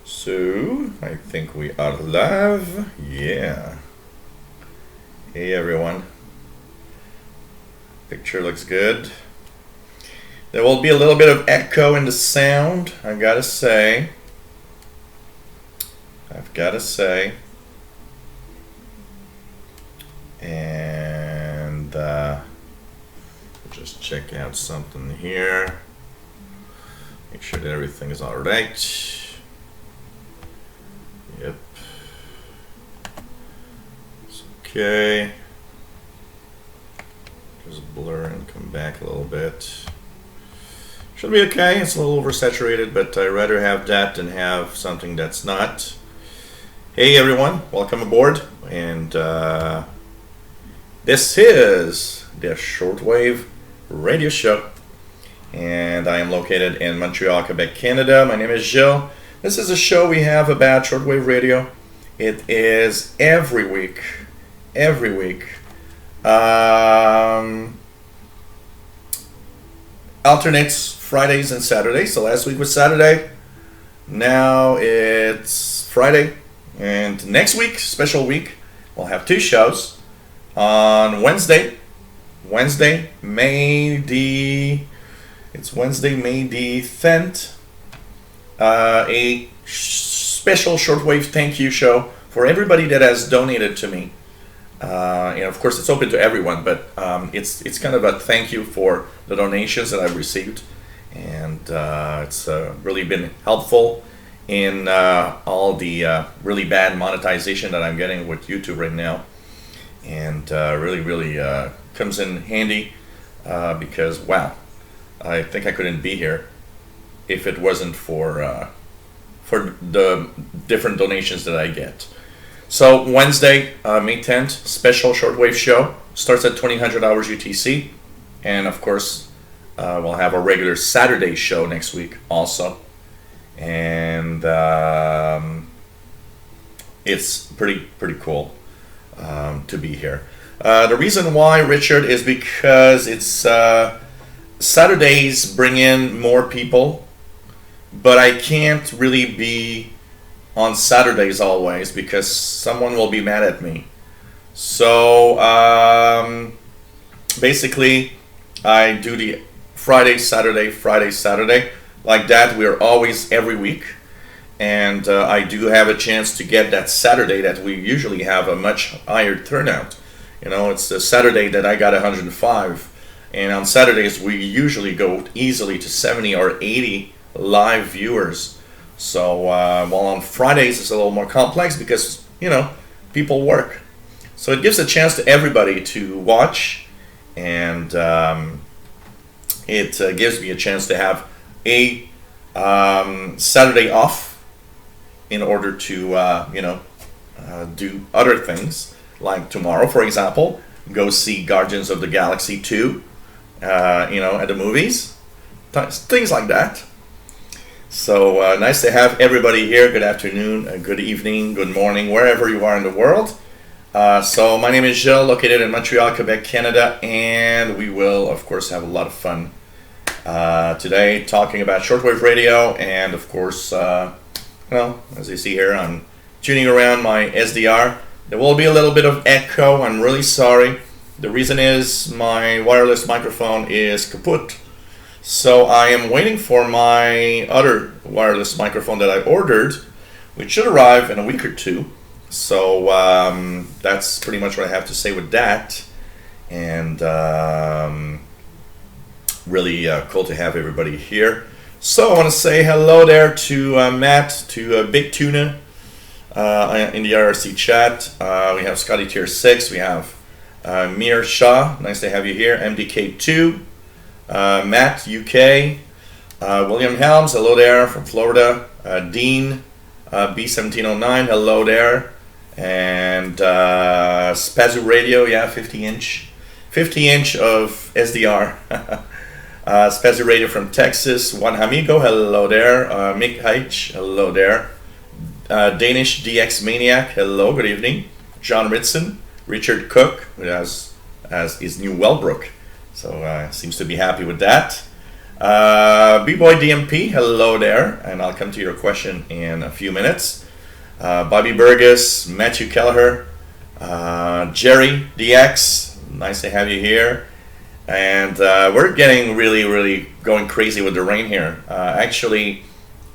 So, I think we are live. Yeah. Hey everyone. Picture looks good. There will be a little bit of echo in the sound, I've got to say. And just check out something here. Make sure that everything is alright. Yep. It's okay. Just blur and come back a little bit. Should be okay. It's a little oversaturated, but I'd rather have that than have something that's not. Hey everyone, welcome aboard. And this is the Shortwave radio show. And I am located in Montreal, Quebec, Canada. My name is Gilles. This is a show we have about shortwave radio. It is every week. Alternates Fridays and Saturdays. So last week was Saturday. Now it's Friday. And next week, special week, we'll have two shows. On Wednesday, May the 10th. A special shortwave thank you show for everybody that has donated to me. Of course, it's open to everyone, but it's kind of a thank you for the donations that I've received, and it's really been helpful in all the really bad monetization that I'm getting with YouTube right now, and really comes in handy because wow, I think I couldn't be here if it wasn't for the different donations that I get. So Wednesday, May 10th, special shortwave show starts at 2000 hours UTC, and of course we'll have a regular Saturday show next week also, and it's pretty cool to be here. The reason why, Richard, is because it's Saturdays bring in more people. But I can't really be on Saturdays always because someone will be mad at me. So basically, I do the Friday, Saturday. Like that, we're always every week. And I do have a chance to get that Saturday that we usually have a much higher turnout. You know, it's the Saturday that I got 105. And on Saturdays, we usually go easily to 70 or 80 live viewers. So while on Fridays it's a little more complex because people work, so it gives a chance to everybody to watch, and it gives me a chance to have a Saturday off in order to do other things, like tomorrow, for example, go see Guardians of the Galaxy 2 at the movies, things like that. So nice to have everybody here. Good afternoon, good evening, good morning, wherever you are in the world. So my name is Gilles, located in Montreal, Quebec, Canada, and we will, of course, have a lot of fun today talking about shortwave radio. And of course, as you see here, I'm tuning around my SDR. There will be a little bit of echo. I'm really sorry. The reason is my wireless microphone is kaput. So I am waiting for my other wireless microphone that I ordered, which should arrive in a week or two. So that's pretty much what I have to say with that. And really cool to have everybody here. So I want to say hello there to Matt, to Big Tuna in the RRC chat. We have Scotty Tier 6. We have Mir Shah. Nice to have you here. MDK2. Matt, UK, William Helms, hello there from Florida, Dean, B1709, hello there, and Spazoo Radio, 50-inch of SDR, Spazoo Radio from Texas, Juan Amigo, hello there, Mick Heich, hello there, Danish DX Maniac, hello, good evening, John Ritson, Richard Cook, who has his new Wellbrook. So seems to be happy with that. B-Boy DMP, hello there, and I'll come to your question in a few minutes. Bobby Burgess, Matthew Kelleher, Jerry DX, nice to have you here. And we're getting really going crazy with the rain here. Actually,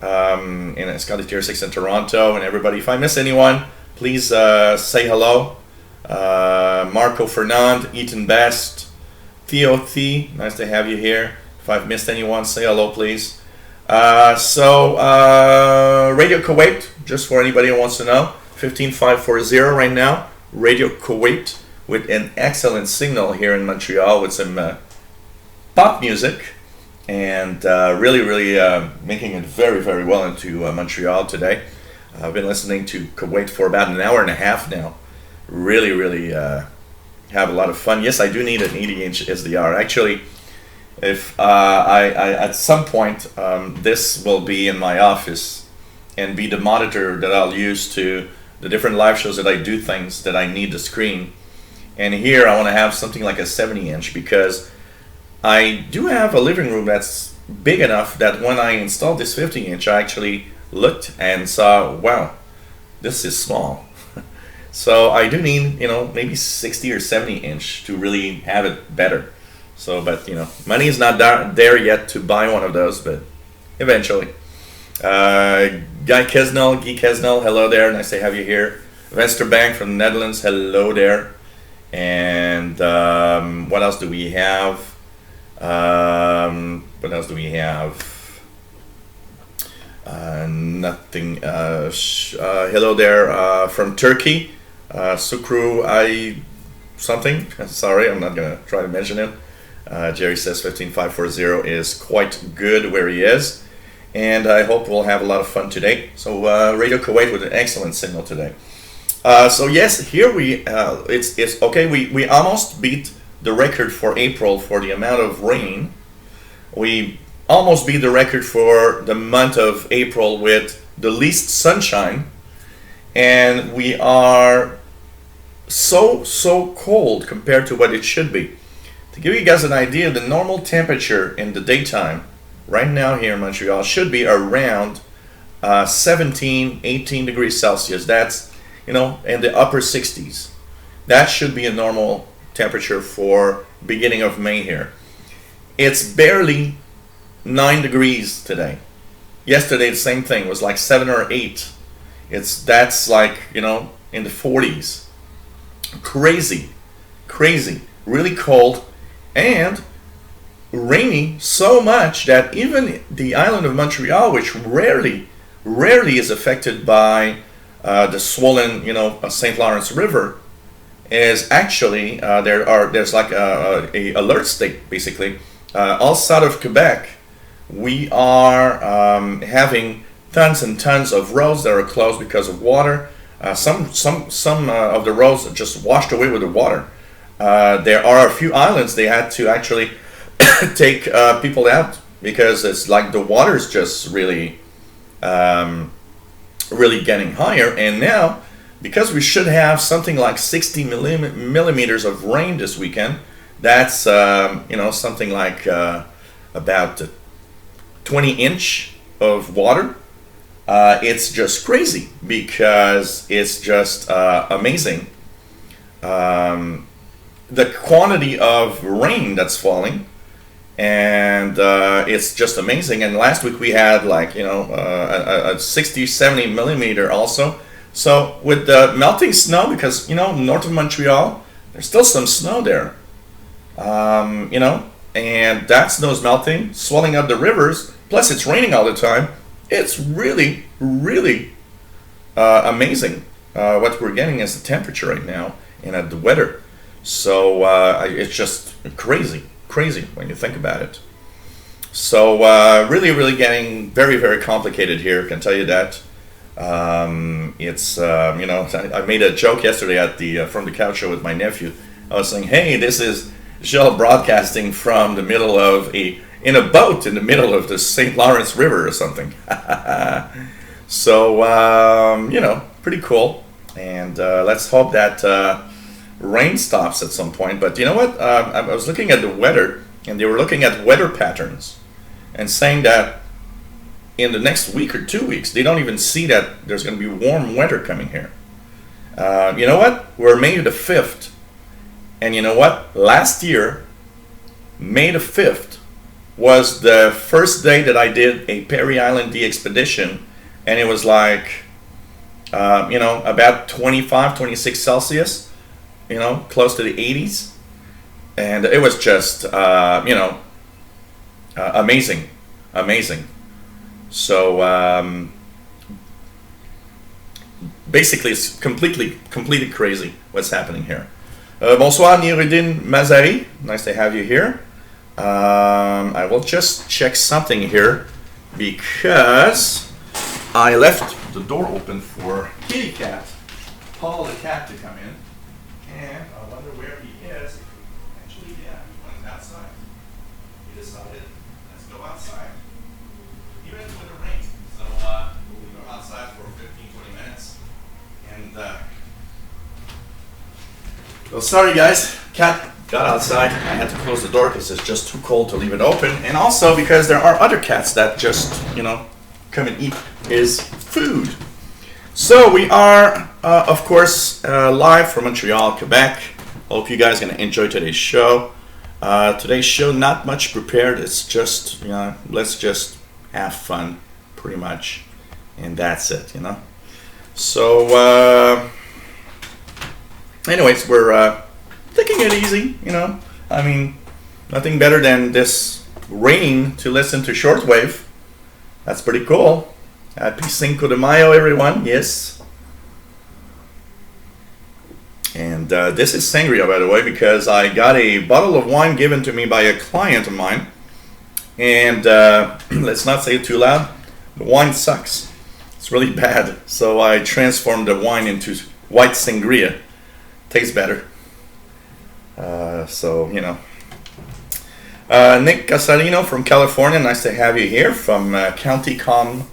in Scotty Tier 6 in Toronto, and everybody, if I miss anyone, please say hello. Marco Fernand, Ethan Best, Theo T, nice to have you here. If I've missed anyone, say hello, please. So, Radio Kuwait, just for anybody who wants to know, 15540 right now. Radio Kuwait with an excellent signal here in Montreal with some pop music and really making it very well into Montreal today. I've been listening to Kuwait for about an hour and a half now. Really have a lot of fun. Yes, I do need an 80-inch SDR. Actually, if I at some point this will be in my office and be the monitor that I'll use to the different live shows that I do, things that I need the screen. And here I want to have something like a 70-inch because I do have a living room that's big enough that when I installed this 50-inch, I actually looked and saw, wow, this is small. So I do need, maybe 60 or 70-inch to really have it better. So, but, money is not there yet to buy one of those, but eventually. Guy Kesnel, hello there, nice to have you here. Vensterbank from the Netherlands, hello there. And what else do we have? Nothing. Hello there from Turkey. Sukru something. Sorry, I'm not going to try to mention it. Jerry says 15540 is quite good where he is. And I hope we'll have a lot of fun today. So Radio Kuwait with an excellent signal today. So yes, here it's okay. We almost beat the record for April for the amount of rain. We almost beat the record for the month of April with the least sunshine, and we are so cold compared to what it should be. To give you guys an idea, the normal temperature in the daytime right now here in Montreal should be around 17, 18 degrees Celsius. That's, in the upper 60s. That should be a normal temperature for beginning of May here. It's barely 9 degrees today. Yesterday the same thing, it was like 7 or 8. That's like, in the 40s. Crazy, really cold and rainy so much that even the island of Montreal, which rarely is affected by the swollen, St. Lawrence River, is actually there's like a alert state basically. All south of Quebec, we are having tons and tons of roads that are closed because of water. Some of the roads are just washed away with the water. There are a few islands they had to actually take people out because it's like the water's just really getting higher. And now, because we should have something like 60 millimeters of rain this weekend, that's something like about 20-inch of water. It's just crazy because it's just amazing. The quantity of rain that's falling, and it's just amazing. And last week we had like a 60, 70 millimeter also. So with the melting snow, because north of Montreal there's still some snow there, and that snow's melting, swelling up the rivers, plus it's raining all the time. It's really amazing what we're getting as the temperature right now and the weather. So it's just crazy when you think about it. So really getting very complicated here, I can tell you that. It's I made a joke yesterday at the From the Couch show with my nephew. I was saying, hey, this is Gilles broadcasting from the middle of in a boat in the middle of the St. Lawrence River or something. So pretty cool, and let's hope that rain stops at some point. But you know what, I was looking at the weather, and they were looking at weather patterns, and saying that in the next week or 2 weeks, they don't even see that there's going to be warm weather coming here. You know what? We're May the 5th. And you know what? Last year, May the 5th was the first day that I did a Perry Island DXpedition. And it was like, about 25, 26 Celsius, close to the 80s. And it was just, amazing. Amazing. So, basically, it's completely crazy what's happening here. Bonsoir, Nirudin Mazari. Nice to have you here. I will just check something here because I left the door open for Kitty Cat, Paul the cat, to come in. And I wonder where he is. Actually, yeah, he went outside. He decided, let's go outside. Even with the rain. So we'll go outside for 15-20 minutes. And well, sorry guys, cat got outside. I had to close the door because it's just too cold to leave it open, and also because there are other cats that just come and eat his food. So we are of course live from Montreal, Quebec. Hope you guys are gonna enjoy today's show. Today's show, not much prepared. It's just let's just have fun, pretty much, and that's it. So anyways, we're taking it easy, I mean, nothing better than this rain to listen to Shortwave. That's pretty cool. Happy Cinco de Mayo, everyone. Yes. And this is sangria, by the way, because I got a bottle of wine given to me by a client of mine. And let's not say it too loud. The wine sucks. It's really bad. So I transformed the wine into white sangria. Tastes better. Nick Casalino from California, nice to have you here from CountyCom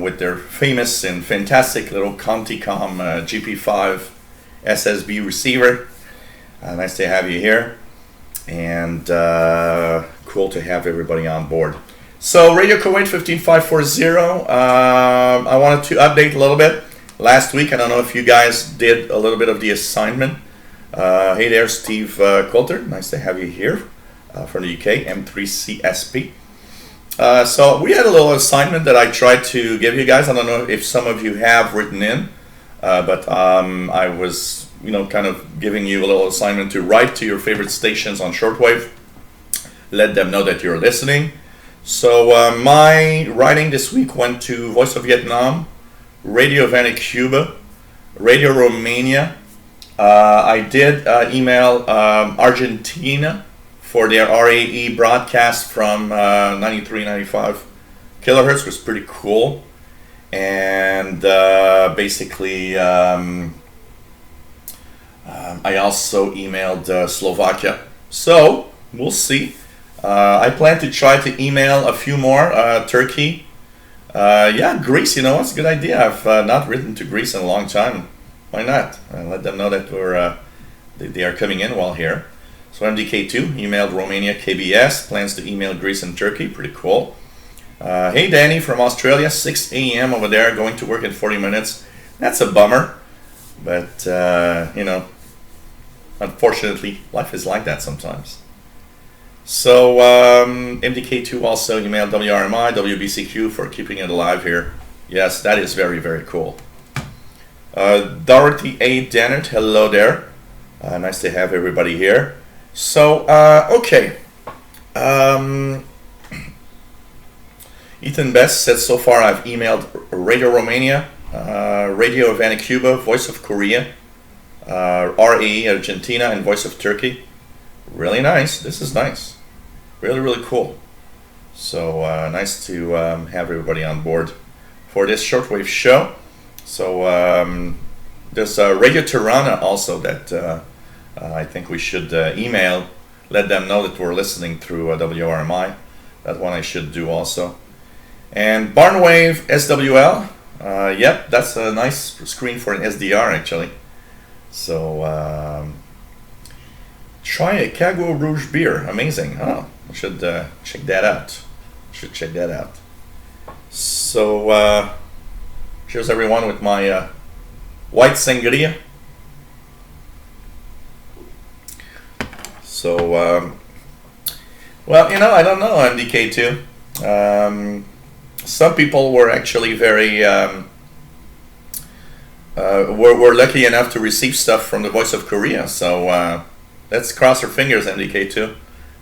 with their famous and fantastic little CountyCom GP5 SSB receiver. Nice to have you here, and cool to have everybody on board. So Radio Kuwait 15540, I wanted to update a little bit. Last week, I don't know if you guys did a little bit of the assignment. Hey there, Steve Coulter. Nice to have you here from the UK, M3CSP. So we had a little assignment that I tried to give you guys. I don't know if some of you have written in, but I was, kind of giving you a little assignment to write to your favorite stations on Shortwave. Let them know that you're listening. So my writing this week went to Voice of Vietnam, Radio Vanuatu, Radio Romania. I did email Argentina for their RAE broadcast from 93.95 kilohertz. Was pretty cool. And basically, I also emailed Slovakia. So we'll see. I plan to try to email a few more. Turkey. Greece, it's a good idea. I've not written to Greece in a long time. Why not? Let them know that they are coming in while here. So MDK2 emailed Romania KBS, plans to email Greece and Turkey. Pretty cool. Hey Danny from Australia, 6 a.m. over there, going to work in 40 minutes. That's a bummer. But, unfortunately, life is like that sometimes. So MDK2 also emailed WRMI, WBCQ for keeping it alive here. Yes, that is very, very cool. Dorothy A. Dennett, hello there. Nice to have everybody here. So, okay. Ethan Best said so far I've emailed Radio Romania, Radio Vanuatu, Voice of Korea, RAE Argentina, and Voice of Turkey. Really nice. This is nice. Really, really cool. So nice to have everybody on board for this shortwave show. So there's Radio Tirana also that I think we should email, let them know that we're listening through WRMI. That one I should do also. And Barnwave SWL, yep, that's a nice screen for an SDR actually. So Try a Cago Rouge beer. Amazing. Oh, I should check that out. Should check that out. So, cheers everyone with my white sangria. So, well, I don't know, MDK2. Some people were actually very, were lucky enough to receive stuff from the Voice of Korea. So, let's cross our fingers, MDK2.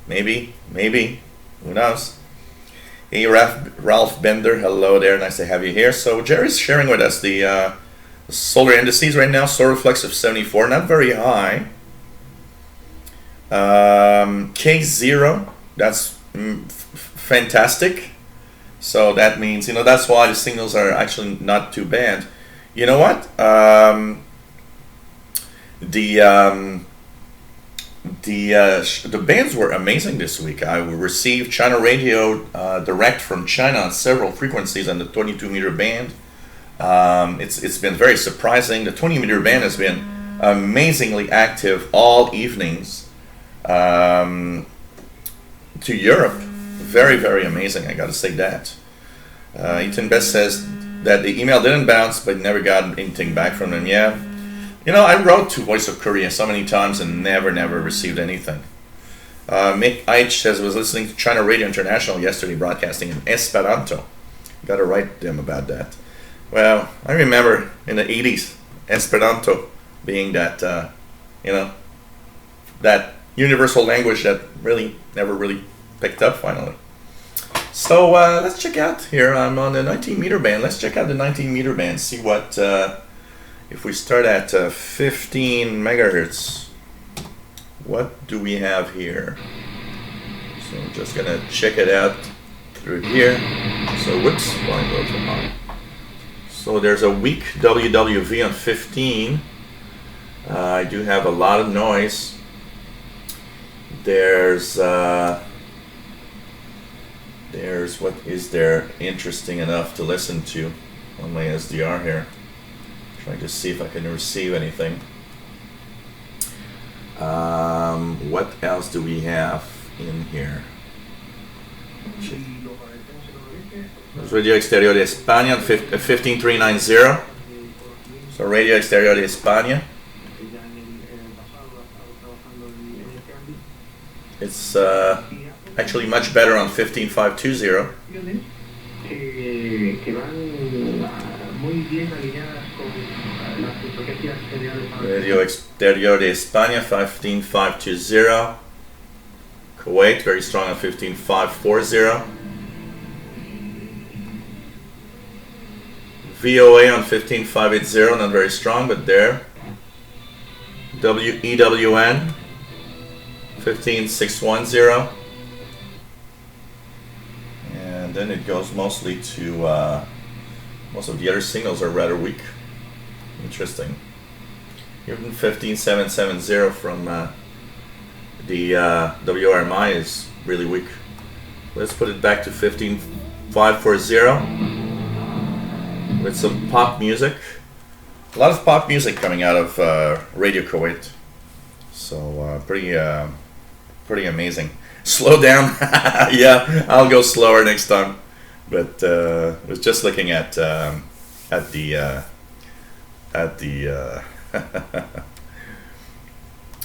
Maybe, who knows? Hey, Ralph Bender, hello there, nice to have you here. So, Jerry's sharing with us the solar indices right now, solar flux of 74, not very high. K0, that's fantastic. So that means, that's why the signals are actually not too bad. You know what? The bands were amazing this week. I received China radio direct from China on several frequencies on the 22-meter band. It's been very surprising. The 20-meter band has been amazingly active all evenings to Europe. Very, very amazing, I gotta say that. Ethan Best says that the email didn't bounce, but never got anything back from them. Yeah. I wrote to Voice of Korea so many times and never received anything. Mick Eich says, was listening to China Radio International yesterday broadcasting in Esperanto. Gotta write them about that. Well, I remember in the 80s, Esperanto being that, that universal language that really never really picked up finally. So let's check out here. I'm on the 19-meter band. Let's check out the 19-meter band, see what, if we start at 15 megahertz, what do we have here? So I'm just gonna check it out through here. So whoops, volume goes on. So there's a weak WWV on 15. I do have a lot of noise. There's what is there interesting enough to listen to on my SDR here. Trying to see if I can receive anything. What else do we have in here? There's Radio Exterior de España, 15390. So Radio Exterior de España. It's actually much better on 15520. Radio Exterior de España, 15520. Kuwait, very strong on 15540. VOA on 15580, not very strong, but there. WEWN, 15610. And then it goes mostly to, most of the other signals are rather weak. Interesting. Even 15770 from the WRMI is really weak. Let's put it back to 15540 with some pop music. A lot of pop music coming out of Radio Kuwait. So pretty amazing. Slow down. Yeah, I'll go slower next time. But I was just looking at the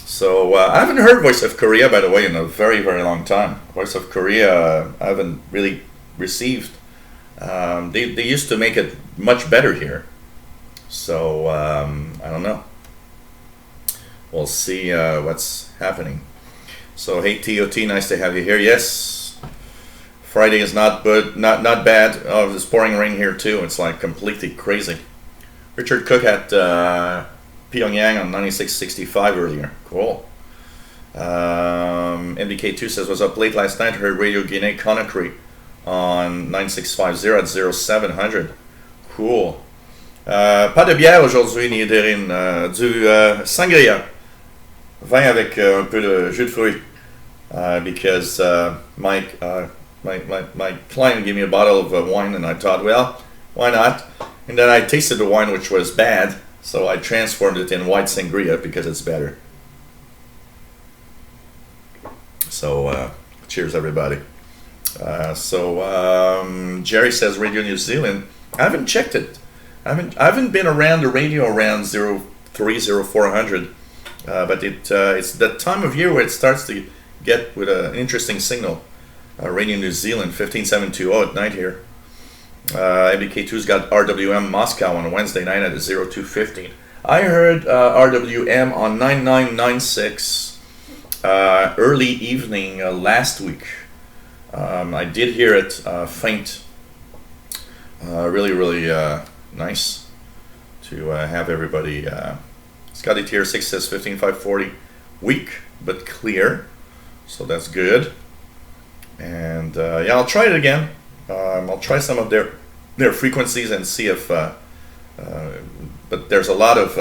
So I haven't heard Voice of Korea, by the way, in a very, very long time. Voice of Korea I haven't really received. They used to make it much better here. So I don't know. We'll see what's happening. So hey TOT, nice to have you here. Yes, Friday is not bad. Oh, it's pouring rain here too. It's like completely crazy. Richard Cook at Pyongyang on 9665 earlier. Cool. MDK2 says, was up late last night. Heard Radio Guinea Conakry on 9650 at 0700. Cool. Pas de bière aujourd'hui, ni du sangria. Vin avec un peu de jus de fruits. Because my client gave me a bottle of wine and I thought, well, why not? And then I tasted the wine, which was bad, so I transformed it in white sangria because it's better. So cheers, everybody. Jerry says Radio New Zealand. I haven't checked it. I haven't been around the radio around 030400, but it's that time of year where it starts to get with an interesting signal. Radio New Zealand 15720 at night here. MDK2's got RWM Moscow on a Wednesday night at 0215. I heard RWM on 9996 early evening last week. I did hear it faint. Really nice to have everybody. Scotty Tier 6 says 15540, weak but clear, so that's good. And yeah, I'll try it again. I'll try some of their frequencies and see if. But there's a lot of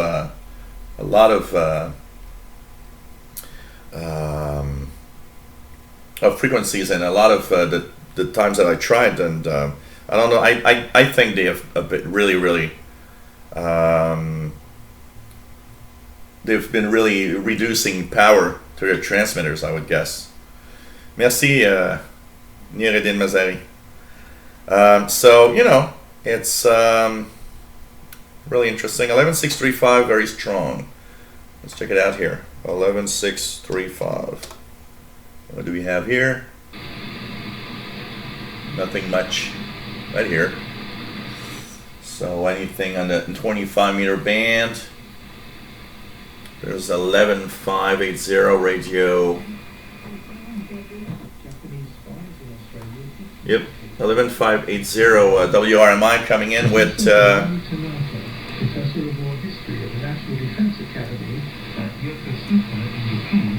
frequencies and a lot of the times that I tried, and I don't know. I think they have a bit really they've been really reducing power to their transmitters, I would guess. Merci, Niredin Mazari. So you know, it's really interesting. 11635, very strong. Let's check it out here. 11635. What do we have here? Nothing much right here. So anything on the 25 meter band. There's 11580 radio. Yep, 11580 WRMI coming in with Professor of War History at the National Defense Academy at Yokosuka in Japan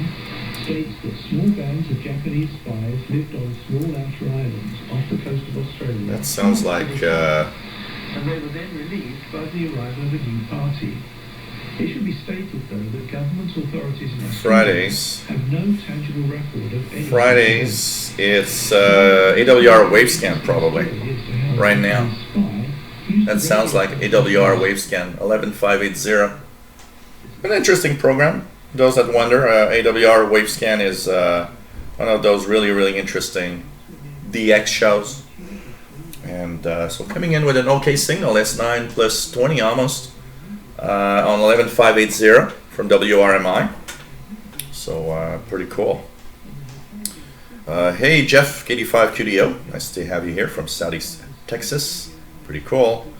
states that small bands of Japanese spies lived on small outer islands off the coast of Australia. That sounds like and they were then relieved by the arrival of a new party. It should be stated, though, that government authorities in Australia have no tangible record of any. Fridays, it's AWR Wavescan probably right now. That sounds like AWR Wavescan 11580. An interesting program. Those that wonder, AWR Wavescan is one of those really interesting DX shows. And so coming in with an okay signal, S9 plus 20 almost. On 11580 from WRMI, so pretty cool. Hey Jeff, KD5QDO, nice to have you here from Southeast Texas, pretty cool.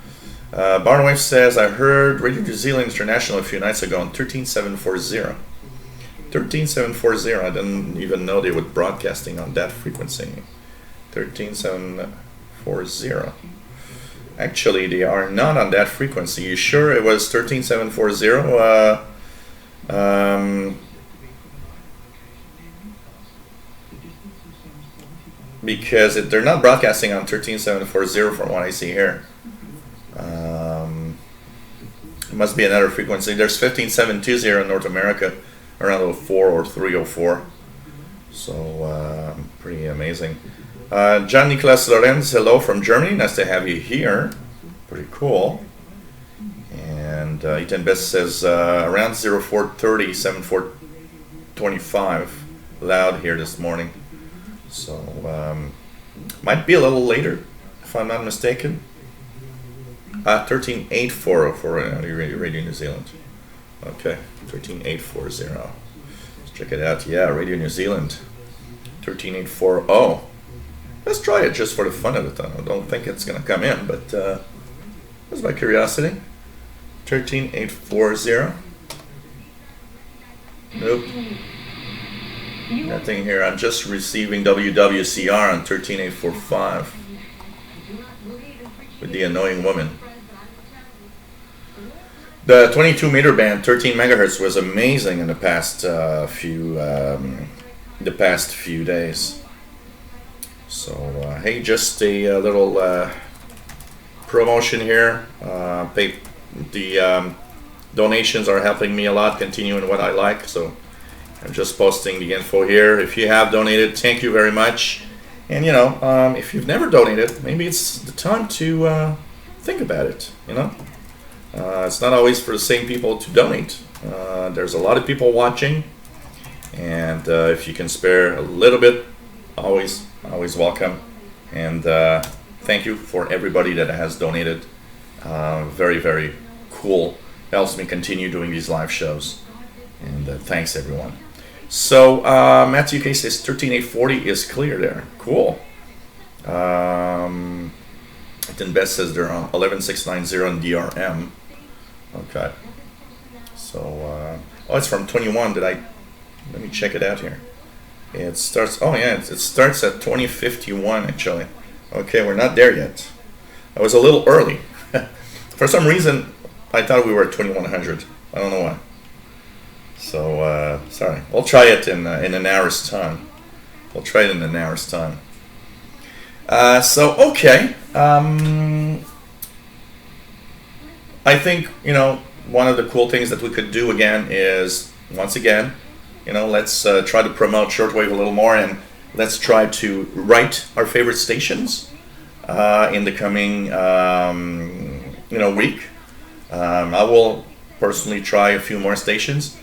Barnwave says, I heard Radio New Zealand International a few nights ago on 13740. 13740, I didn't even know they were broadcasting on that frequency. 13740. Actually, they are not on that frequency. You sure it was 13740? Because they're not broadcasting on 13740 from what I see here. It must be another frequency. There's 15720 in North America, around 04 or 304. So pretty amazing. John Nicolas Lorenz, hello from Germany. Nice to have you here. Pretty cool. And Ethan Best says around 0430, 7425. Loud here this morning. So might be a little later, if I'm not mistaken. 13840 for Radio New Zealand. Okay, 13840. Let's check it out. Yeah, Radio New Zealand. 13840. Let's try it just for the fun of it. I don't think it's going to come in, but just by curiosity. 13840. Nope. Nothing here. I'm just receiving WWCR on 13845 with the annoying woman. The 22 meter band, 13 megahertz, was amazing in the past few days. So hey, just a little promotion here. The donations are helping me a lot, continuing what I like. So I'm just posting the info here. If you have donated, thank you very much. And you know, if you've never donated, maybe it's the time to think about it. You know, it's not always for the same people to donate. There's a lot of people watching, And if you can spare a little bit, always welcome. And thank you for everybody that has donated. Very, very cool. Helps me continue doing these live shows. And thanks, everyone. So Matthew K says 13840 is clear there. Cool. Then Beth says they're on 11690 on DRM. Okay. So oh, it's from 21. Let me check it out here. It starts. Oh yeah, it starts at 2051 actually. Okay, we're not there yet. I was a little early. For some reason, I thought we were at 2100. I don't know why. So sorry. We'll try it in an hour's time. We'll try it in an hour's time. So okay. I think one of the cool things that we could do again is once again, let's try to promote Shortwave a little more, and let's try to write our favorite stations in the coming week. I will personally try a few more stations.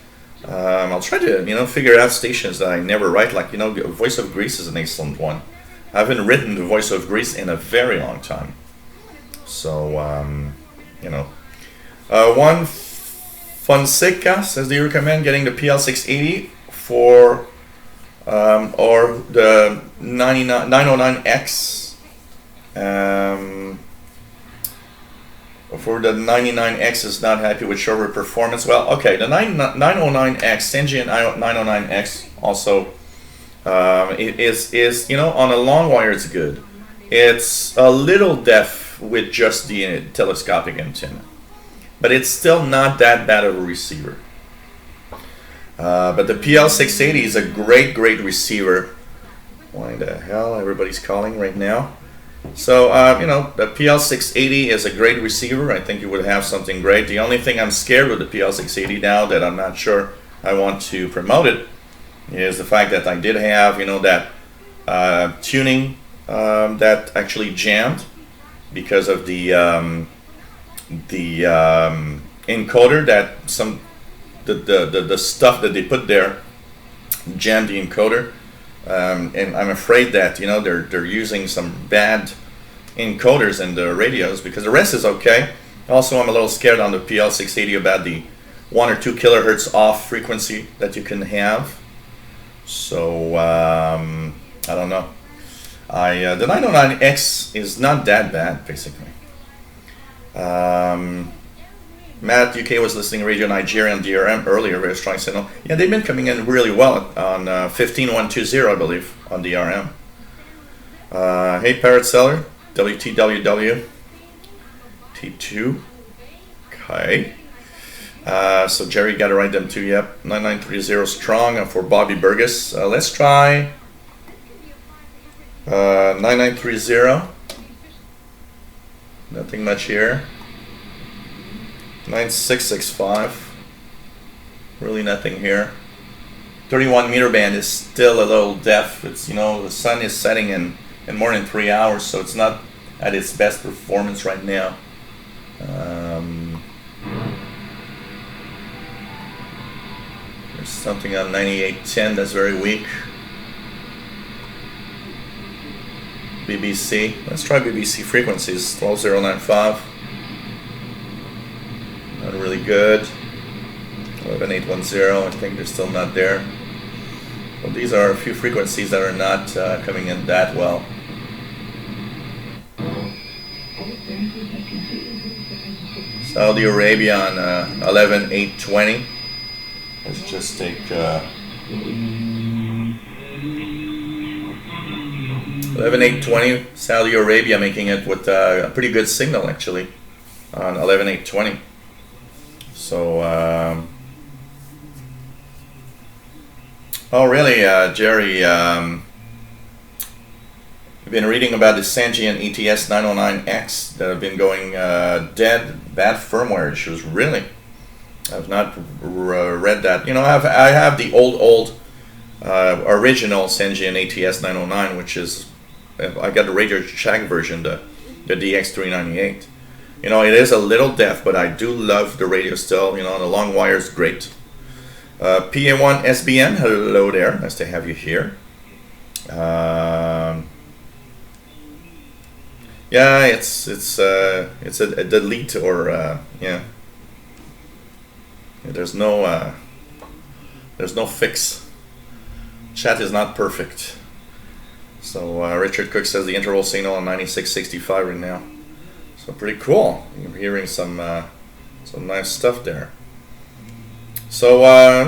I'll try to figure out stations that I never write, like Voice of Greece is an excellent one. I haven't written the Voice of Greece in a very long time. So one Fonseca says, do you recommend getting the PL680 for or the 909X? For the 99X is not happy with Shortwave performance. Well, okay, the 909X, Senjian 909X also is on a long wire it's good. It's a little deaf with just the telescopic antenna, but it's still not that bad of a receiver. But the PL680 is a great receiver. Why the hell everybody's calling right now? So the PL680 is a great receiver. I think you would have something great. The only thing I'm scared with the PL680 now that I'm not sure I want to promote it is the fact that I did have that tuning that actually jammed because of the encoder that the stuff that they put there jammed the encoder. And I'm afraid that they're using some bad encoders in the radios, because the rest is okay. Also, I'm a little scared on the PL680 about the 1 or 2 kilohertz off frequency that you can have. So I don't know. The 909X is not that bad basically. Matt UK was listening Radio Nigeria on DRM earlier, very strong signal. Yeah, they've been coming in really well on 15120, I believe, on DRM. Hey, Parrot Seller, WTWW, T2. Okay. So Jerry got to write them too, yep. 9930 strong for Bobby Burgess. Let's try 9930. Nothing much here. 9665, really nothing here. 31 meter band is still a little deaf. It's the sun is setting in more than 3 hours, so it's not at its best performance right now. There's something on 9810 that's very weak. BBC, let's try BBC frequencies. 12095. Not really good. 11810, I think they're still not there. Well, these are a few frequencies that are not coming in that well. Saudi Arabia on 11820. Let's just take 11820. Saudi Arabia making it with a pretty good signal actually on 11820. So, oh really, Jerry, you've been reading about the Sangean ETS 909X that have been going dead, bad firmware issues, really? I've not read that. I have the old original Sangean ATS 909, which is, I got the Radio Shack version, the DX398. It is a little deaf, but I do love the radio still. The long wire is great. PA1 SBN, hello there. Nice to have you here. Yeah, it's a delete or yeah. There's no fix. Chat is not perfect. So Richard Cook says the interval signal on 9665 right now. So pretty cool. You're hearing some nice stuff there. So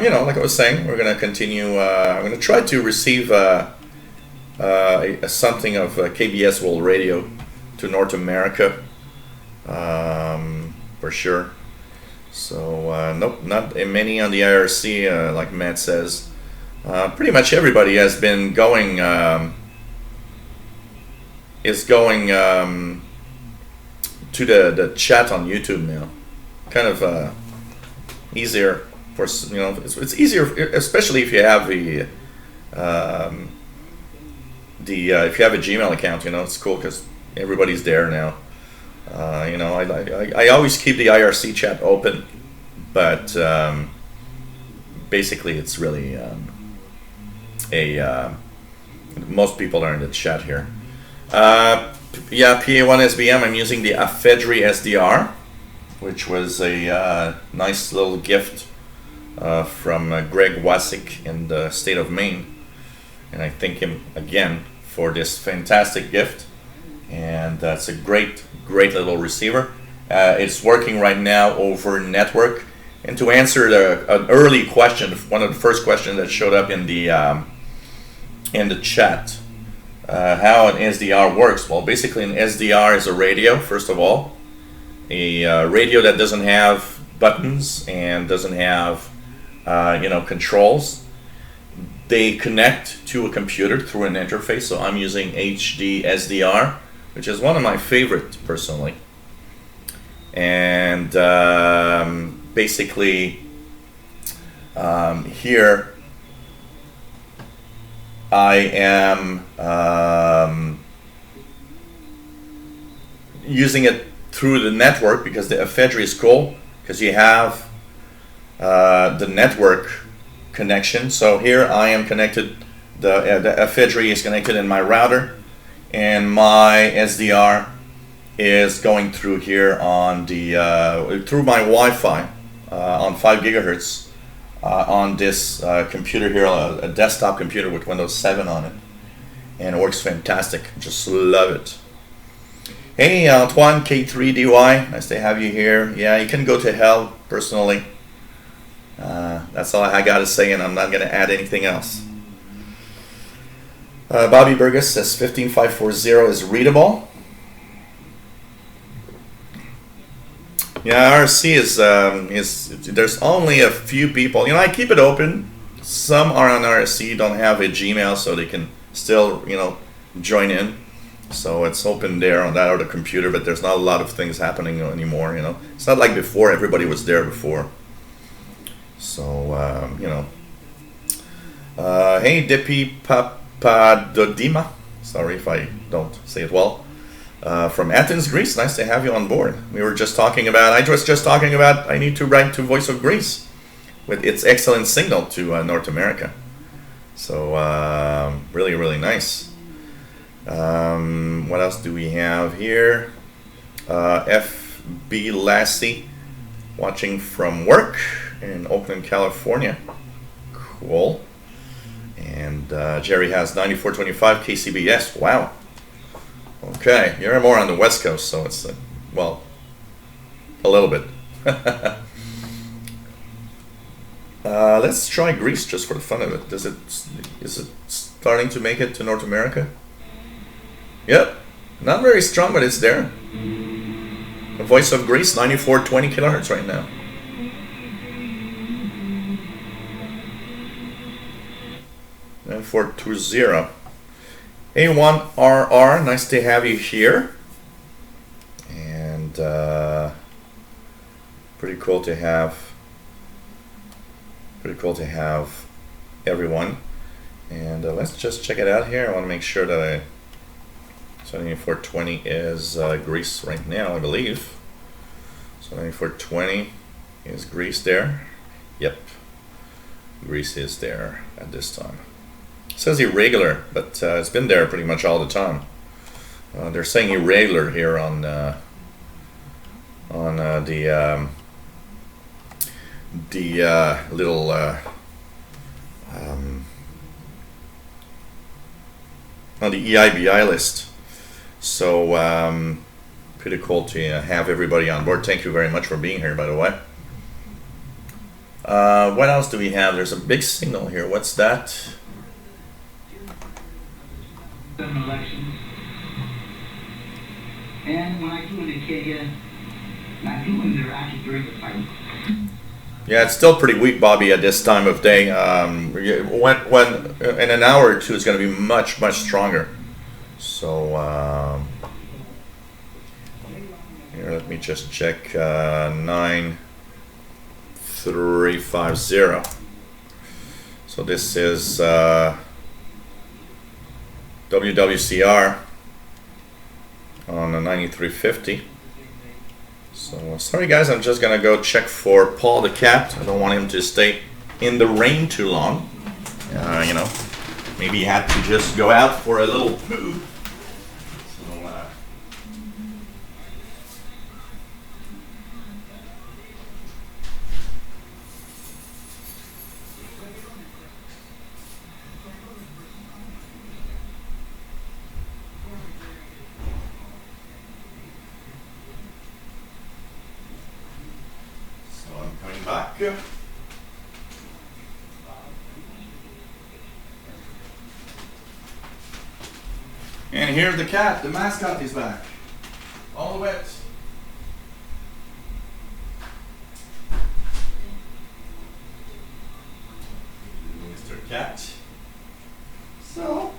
you know, like I was saying, we're gonna continue. I'm gonna try to receive something of KBS World Radio to North America for sure. So nope, not many on the IRC, like Matt says. Pretty much everybody has been going. Is going to the chat on YouTube now. Kind of easier for, you know. It's easier, especially if you have the if you have a Gmail account. You know, it's cool because everybody's there now. You know, I always keep the IRC chat open, but basically it's really most people are in the chat here. Yeah, PA1 SBM, I'm using the Afedri SDR, which was a nice little gift from Greg Wasik in the state of Maine. And I thank him again for this fantastic gift. And that's a great little receiver. It's working right now over network. And to answer an early question, one of the first questions that showed up in the chat, how an SDR works. Well, basically an SDR is a radio, first of all. A radio that doesn't have buttons and doesn't have you know, controls. They connect to a computer through an interface. So I'm using HD SDR, which is one of my favorites personally. And basically here I am using it through the network because the Afedri is cool because you have the network connection. So here I am connected, the Afedri is connected in my router, and my SDR is going through here on the through my Wi-Fi on 5 gigahertz. On this computer here, a desktop computer with Windows 7 on it, and it works fantastic. Just love it. Hey Antoine K3DY, nice to have you here. Yeah, you can go to hell personally. That's all I gotta say, and I'm not gonna add anything else. Bobby Burgess says 15540 is readable. Yeah, RC is there's only a few people. You know, I keep it open. Some are on RC, don't have a Gmail, so they can still, you know, join in. So it's open there on that other computer, but there's not a lot of things happening anymore. You know, it's not like before. Everybody was there before. So you know. Hey, Depi Papadodima. Sorry if I don't say it well. From Athens, Greece, nice to have you on board. We were just talking about, I was just talking about, I need to write to Voice of Greece with its excellent signal to North America. So really, really nice. What else do we have here? FB Lassie watching from work in Oakland, California. Cool. And Jerry has 9425 KCBS. Wow. Okay, you're more on the West Coast, so it's, well, a little bit. Let's try Greece just for the fun of it. Is it starting to make it to North America? Yep, not very strong, but it's there. The Voice of Greece, 9420 kilohertz right now. And 420. A1RR, nice to have you here. And pretty cool to have everyone. And let's just check it out here. I want to make sure that 7420 is Greece right now, I believe. So 9420 is Greece there. Yep. Greece is there at this time. It says irregular, but it's been there pretty much all the time. They're saying irregular here on the little on the EIBI list. So pretty cool to have everybody on board. Thank you very much for being here, by the way. What else do we have? There's a big signal here. What's that? Elections. And when I flew into Kenya, I flew in there actually during the fight. Yeah, it's still pretty weak, Bobby, at this time of day. When in an hour or two, it's going to be much stronger. So here, let me just check 9350. So this is WWCR on the 9350. So sorry guys, I'm just gonna go check for Paul the cat. I don't want him to stay in the rain too long. You know, maybe he had to just go out for a little poo. Back. And here's the cat, the mascot is back. All wet. Mr. Cat. So,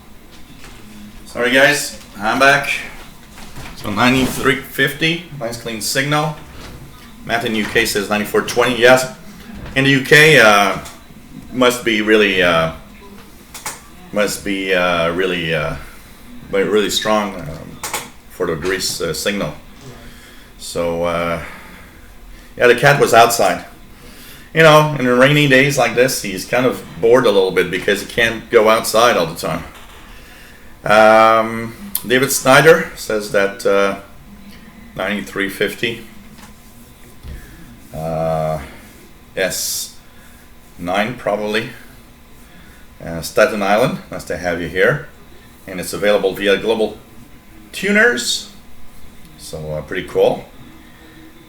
sorry guys, I'm back. So 9350, nice clean signal. Matt in UK says 9420. Yes, in the UK must be really really strong for the Greece signal. So yeah, the cat was outside. You know, in the rainy days like this, he's kind of bored a little bit because he can't go outside all the time. David Snyder says that 9350. S9 probably. Staten Island, nice to have you here. And it's available via Global Tuners. So pretty cool.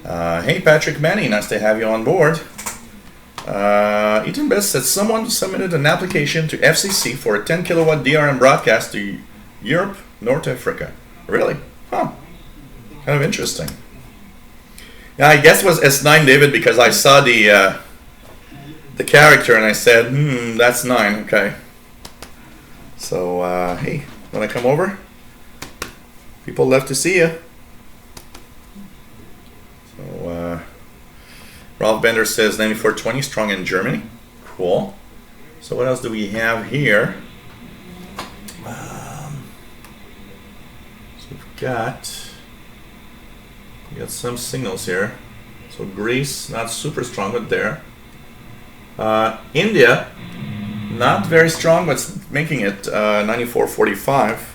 Hey Patrick Manny, nice to have you on board. Ethan Best said someone submitted an application to FCC for a 10 kilowatt DRM broadcast to Europe, North Africa. Really? Huh. Kind of interesting. Yeah, I guess it was S9, David, because I saw the character and I said, that's 9, okay. So, hey, wanna come over? People love to see you. So, Ralph Bender says 9420, strong in Germany. Cool. So what else do we have here? So we've got some signals here. So Greece, not super strong, but there. India, not very strong, but making it 9445.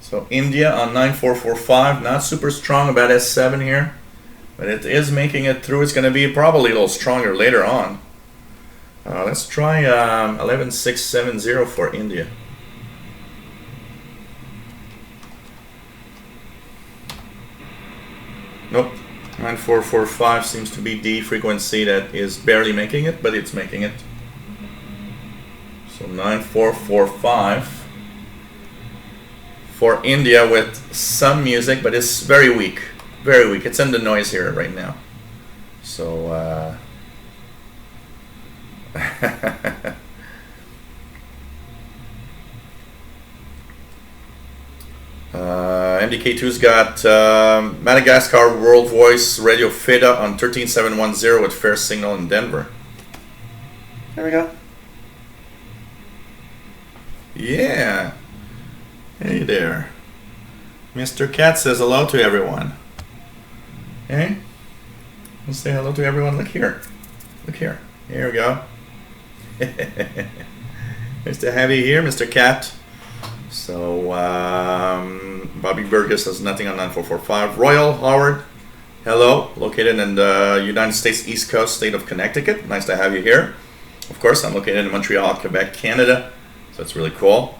So India on 9445, not super strong, about S7 here. But it is making it through. It's going to be probably a little stronger later on. Let's try 11670 for India. Nope, 9445 seems to be the frequency that is barely making it, but it's making it. So 9445 for India with some music, but it's very weak. Very weak. It's in the noise here right now. So MDK2's got Madagascar World Voice Radio FEDA on 13710 with fair signal in Denver. There we go. Yeah. Hey there. Mr. Cat says hello to everyone. Hey? Let's say hello to everyone. Look here. Look here. Here we go. Nice to have you here, Mr. Cat. So, Bobby Burgess has nothing on 9445. Royal Howard, hello. Located in the United States East Coast state of Connecticut. Nice to have you here. Of course, I'm located in Montreal, Quebec, Canada. So that's really cool.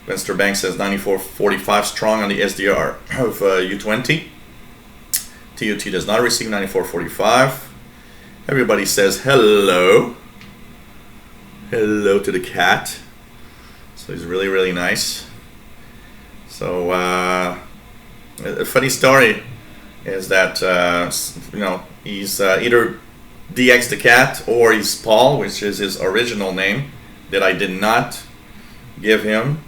Mr. Banks says 9445 strong on the SDR of U20. TUT does not receive 9445. Everybody says hello. Hello to the cat. So he's really, really nice. So a funny story is that you know, he's either DX the cat or he's Paul, which is his original name that I did not give him.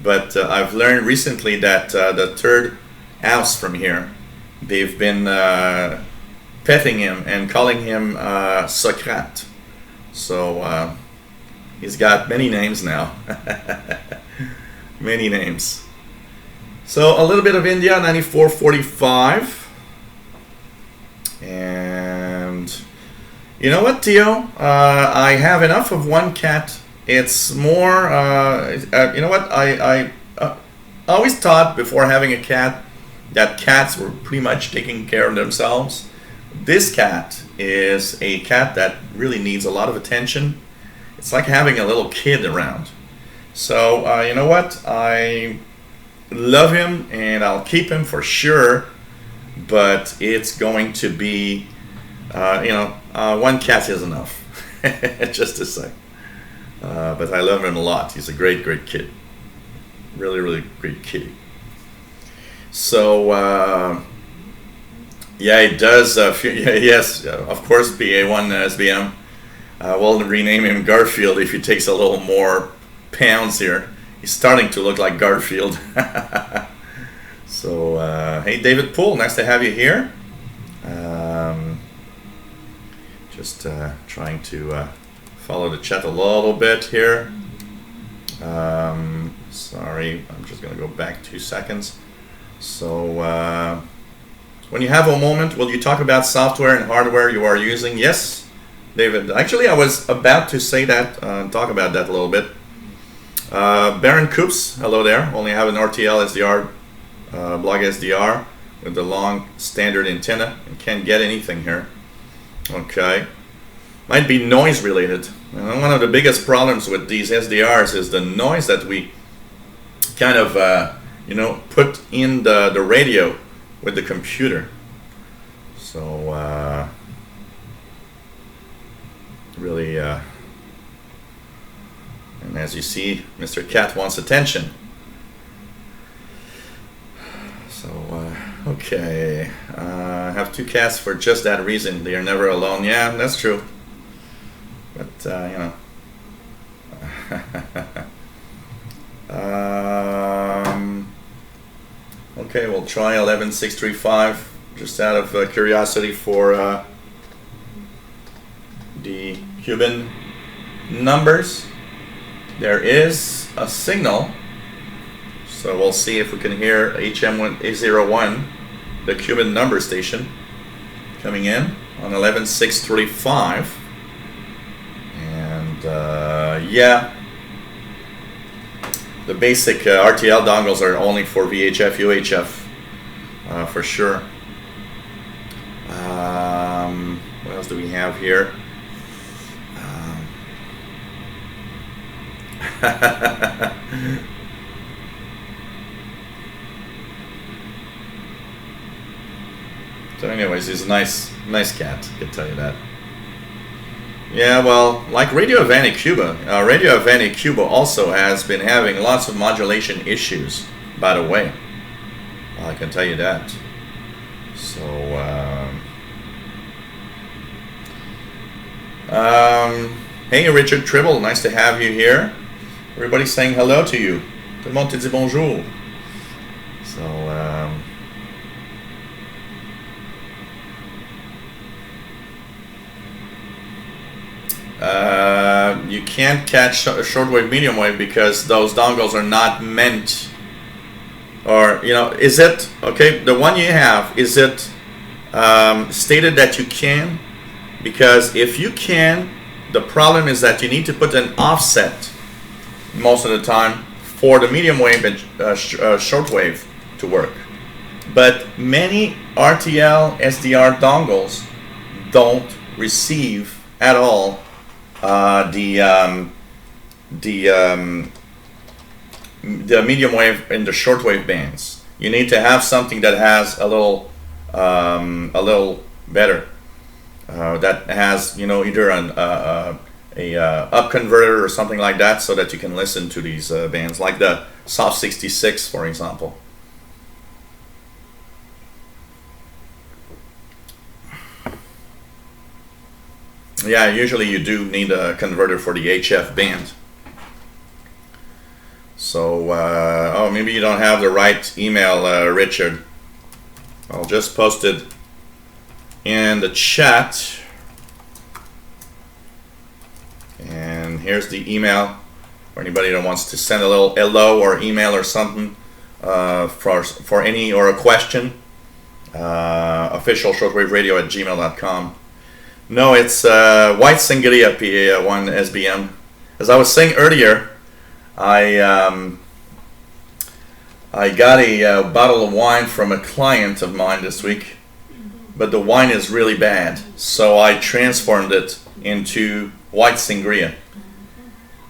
But I've learned recently that the third house from here, they've been petting him and calling him Socrate. So he's got many names now. Many names. So a little bit of India, 9445. And you know what, Theo? I have enough of one cat. It's more, you know what? I always thought before having a cat that cats were pretty much taking care of themselves. This cat is a cat that really needs a lot of attention. It's like having a little kid around. So, you know what? I love him and I'll keep him for sure. But it's going to be, you know, one cat is enough. Just to say. But I love him a lot. He's a great, great kid. Really, really great kitty. So, yeah, it does. Yes, of course, BA1 SBM. We'll rename him Garfield if he takes a little more pounds here. He's starting to look like Garfield. So, hey, David Poole, nice to have you here. Just trying to follow the chat a little bit here. Sorry, I'm just going to go back 2 seconds. So, when you have a moment, will you talk about software and hardware you are using? Yes, David. Actually, I was about to say that, talk about that a little bit. Baron Coops, hello there. Only have an RTL SDR, blog SDR with the long standard antenna and can't get anything here. Okay. Might be noise related. And one of the biggest problems with these SDRs is the noise that we kind of, you know, put in the radio with the computer. So, really, and as you see, Mr. Cat wants attention. So, okay. I have 2 cats for just that reason. They are never alone. Yeah, that's true. But, you know. Okay, we'll try 11635 just out of curiosity for the Cuban numbers. There is a signal, so we'll see if we can hear HM1A01, the Cuban number station, coming in on 11635. And yeah, the basic RTL dongles are only for VHF, UHF, for sure. What else do we have here? So anyways, he's a nice cat, I can tell you that. Yeah, well, like Radio Havana Cuba, Radio Havana Cuba also has been having lots of modulation issues, by the way. I can tell you that. So, hey, Richard Tribble, nice to have you here. Everybody's saying hello to you. Tout le monde te dit bonjour. So, you can't catch a shortwave medium wave because those dongles are not meant, or, you know, is it, okay, the one you have, is it stated that you can because if you can, the problem is that you need to put an offset most of the time for the medium wave and shortwave to work. But many RTL SDR dongles don't receive at all the medium wave and the shortwave bands. You need to have something that has a little better. That has, you know, either an up converter or something like that, so that you can listen to these bands, like the Soft 66, for example. Yeah, usually you do need a converter for the HF band. So, oh, maybe you don't have the right email, Richard. I'll just post it in the chat. And here's the email for anybody that wants to send a little hello or email or something for any or a question. Official shortwaveradio@gmail.com. No, it's White Sangria PA1 SBM. As I was saying earlier, I got a bottle of wine from a client of mine this week, but the wine is really bad, so I transformed it into White Sangria.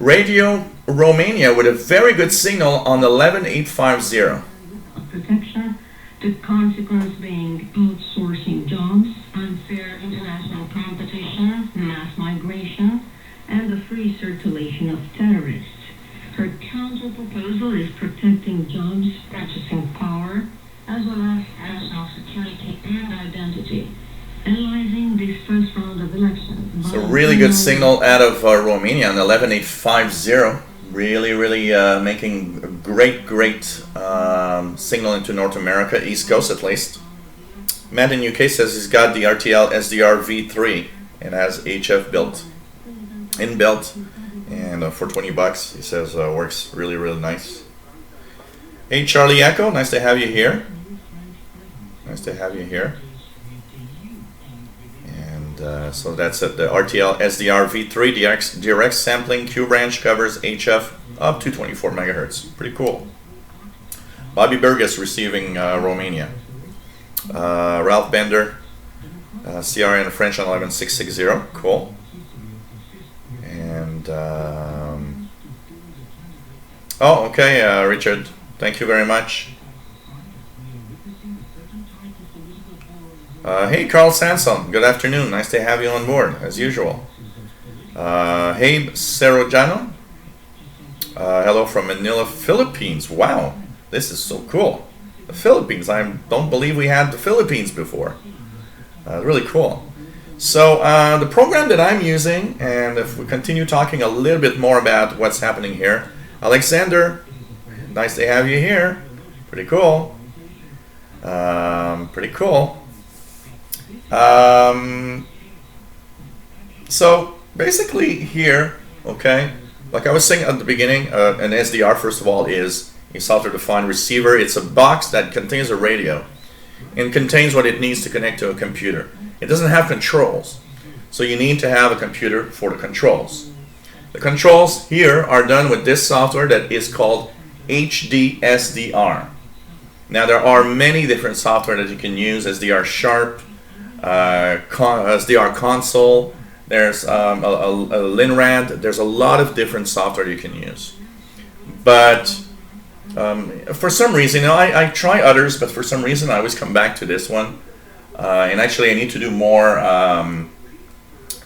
Radio Romania with a very good signal on 11850. Protection, the consequence being outsourcing jobs, unfair international competition, mass migration, and the free circulation of terrorists. Her counter-proposal is protecting jobs, purchasing power, as well as national security and identity. Analyzing this first round of elections. It's a really good signal out of Romania on 11850. Really making a great signal into North America, East Coast at least. Matt in UK says he's got the RTL SDR V3 and has HF inbuilt, and for $20 he says works really nice. Hey Charlie Echo, nice to have you here. Nice to have you here. And so that's it. The RTL SDR V3 DX sampling Q branch covers HF up to 24 megahertz. Pretty cool. Bobby Burgess receiving Romania. Ralph Bender, CRN French on 11660. Cool. And oh, okay, Richard. Thank you very much. Hey, Carl Sanson. Good afternoon. Nice to have you on board, as usual. Hey, Serojano. Hello from Manila, Philippines. Wow, this is so cool. The Philippines. I don't believe we had the Philippines before. Really cool. So the program that I'm using, and if we continue talking a little bit more about what's happening here, Alexander, nice to have you here. Pretty cool. Pretty cool. So basically here, okay, like I was saying at the beginning, an SDR first of all is a software-defined receiver. It's a box that contains a radio and contains what it needs to connect to a computer. It doesn't have controls, so you need to have a computer for the controls. The controls here are done with this software that is called HDSDR. Now there are many different software that you can use, SDR Sharp, SDR Console, there's a Linrad, there's a lot of different software you can use. But for some reason, you know, I try others, but for some reason I always come back to this one. And actually I need to do more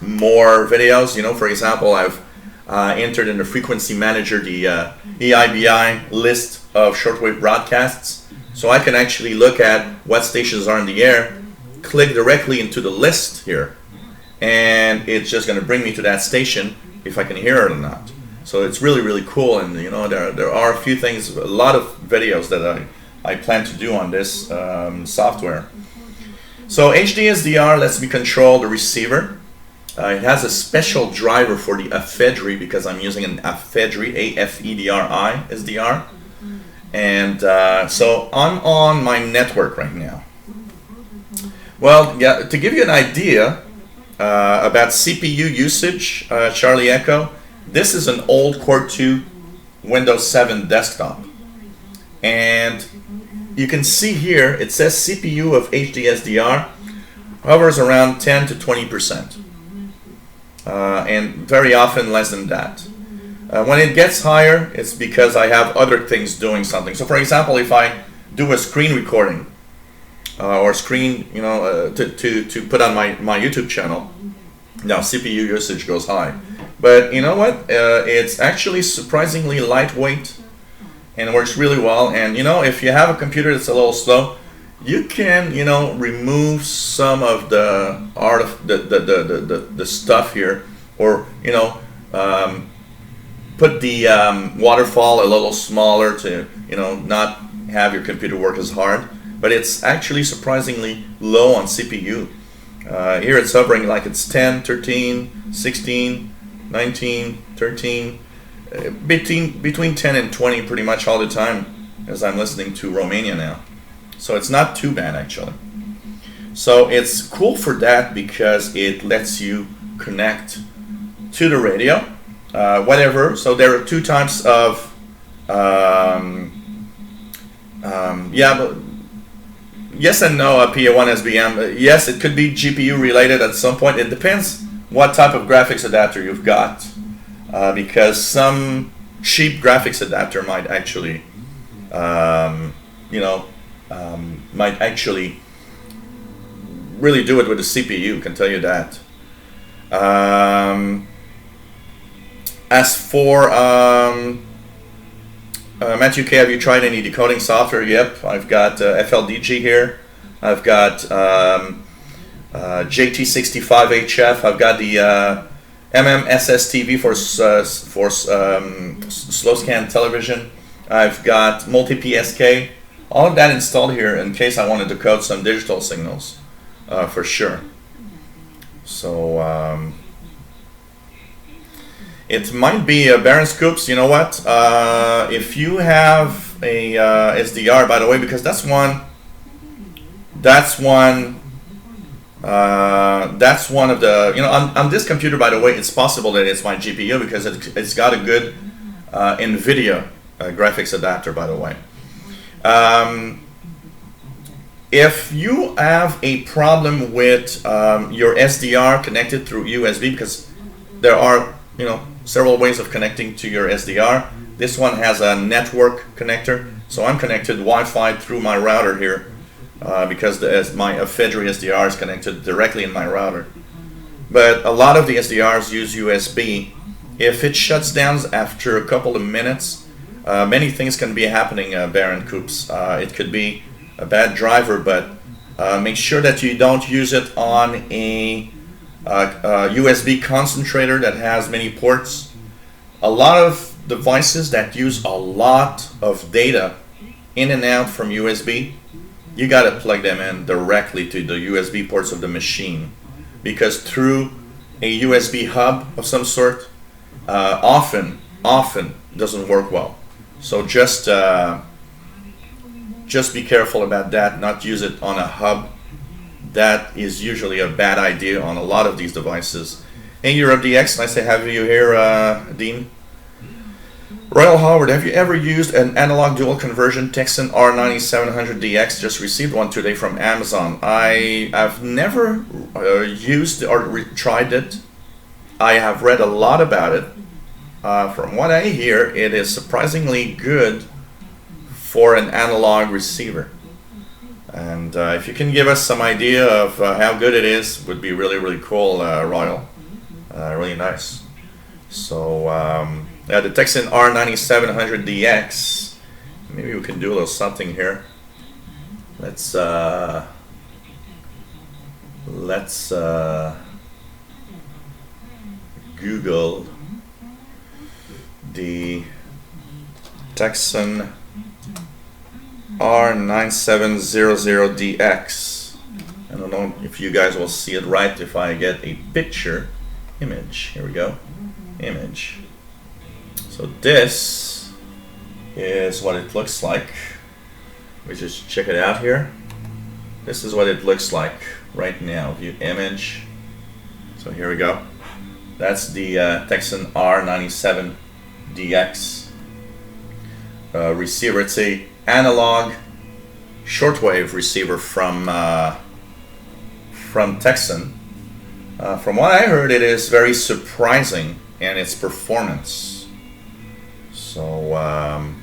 videos. You know, for example, I've entered in the frequency manager the EIBI list of shortwave broadcasts, so I can actually look at what stations are in the air, click directly into the list here, and it's just going to bring me to that station if I can hear it or not. So it's really cool, and you know, there are a few things, a lot of videos that I plan to do on this software. So HDSDR lets me control the receiver. It has a special driver for the AFEDRI because I'm using an AFEDRI, AFEDRI SDR. And so I'm on my network right now. Well, yeah, to give you an idea, about CPU usage, Charlie Echo. This is an old Core 2 Windows 7 desktop. And you can see here, it says CPU of HDSDR hovers around 10 to 20%. And very often less than that. When it gets higher, it's because I have other things doing something. So for example, if I do a screen recording, or screen, to put on my YouTube channel, now CPU usage goes high. But you know what? It's actually surprisingly lightweight and works really well. And if you have a computer that's a little slow, you can remove some of the art of the stuff here, or put the waterfall a little smaller to not have your computer work as hard. But it's actually surprisingly low on CPU. Here it's hovering like it's 10, 13, 16, 19, 13, between 10 and 20 pretty much all the time as I'm listening to Romania now. So it's not too bad actually. So it's cool for that because it lets you connect to the radio, whatever. So there are two types of, yes and no, PA1 SBM. Yes, it could be GPU related at some point. It depends what type of graphics adapter you've got, because some cheap graphics adapter might actually, really do it with the CPU. Can tell you that. As for Matthew K, have you tried any decoding software? Yep, I've got FLDG here. I've got JT65HF. I've got the MMSSTV for slow scan television. I've got multi-PSK. All of that installed here in case I want to decode some digital signals, for sure. So it might be a Baron Scoops. You know what? If you have a SDR, by the way, because that's one of the, on this computer, by the way, it's possible that it's my GPU because it's got a good NVIDIA graphics adapter, by the way. If you have a problem with your SDR connected through USB, because there are several ways of connecting to your SDR. This one has a network connector, so I'm connected Wi-Fi through my router here because my Fedry SDR is connected directly in my router. But a lot of the SDRs use USB. If it shuts down after a couple of minutes, many things can be happening, Baron Coops. It could be a bad driver, but make sure that you don't use it on a USB concentrator that has many ports. A lot of devices that use a lot of data in and out from USB, you got to plug them in directly to the USB ports of the machine, because through a USB hub of some sort, often doesn't work well. So just be careful about that. Not use it on a hub. That is usually a bad idea on a lot of these devices. Hey, Europe DX, nice to have you here, Dean. Royal Howard, have you ever used an analog dual conversion Texan R9700DX? Just received one today from Amazon. I've never used or tried it. I have read a lot about it. From what I hear, it is surprisingly good for an analog receiver. And if you can give us some idea of how good it is, would be really, really cool, Royal. Really nice. So, the Texan R9700DX. Maybe we can do a little something here. Let's Google the Texan R9700DX. I don't know if you guys will see it right if I get a picture image. Here we go. Image. So this is what it looks like. Let me just check it out here. This is what it looks like right now. View image. So here we go. That's the Texan R97 DX receiver. It's a analog shortwave receiver from Texan. From what I heard, it is very surprising in its performance. So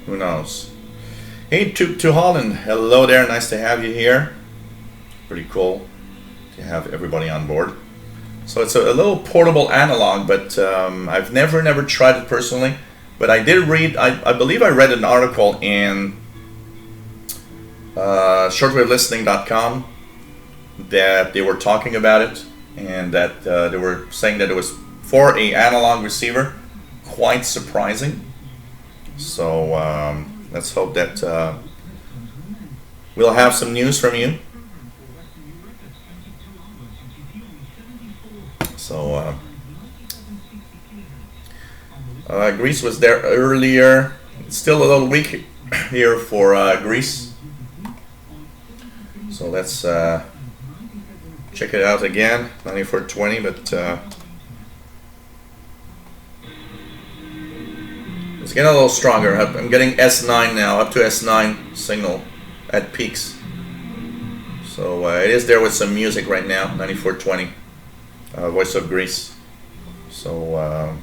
who knows? Hey, to Holland, hello there. Nice to have you here. Pretty cool to have everybody on board. So it's a little portable analog, but I've never tried it personally. But I did read, I believe I read an article in shortwavelistening.com that they were talking about it, and that they were saying that it was for a analog receiver, quite surprising. So let's hope that we'll have some news from you. So Greece was there earlier. It's still a little weak here for Greece. So let's check it out again. 9420, but it's getting a little stronger. I'm getting S9 now, up to S9 signal at peaks. So it is there with some music right now. 9420. Voice of Greece. So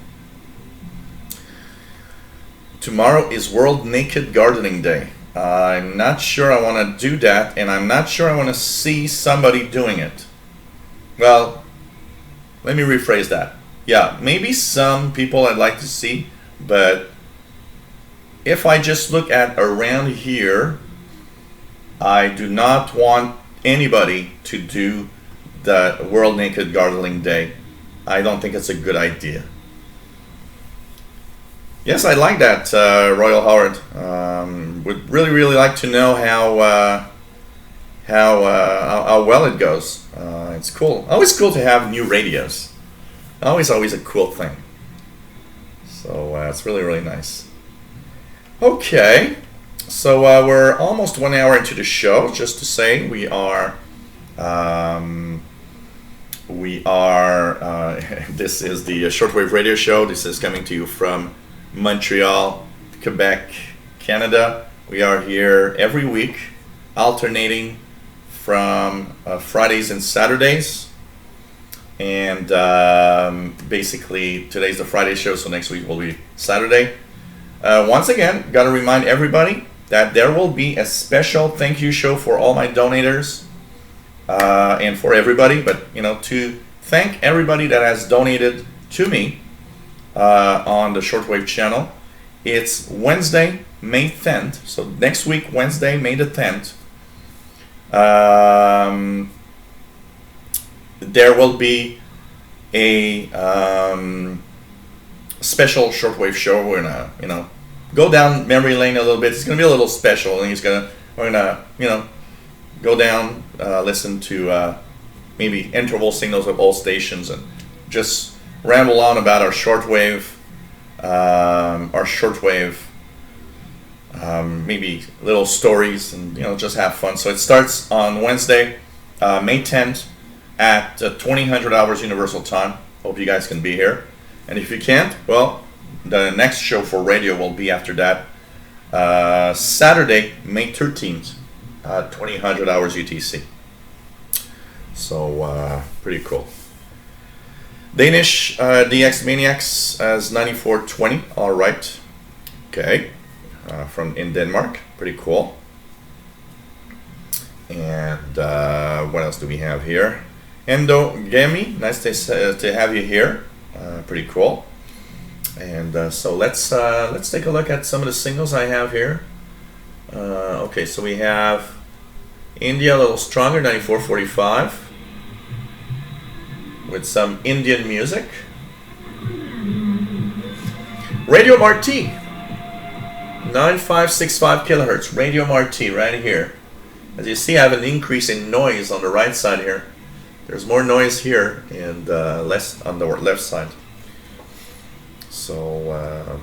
tomorrow is World Naked Gardening Day. I'm not sure I want to do that, and I'm not sure I want to see somebody doing it. Well, let me rephrase that. Yeah, maybe some people I'd like to see, but if I just look at around here, I do not want anybody to do the World Naked Gardening Day. I don't think it's a good idea. Yes, I like that, Royal Howard. Would really like to know how well it goes. It's cool. Always cool to have new radios. Always a cool thing. So it's really nice. Okay, so we're almost 1 hour into the show. Just to say, we are. This is the Shortwave Radio Show. This is coming to you from Montreal, Quebec, Canada. We are here every week, alternating from Fridays and Saturdays. And basically, today's the Friday show, so next week will be Saturday. Once again, got to remind everybody that there will be a special thank you show for all my donators. And for everybody, but to thank everybody that has donated to me on the Shortwave channel. It's Wednesday, May 10th, so next week, Wednesday, May the 10th. There will be a special Shortwave show. We're gonna, go down memory lane a little bit. It's gonna be a little special, and we're gonna, go down, listen to maybe interval signals of all stations, and just ramble on about our shortwave, maybe little stories, and just have fun. So it starts on Wednesday, May 10th at 2000 hours Universal Time. Hope you guys can be here, and if you can't, well, the next show for radio will be after that, Saturday, May 13th. 2000 hours UTC. So pretty cool. Danish DX Maniacs as 9420. All right. Okay. From in Denmark. Pretty cool. And what else do we have here? Endo Gemi. Nice to have you here. Pretty cool. And so let's take a look at some of the singles I have here. Okay, so we have India, a little stronger, 9445, with some Indian music. Radio Marti, 9565 kilohertz, Radio Marti right here. As you see, I have an increase in noise on the right side here. There's more noise here and less on the left side. So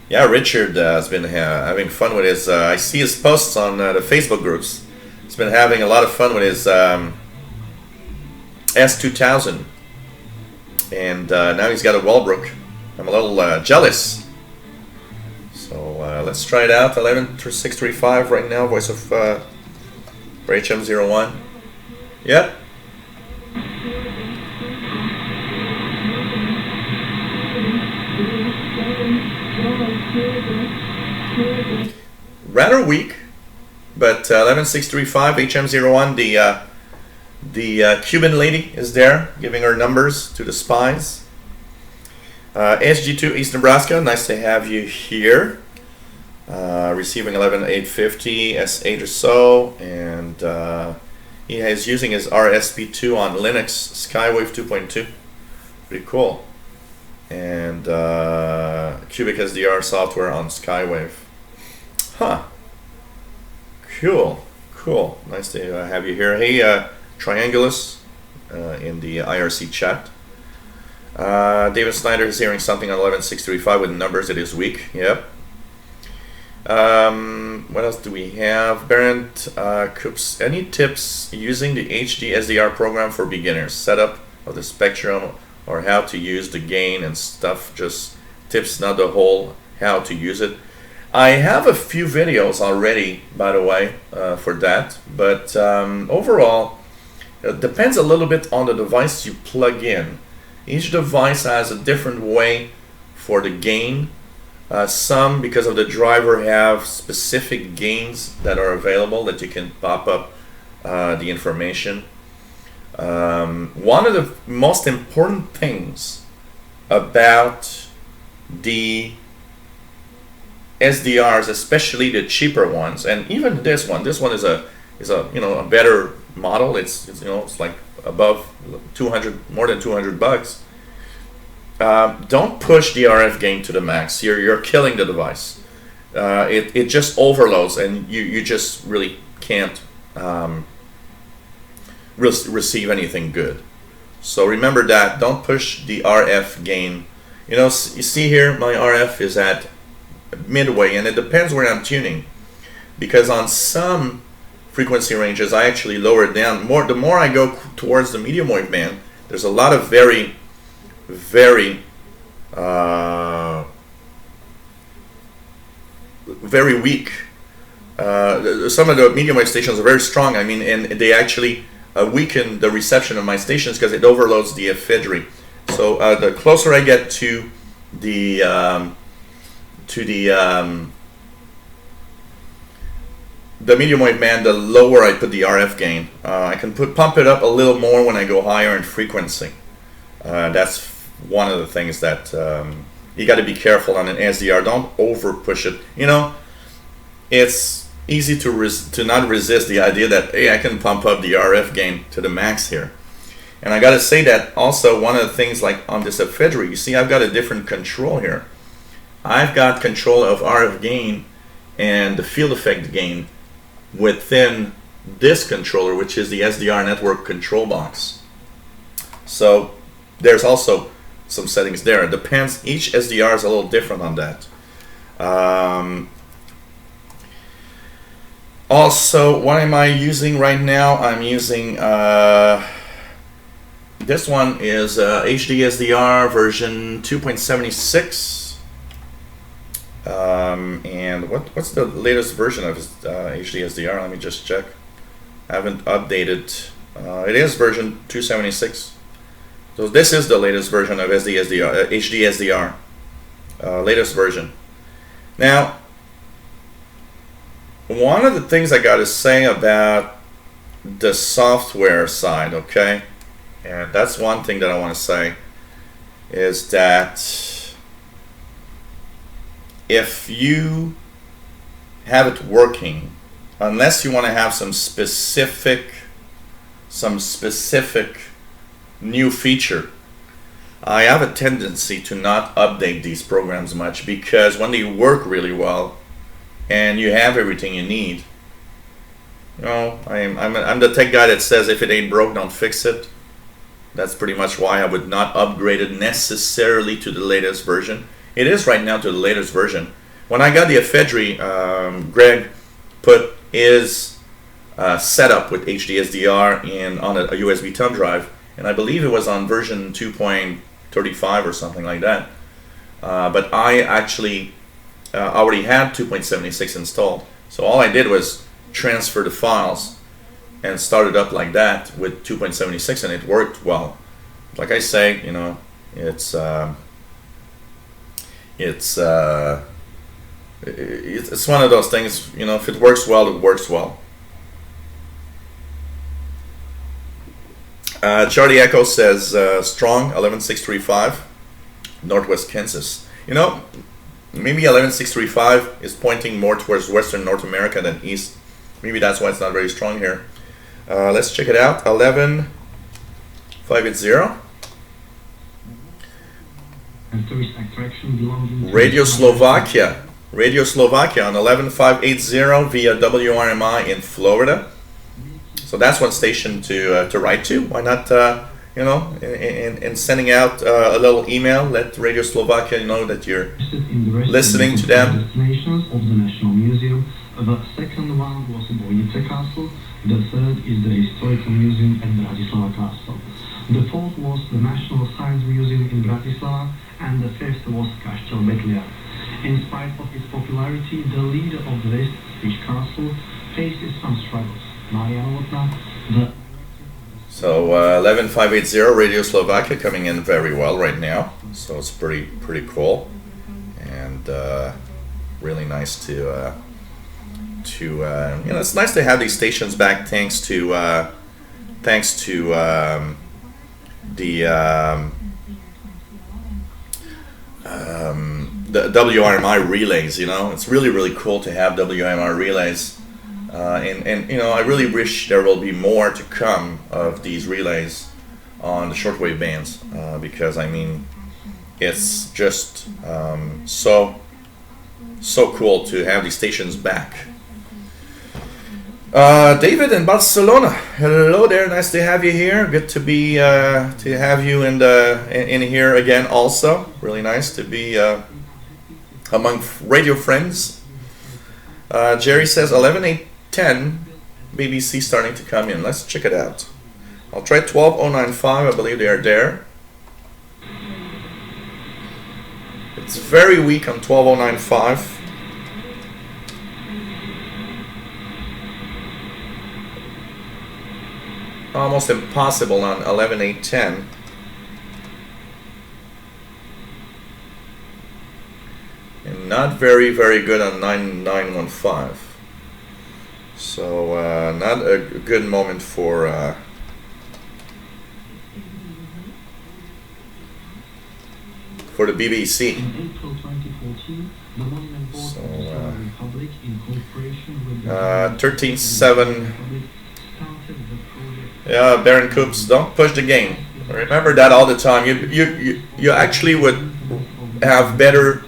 yeah, Richard has been having fun with his. I see his posts on the Facebook groups. He's been having a lot of fun with his S2000, and now he's got a Walbrook. I'm a little jealous. So let's try it out. 11635 right now. Voice of for HM01. Yep. Rather weak, but 11635 HM01. The Cuban lady is there, giving her numbers to the spies. SG2 East Nebraska, nice to have you here. Receiving 11850 S8 or so, and he is using his RSP2 on Linux Skywave 2.2. Pretty cool. And Cubic SDR software on Skywave. Huh. Cool. Cool. Nice to have you here. Hey, Triangulus in the IRC chat. David Snyder is hearing something on 11635 with numbers. It is weak. Yep. What else do we have? Berend Coops, any tips using the HD SDR program for beginners? Setup of the spectrum or how to use the gain and stuff, just tips, not the whole how to use it. I have a few videos already, by the way, for that, but overall, it depends a little bit on the device you plug in. Each device has a different way for the gain. Some, because of the driver, have specific gains that are available that you can pop up the information. One of the most important things about the SDRs, especially the cheaper ones, and even this one is a a better model. It's it's like above 200, more than $200. Don't push the RF gain to the max. You're killing the device. It just overloads, and you just really can't receive anything good. So remember that. Don't push the RF gain. You see here, my RF is at midway, and it depends where I'm tuning, because on some frequency ranges I actually lower it down more. The more I go towards the medium wave band, there's a lot of very weak. Some of the medium wave stations are very strong. I mean, and they actually weaken the reception of my stations because it overloads the ephedry. So the closer I get to the medium wave band, the lower I put the RF gain. I can pump it up a little more when I go higher in frequency. That's one of the things that you got to be careful on an SDR. Don't over push it. It's easy to not resist the idea that, hey, I can pump up the RF gain to the max here. And I got to say that also one of the things, like on this ephedry, you see I've got a different control here. I've got control of RF gain and the field effect gain within this controller, which is the SDR network control box. So there's also some settings there. It depends. Each SDR is a little different on that. Also, what am I using right now? I'm using this one is HD SDR version 2.76. And what's the latest version of HD SDR? Let me just check. I haven't updated. It is version 276. So this is the latest version of HD SDR. Latest version. Now, one of the things I got to say about the software side, okay, and that's one thing that I want to say, is that if you have it working, unless you want to have some specific new feature, I have a tendency to not update these programs much, because when they work really well and you have everything you need, I'm the tech guy that says if it ain't broke, don't fix it. That's pretty much why I would not upgrade it necessarily to the latest version. It is right now to the latest version. When I got the ephedry, Greg put his setup with HD SDR on a USB thumb drive, and I believe it was on version 2.35 or something like that. But I actually already had 2.76 installed, so all I did was transfer the files and start it up like that with 2.76, and it worked well. Like I say, you know, it's one of those things, you know, if it works well, it works well. Charlie Echo says strong 11635 Northwest Kansas. You know, maybe 11635 is pointing more towards Western North America than East. Maybe that's why it's not very strong here. Let's check it out. 11580. Radio Slovakia. Radio Slovakia on 11580 via WRMI in Florida. So that's one station to write to. Why not, you know, in sending out a little email, let Radio Slovakia know that you're listening to them. Destinations of the National Museum. The second one was Bojice Castle. The third is the Historical Museum and Bratislava Castle. The fourth was the National Science Museum in Bratislava, and the fifth was Kastel Betlia. In spite of its popularity, the leader of the list, Fish Castle, faces some struggles. So 11580 Radio Slovakia coming in very well right now. So it's pretty cool, and really nice to you know, it's nice to have these stations back thanks to the WRMI relays. You know, it's really cool to have WRMI relays. And you know, I really wish there will be more to come of these relays on the shortwave bands, because I mean, it's just so cool to have these stations back. David in Barcelona, hello there, nice to have you here. Good to be to have you in here again. Also, really nice to be among radio friends. Jerry says 11810 BBC starting to come in. Let's check it out. I'll try 12095. I believe they are there. It's very weak on 12095. Almost impossible on 11810. And not very good on 9915. So not a good moment for the BBC. So 13.7. Yeah, Baron Coops, don't push the game. Remember that all the time. You actually would have better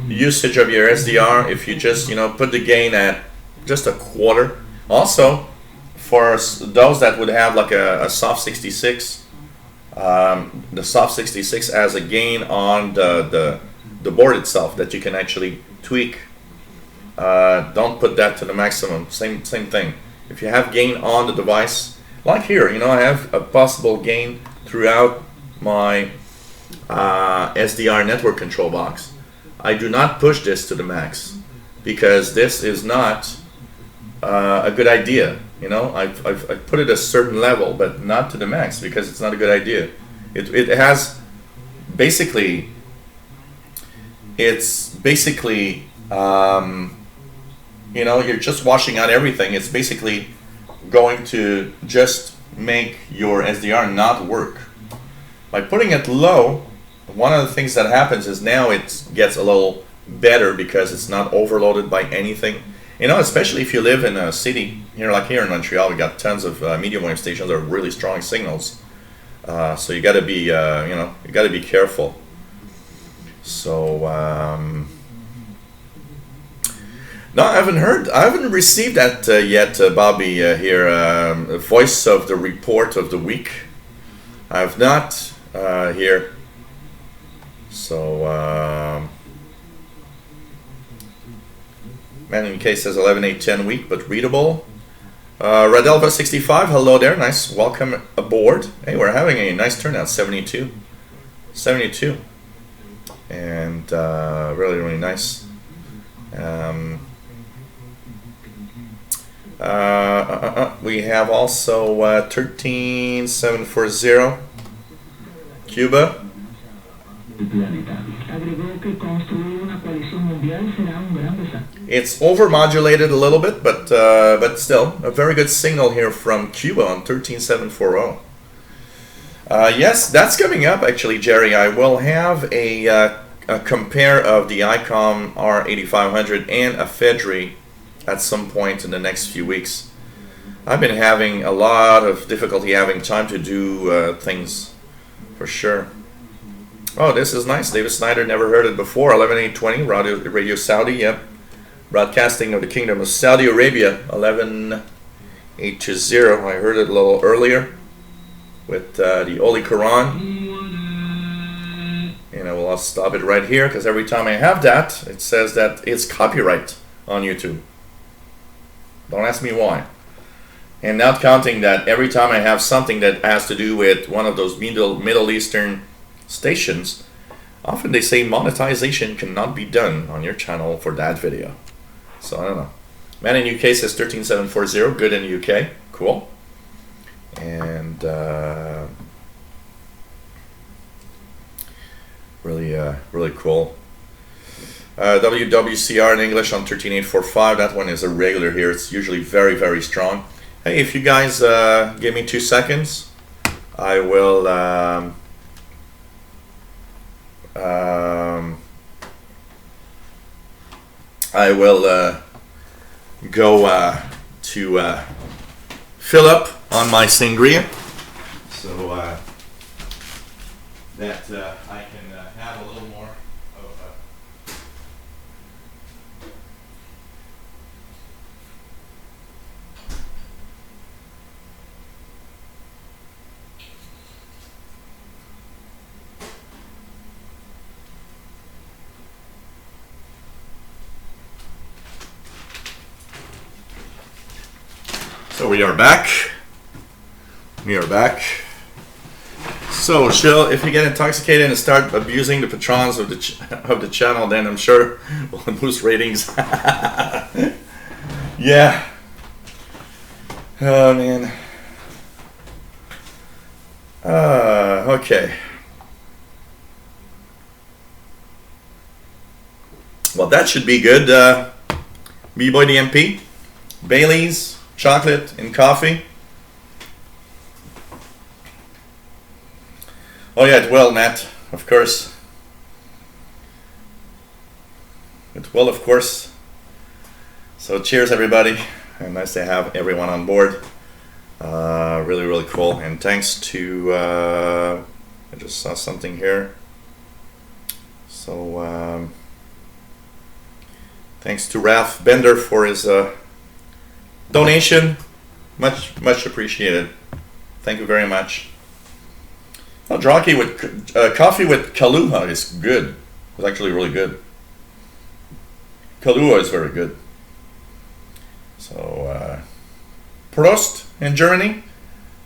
usage of your SDR if you just, you know, put the gain at just a quarter. Also, for those that would have like a soft 66, the soft 66 has a gain on the board itself that you can actually tweak. Don't put that to the maximum. Same thing. If you have gain on the device, like here, you know, I have a possible gain throughout my SDR network control box. I do not push this to the max because this is not a good idea. You know, I've put it a certain level, but not to the max because it's not a good idea. It has basically, it's basically, you know, you're just washing out everything. It's basically going to just make your SDR not work. By putting it low, one of the things that happens is now it gets a little better because it's not overloaded by anything. You know, especially if you live in a city here, like here in Montreal, we got tons of medium wave stations that are really strong signals. So you got to be, you know, you got to be careful. So no, I haven't received that yet, Bobby. Here, voice of the report of the week. I have not here. So, Man in Case says 11.8.10 week, but readable. Radelva 65, hello there, nice, welcome aboard. Hey, we're having a nice turnout, 72. 72. And really, really nice. We have also 13740, Cuba. It's overmodulated a little bit, but still a very good signal here from Cuba on 13740. Yes, that's coming up actually, Jerry. I will have a compare of the ICOM R8500 and a Fedri at some point in the next few weeks. I've been having a lot of difficulty having time to do things, for sure. Oh, this is nice. David Snyder, never heard it before. 11820, Radio Saudi, yep. Broadcasting of the Kingdom of Saudi Arabia, 11820. I heard it a little earlier with the Holy Quran. And I will stop it right here because every time I have that, it says that it's copyright on YouTube. Don't ask me why. And not counting that every time I have something that has to do with one of those Middle Eastern stations, often they say monetization cannot be done on your channel for that video. So I don't know. Man in UK says 13740, good in UK, cool. And really cool. WWCR in English on 13845, that one is a regular here. It's usually very, very strong. Hey, if you guys give me 2 seconds, I will go to fill up on my sangria, so that I can have a little more of So we are back. We are back. So, Shill, if you get intoxicated and start abusing the patrons of the channel, then I'm sure we'll boost ratings. Yeah. Oh man. Okay. Well, that should be good. B-Boy DMP, Bailey's, chocolate and coffee. Oh yeah, it will, Matt, of course. It will, of course. So cheers, everybody. And nice to have everyone on board. Really, really cool. And thanks to, I just saw something here. So, thanks to Ralph Bender for his donation. Much appreciated. Thank you very much. Well, Draki with coffee with Kahlua is good. It's actually really good. Kahlua is very good. So, Prost in Germany.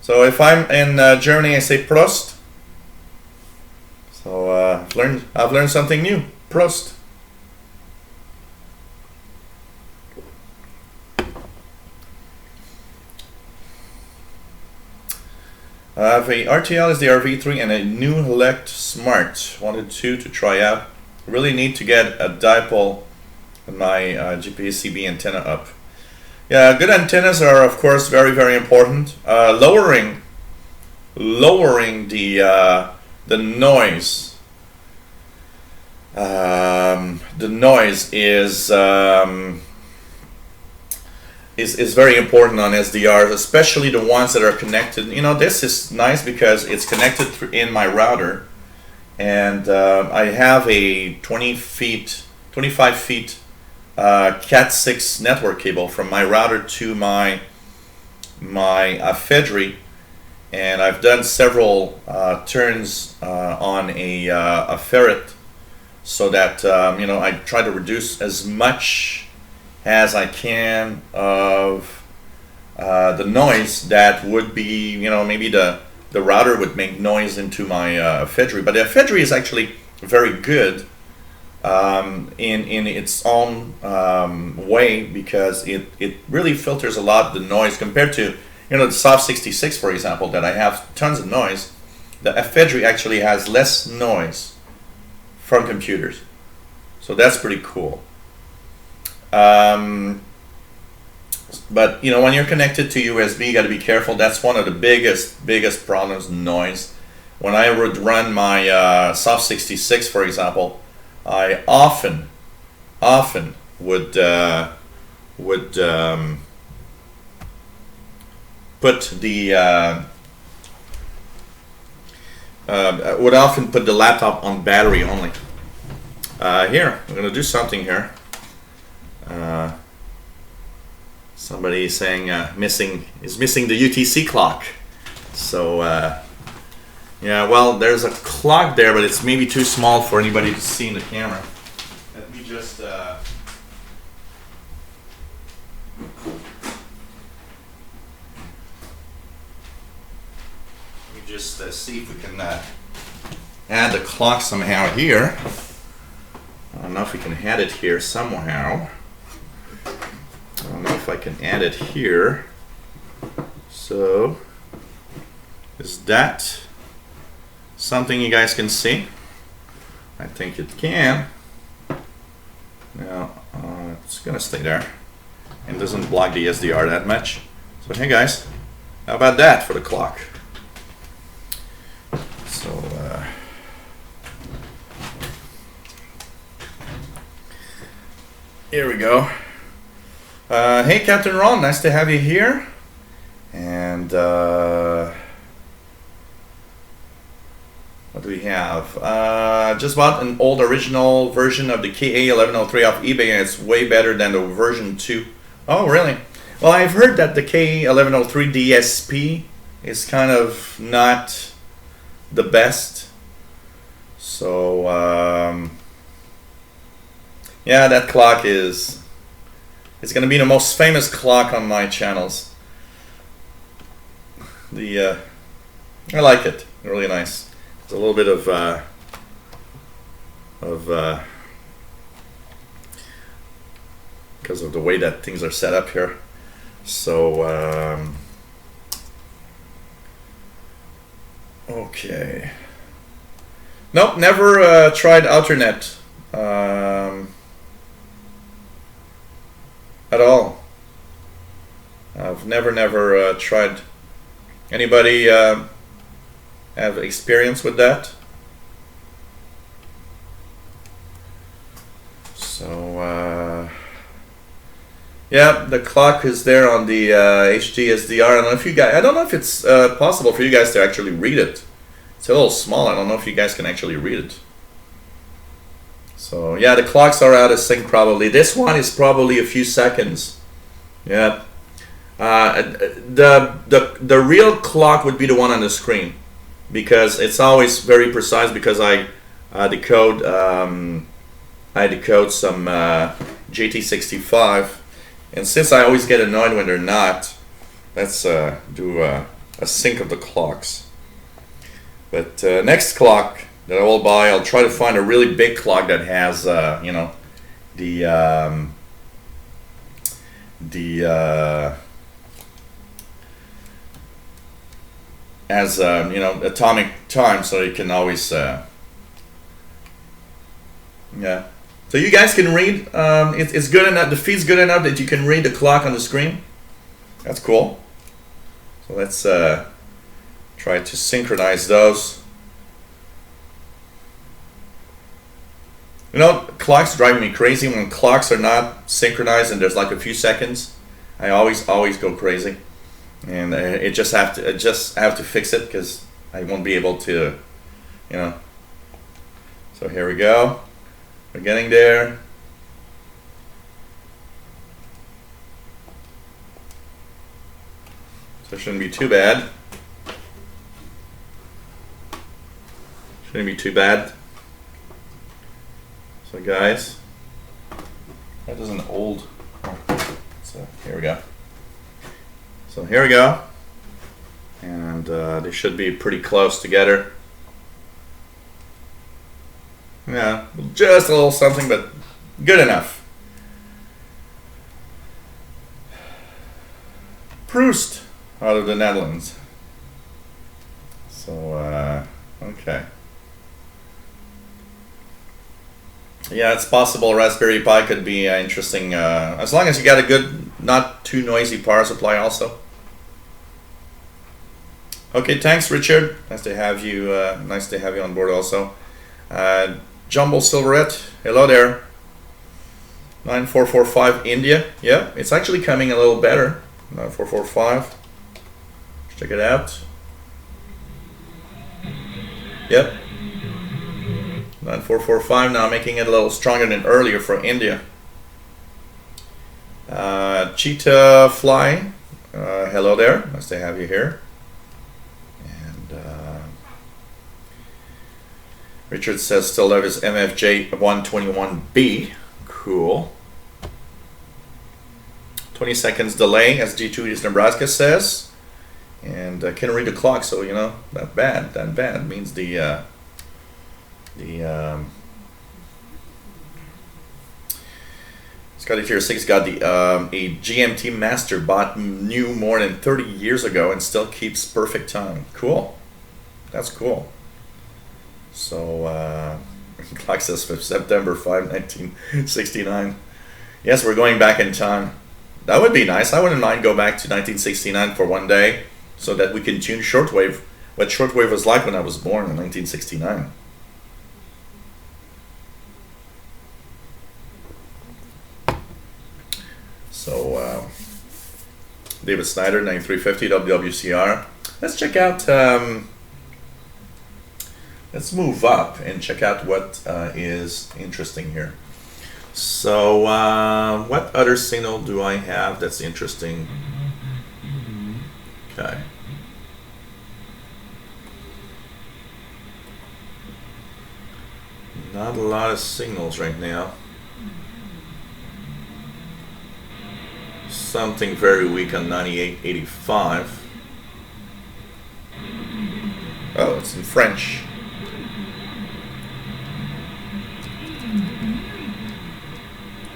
So if I'm in Germany, I say Prost. So I've learned something new. Prost. I have a RTL SDR-V3 and a new Elect Smart. Wanted to try out. Really need to get a dipole in my GPSCB antenna up. Yeah, good antennas are of course very, very important. Lowering the noise. The noise is very important on SDRs, especially the ones that are connected. You know, this is nice because it's connected in my router, and I have a 25 feet Cat6 network cable from my router to my Fedri, and I've done several turns on a ferret, so that you know, I try to reduce as much as I can of the noise that would be, you know, maybe the router would make noise into my ephedry. But the ephedry is actually very good in its own way, because it really filters a lot of the noise compared to, you know, the Soft 66, for example, that I have tons of noise. The ephedry actually has less noise from computers. So that's pretty cool. But you know, when you're connected to USB, you got to be careful. That's one of the biggest problems, noise. When I would run my Soft 66, for example, I often would put the would often put the laptop on battery only. Here, I'm gonna do something here. Somebody is saying missing the UTC clock. So yeah, well, there's a clock there, but it's maybe too small for anybody to see in the camera. Let me just see if we can add the clock somehow here. I don't know if we can add it here somehow. I don't know if I can add it here. So, is that something you guys can see? I think it can. Now, it's gonna stay there and doesn't block the SDR that much. So, hey guys, how about that for the clock? So, here we go. Hey Captain Ron, nice to have you here. And what do we have? Just bought an old original version of the KA1103 off eBay, and it's way better than the version 2. Oh, really? Well, I've heard that the KA1103 DSP is kind of not the best. So, yeah, that clock is... It's going to be the most famous clock on my channels. I like it. Really nice. It's a little bit of because of the way that things are set up here. So okay. Nope, never tried Alternet at all. I've never tried. Anybody have experience with that? So yeah, the clock is there on the HD SDR. I don't know if you guys. I don't know if it's possible for you guys to actually read it. It's a little small. I don't know if you guys can actually read it. So yeah, the clocks are out of sync probably. This one is probably a few seconds. Yeah. The real clock would be the one on the screen, because it's always very precise, because I decode some GT65, and since I always get annoyed when they're not, let's do a sync of the clocks. But next clock that I will buy, I'll try to find a really big clock that has you know, as you know, atomic time, so you can always yeah. So you guys can read. It's good enough. The feed's good enough that you can read the clock on the screen. That's cool. So let's try to synchronize those. You know, clocks drive me crazy when clocks are not synchronized and there's like a few seconds. I always go crazy, and I just have to fix it, because I won't be able to, you know. So here we go. We're getting there. So it shouldn't be too bad. Shouldn't be too bad. So guys, that is an old. So here we go. So here we go. And they should be pretty close together. Yeah, just a little something, but good enough. Proust out of the Netherlands. So, okay. Yeah, it's possible Raspberry Pi could be interesting, as long as you got a good, not too noisy power supply also. Okay, thanks Richard. Nice to have you on board also. Jumbo Silverette, hello there. 9445 India. Yeah, it's actually coming a little better. 9445. Check it out. Yep. 9445 now, making it a little stronger than earlier for India. Cheetah Fly, hello there. Nice to have you here. And Richard says still love his MFJ 121B. Cool. 20 seconds delay, as G2 East Nebraska says. And can read the clock, so you know, that bad means the Scotty Tier 6 got the a GMT Master bot new more than 30 years ago and still keeps perfect time. Cool. That's cool. So clock says September 5, 1969. Yes, we're going back in time. That would be nice. I wouldn't mind go back to 1969 for one day so that we can tune shortwave, what shortwave was like when I was born in 1969. So, David Snyder, 9350 WWCR. Let's check out, let's move up and check out what is interesting here. So, what other signal do I have that's interesting? Okay. Not a lot of signals right now. Something very weak on 9885. Oh, it's in French.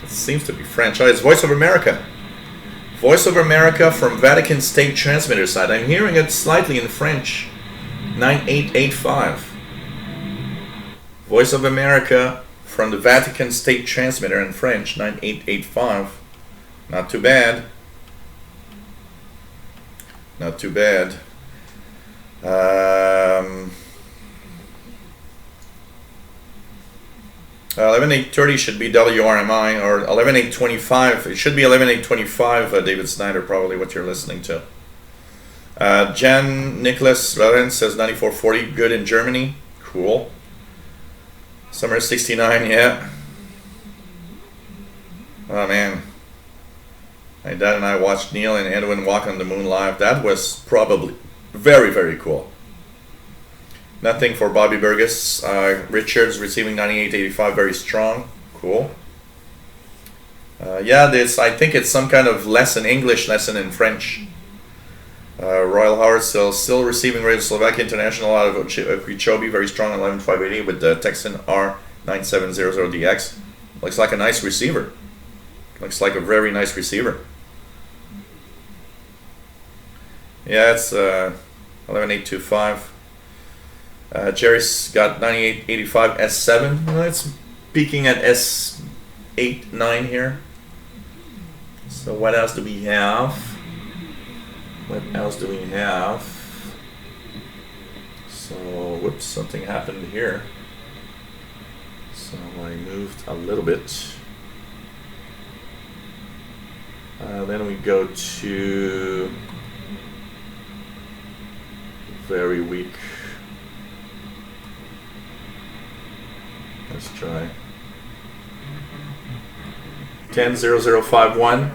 It seems to be French. Oh, it's Voice of America. Voice of America from Vatican State Transmitter side. I'm hearing it slightly in French. 9885. Voice of America from the Vatican State Transmitter in French. 9885. Not too bad. Not too bad. 11830 should be WRMI, or 11825. It should be 11825, David Snyder, probably what you're listening to. Jan Nicholas Lorenz says 9440, good in Germany. Cool. Summer 69, yeah. Oh man. My dad and I watched Neil and Edwin walk on the moon live. That was probably very, very cool. Nothing for Bobby Burgess. Richards receiving 9885, very strong. Cool. Yeah, I think it's some kind of lesson, English lesson in French. Royal Howard still receiving Radio Slovakia International out of Okeechobee, very strong 11580 with the Texan R9700DX. Looks like a nice receiver. Looks like a very nice receiver. Yeah, it's 11825. Jerry's got 9885 S7. Well, it's peaking at S8, 9 here. So what else do we have? What else do we have? So, whoops, something happened here. So I moved a little bit. Then we go to very weak. Let's try 100051.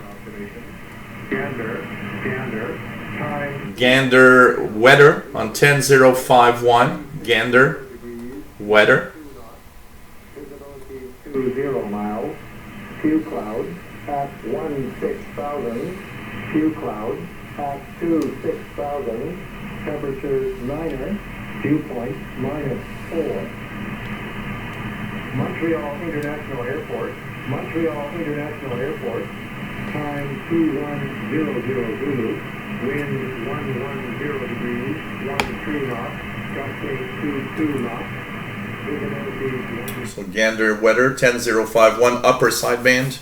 Gander weather on 10051. Gander weather. 20 miles. Few cloud at 16,000. Few cloud. At 6,000, temperature Niner, dew point -4. Montreal International Airport, time 21000 Zulu, wind 110 degrees, 13 knots, gusting 22 knots. So Gander weather 10051 upper sideband.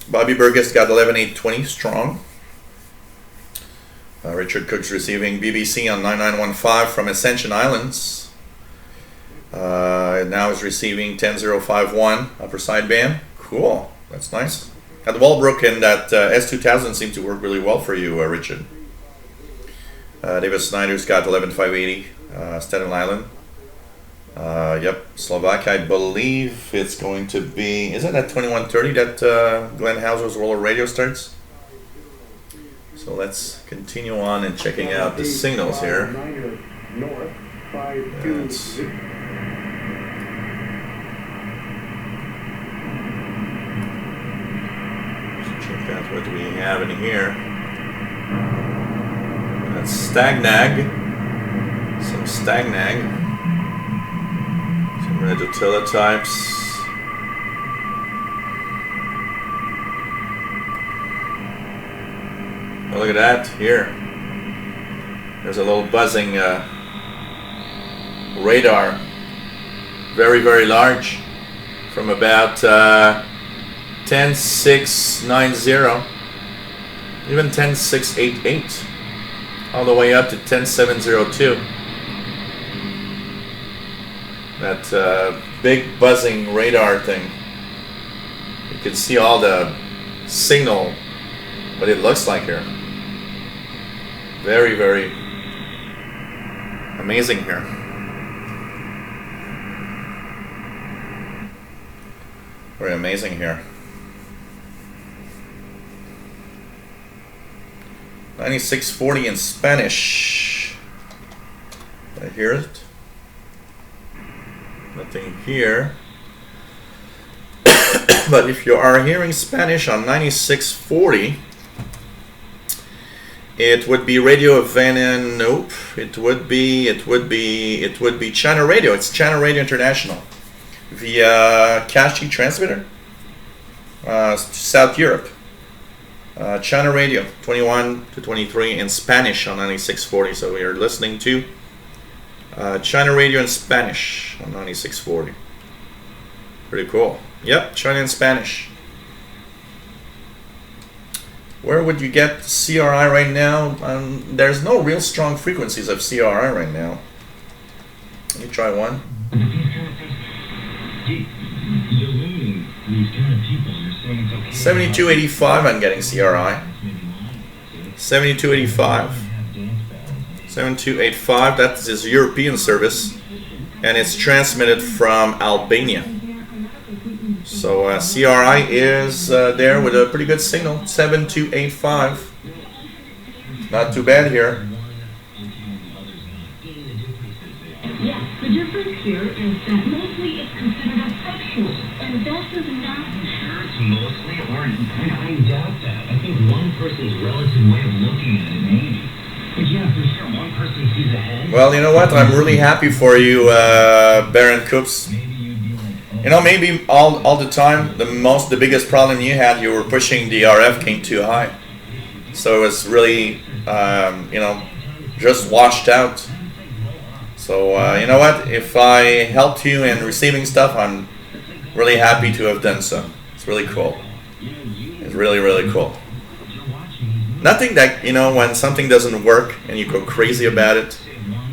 Bobby Burgess got 11820 strong. Richard Cook's receiving BBC on 9915 from Ascension Islands. Now is receiving 10051 upper sideband. Cool, that's nice. At Walbrook and that S2000 seem to work really well for you, Richard. David Snyder's got 11580 Staten Island. Yep, Slovak, I believe it's going to be, is it at 2130 that Glenn Hauser's Roller Radio starts? So let's continue on and checking out the signals here. Let's check out what we have in here. That's Stagnag. Some Stagnag. Red teletypes. Oh, look at that here. There's a little buzzing radar. Very, very large. From about 10690, even 10688, all the way up to 10702. That big buzzing radar thing. You can see all the signal, what it looks like here. Very, very amazing here. Very amazing here. 9640 in Spanish. Did I hear it? Nothing here. But if you are hearing Spanish on 9640, it would be Radio Havana. Nope. It would be China Radio. It's China Radio International via Kashi transmitter. South Europe. China Radio 21 to 23 in Spanish on 9640. So we are listening to China Radio in Spanish on 9640. Pretty cool. Yep, China in Spanish. Where would you get CRI right now? There's no real strong frequencies of CRI right now. Let me try one. 7285 I'm getting CRI. 7285. 7285, that is European service, and it's transmitted from Albania. So CRI is there with a pretty good signal, 7285. Not too bad here. Yes, the difference here is that mostly it's considered a sexual, and that does not. Sure, it's mostly, or I doubt that. I think one person's relative way of looking at it, maybe. But yeah, for sure, one person sees ahead. Well, you know what? I'm really happy for you, Baron Coops. You know, maybe all the time, the biggest problem you had, you were pushing the RF gain too high. So it was really, you know, just washed out. So, you know what? If I helped you in receiving stuff, I'm really happy to have done so. It's really cool. It's really, really cool. Nothing that, you know, when something doesn't work and you go crazy about it,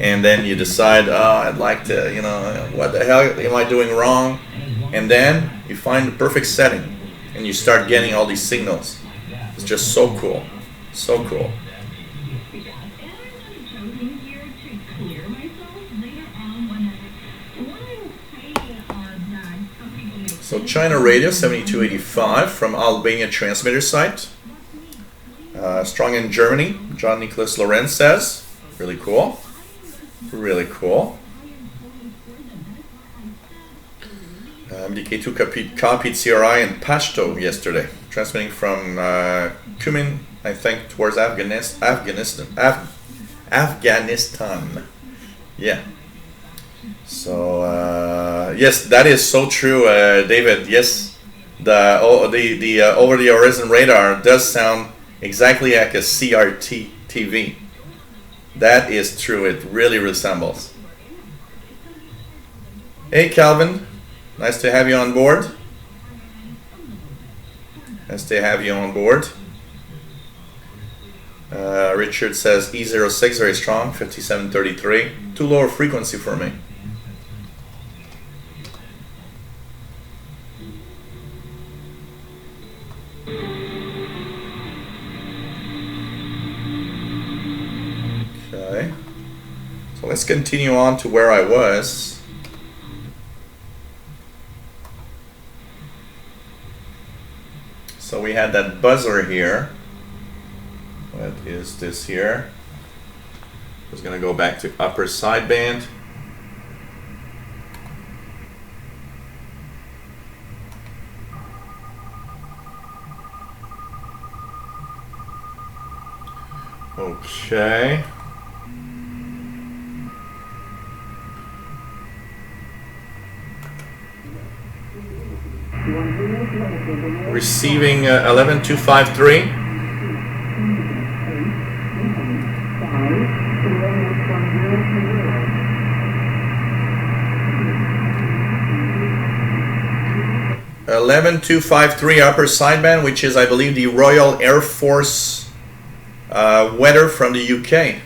and then you decide, oh, I'd like to, you know, what the hell am I doing wrong? And then you find the perfect setting and you start getting all these signals. It's just so cool. So cool. So China Radio 7285 from Albania transmitter site. Strong in Germany, John Nicholas Lorenz says. Really cool. Really cool. MDK2 copied CRI in Pashto yesterday. transmitting from Kumin, I think, towards Afghanistan. Yeah. So yes, that is so true, David. Yes, the over the horizon radar does sound exactly like a CRT TV. That is true. It really resembles. Hey, Calvin. Nice to have you on board. Nice to have you on board. Richard says E06 very strong, 5733. Too low a frequency for me. Okay. So let's continue on to where I was. So we had that buzzer here. What is this here? It's going to go back to upper sideband. Okay. Receiving 11253. upper sideband, which is, I believe, the Royal Air Force weather from the UK.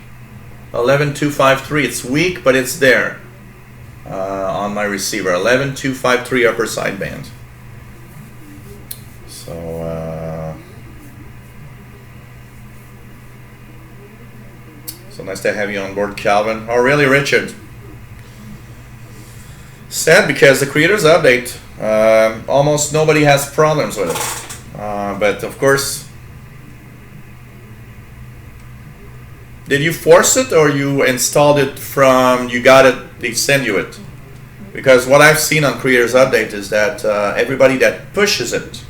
11253. It's weak, but it's there on my receiver. 11253 upper sideband. So nice to have you on board, Calvin. Oh, really, Richard? Sad because the creators update, almost nobody has problems with it. But of course, did you force it or you installed it from, you got it, they send you it? Because what I've seen on creators update is that everybody that pushes it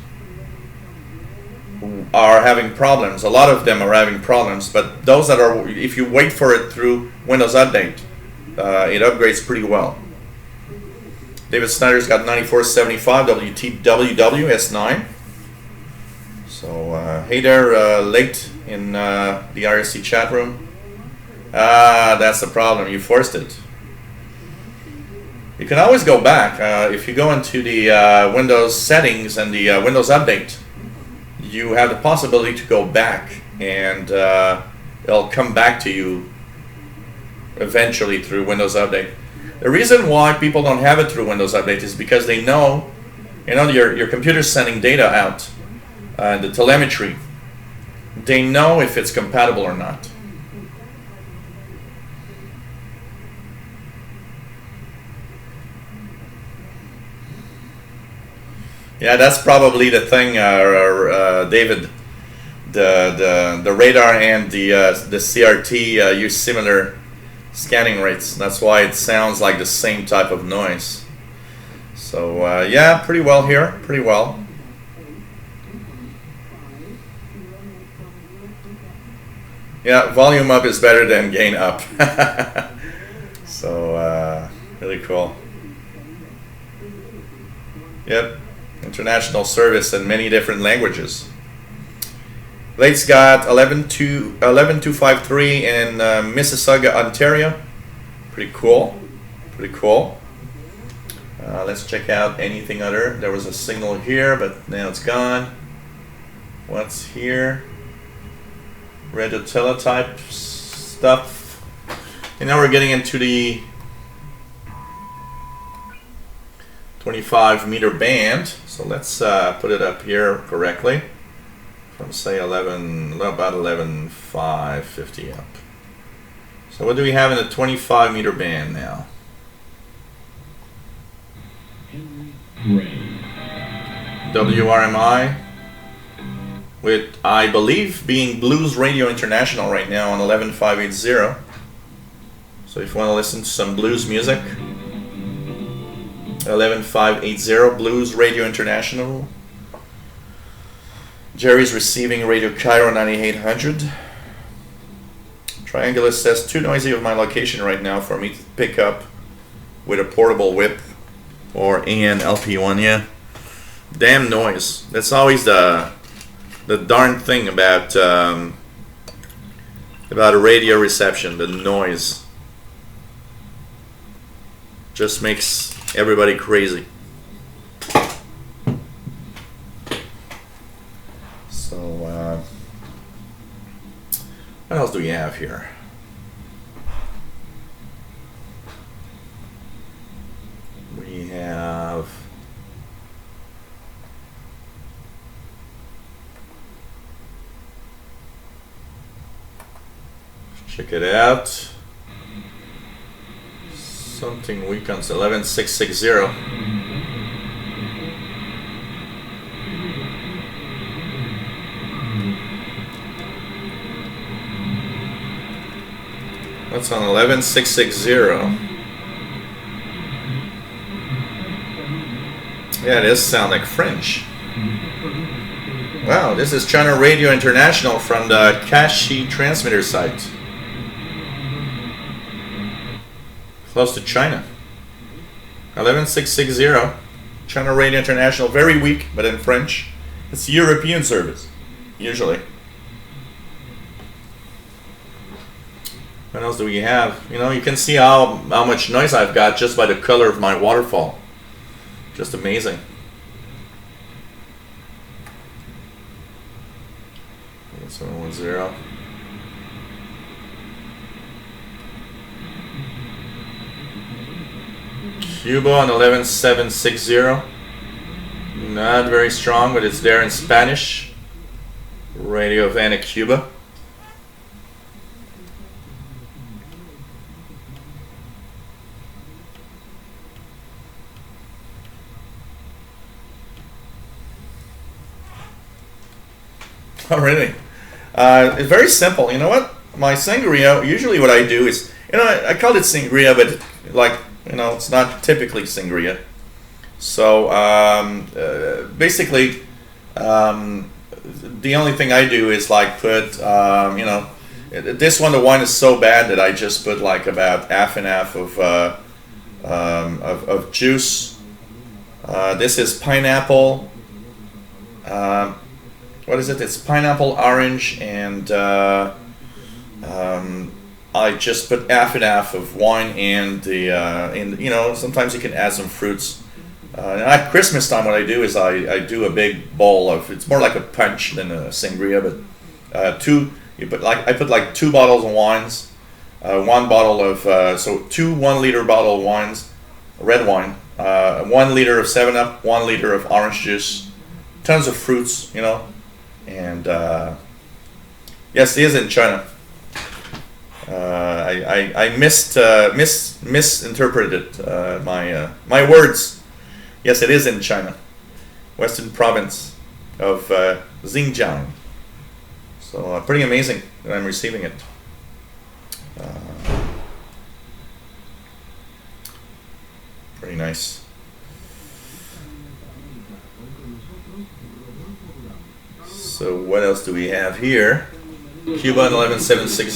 are having problems. A lot of them are having problems, but those that are, if you wait for it through Windows Update, it upgrades pretty well. David Snyder's got 9475 WTWW S9. So hey there, late in the RSC chat room. That's the problem, you forced it. You can always go back. If you go into the Windows settings and the Windows Update, you have the possibility to go back and it'll come back to you eventually through Windows Update. The reason why people don't have it through Windows Update is because they know, your computer's sending data out, the telemetry. They know if it's compatible or not. Yeah, that's probably the thing, David. The radar and the CRT use similar scanning rates. That's why it sounds like the same type of noise. So yeah, pretty well here, pretty well. Yeah, volume up is better than gain up. So really cool. Yep. International service in many different languages. Late's got 11253 in Mississauga, Ontario. Pretty cool. Pretty cool. Let's check out anything other. There was a signal here, but now it's gone. What's here? Radio teletype stuff. And now we're getting into the 25-meter band. So let's put it up here correctly. From say about 11,550 up. So what do we have in the 25-meter band now? WRMI, with I believe being Blues Radio International right now on 11,580. So if you want to listen to some blues music, 11,580 Blues Radio International. Jerry's receiving Radio Cairo 9800. Triangulus says, too noisy of my location right now for me to pick up with a portable whip or AN LP1. Yeah, damn noise. That's always the darn thing about a radio reception. The noise just makes everybody crazy. So what else do we have here? We have check it out. Something weak on 11660. That's on 11660. Yeah, it does sound like French. Wow, this is China Radio International from the Kashi transmitter site. Close to China. 11660. China Radio International, very weak, but in French. It's European service, usually. What else do we have? You know, you can see how much noise I've got just by the color of my waterfall. Just amazing. That's 110. Cuba on 11760. Not very strong, but it's there in Spanish. Radio Havana, Cuba. Oh, really? It's very simple. You know what? My sangria, usually what I do is, you know, I call it sangria, but like, you know, it's not typically sangria. So basically, the only thing I do is like put, you know, this one, the wine is so bad that I just put like about half and half of juice. This is pineapple. What is it? It's pineapple, orange, and I just put half and half of wine and the and you know, sometimes you can add some fruits. At Christmas time, what I do is I do a big bowl of, it's more like a punch than a sangria, but I put like 2 bottles of wines, 1 bottle of so 2 1-liter bottle of wines, red wine, 1 liter of 7-Up, 1 liter of orange juice, tons of fruits, you know. And yes, it is in China. I misinterpreted my words. Yes, it is in China, Western province of Xinjiang. So pretty amazing that I'm receiving it. Pretty nice. So what else do we have here? Cuba 11760.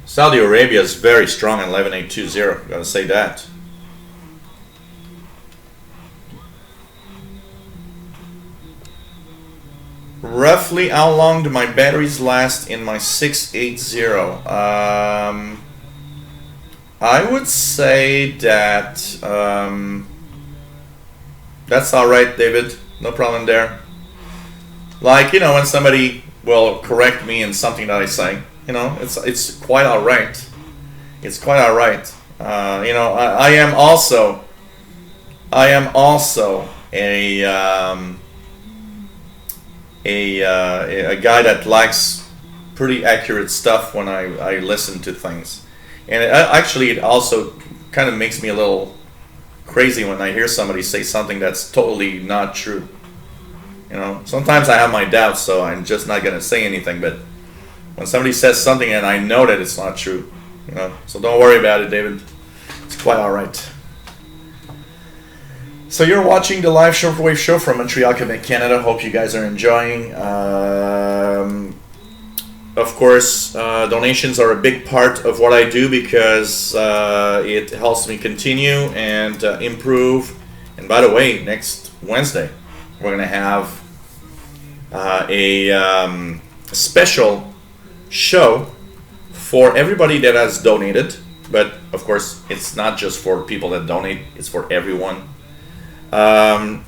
Saudi Arabia is very strong on 11820. Gotta say that. Roughly how long do my batteries last in my 680? I would say that that's alright, David. No problem there. Like, you know, when somebody will correct me in something that I say, you know, it's quite alright. It's quite alright. You know, I am also a guy that likes pretty accurate stuff when I listen to things, and it also kind of makes me a little crazy when I hear somebody say something that's totally not true. You know, sometimes I have my doubts, so I'm just not gonna say anything. But when somebody says something and I know that it's not true, you know, so don't worry about it, David. It's quite all right. So you're watching the live Shortwave show from Montreal, Quebec, Canada. Hope you guys are enjoying. Of course, donations are a big part of what I do because it helps me continue and improve. And by the way, next Wednesday, we're going to have a special show for everybody that has donated. But of course, it's not just for people that donate, it's for everyone. And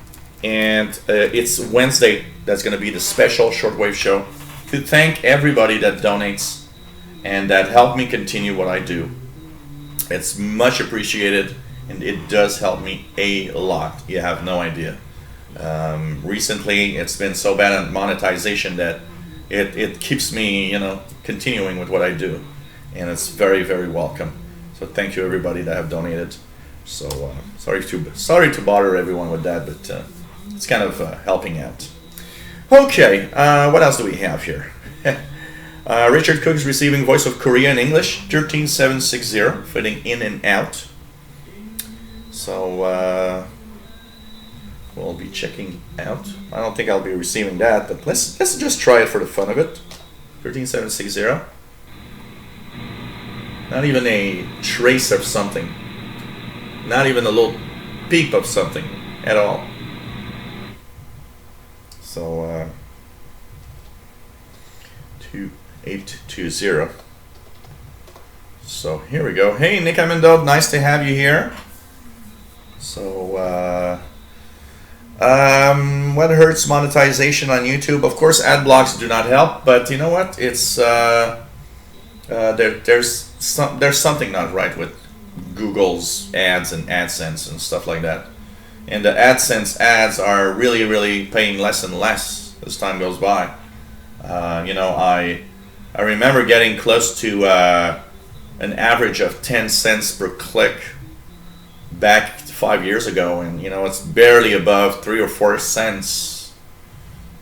it's Wednesday that's going to be the special Shortwave show to thank everybody that donates and that helped me continue what I do. It's much appreciated, and it does help me a lot. You have no idea. Recently, it's been so bad at monetization that it keeps me, continuing with what I do, and it's very, very welcome. So thank you everybody that have donated. So sorry to bother everyone with that, but it's kind of helping out. Okay, what else do we have here? Richard Cook's receiving Voice of Korea in English, 13760, fitting in and out. So we'll be checking out. I don't think I'll be receiving that, but let's just try it for the fun of it. 13760. Not even a trace of something. Not even a little peep of something at all. So 2820. So here we go. Hey Nick Amendot, nice to have you here. So what hurts monetization on YouTube? Of course, ad blocks do not help, but you know what? It's there's something not right with Google's ads and AdSense and stuff like that. And the AdSense ads are really, really paying less and less as time goes by. I remember getting close to an average of 10 cents per click back 5 years ago, and it's barely above 3 or 4 cents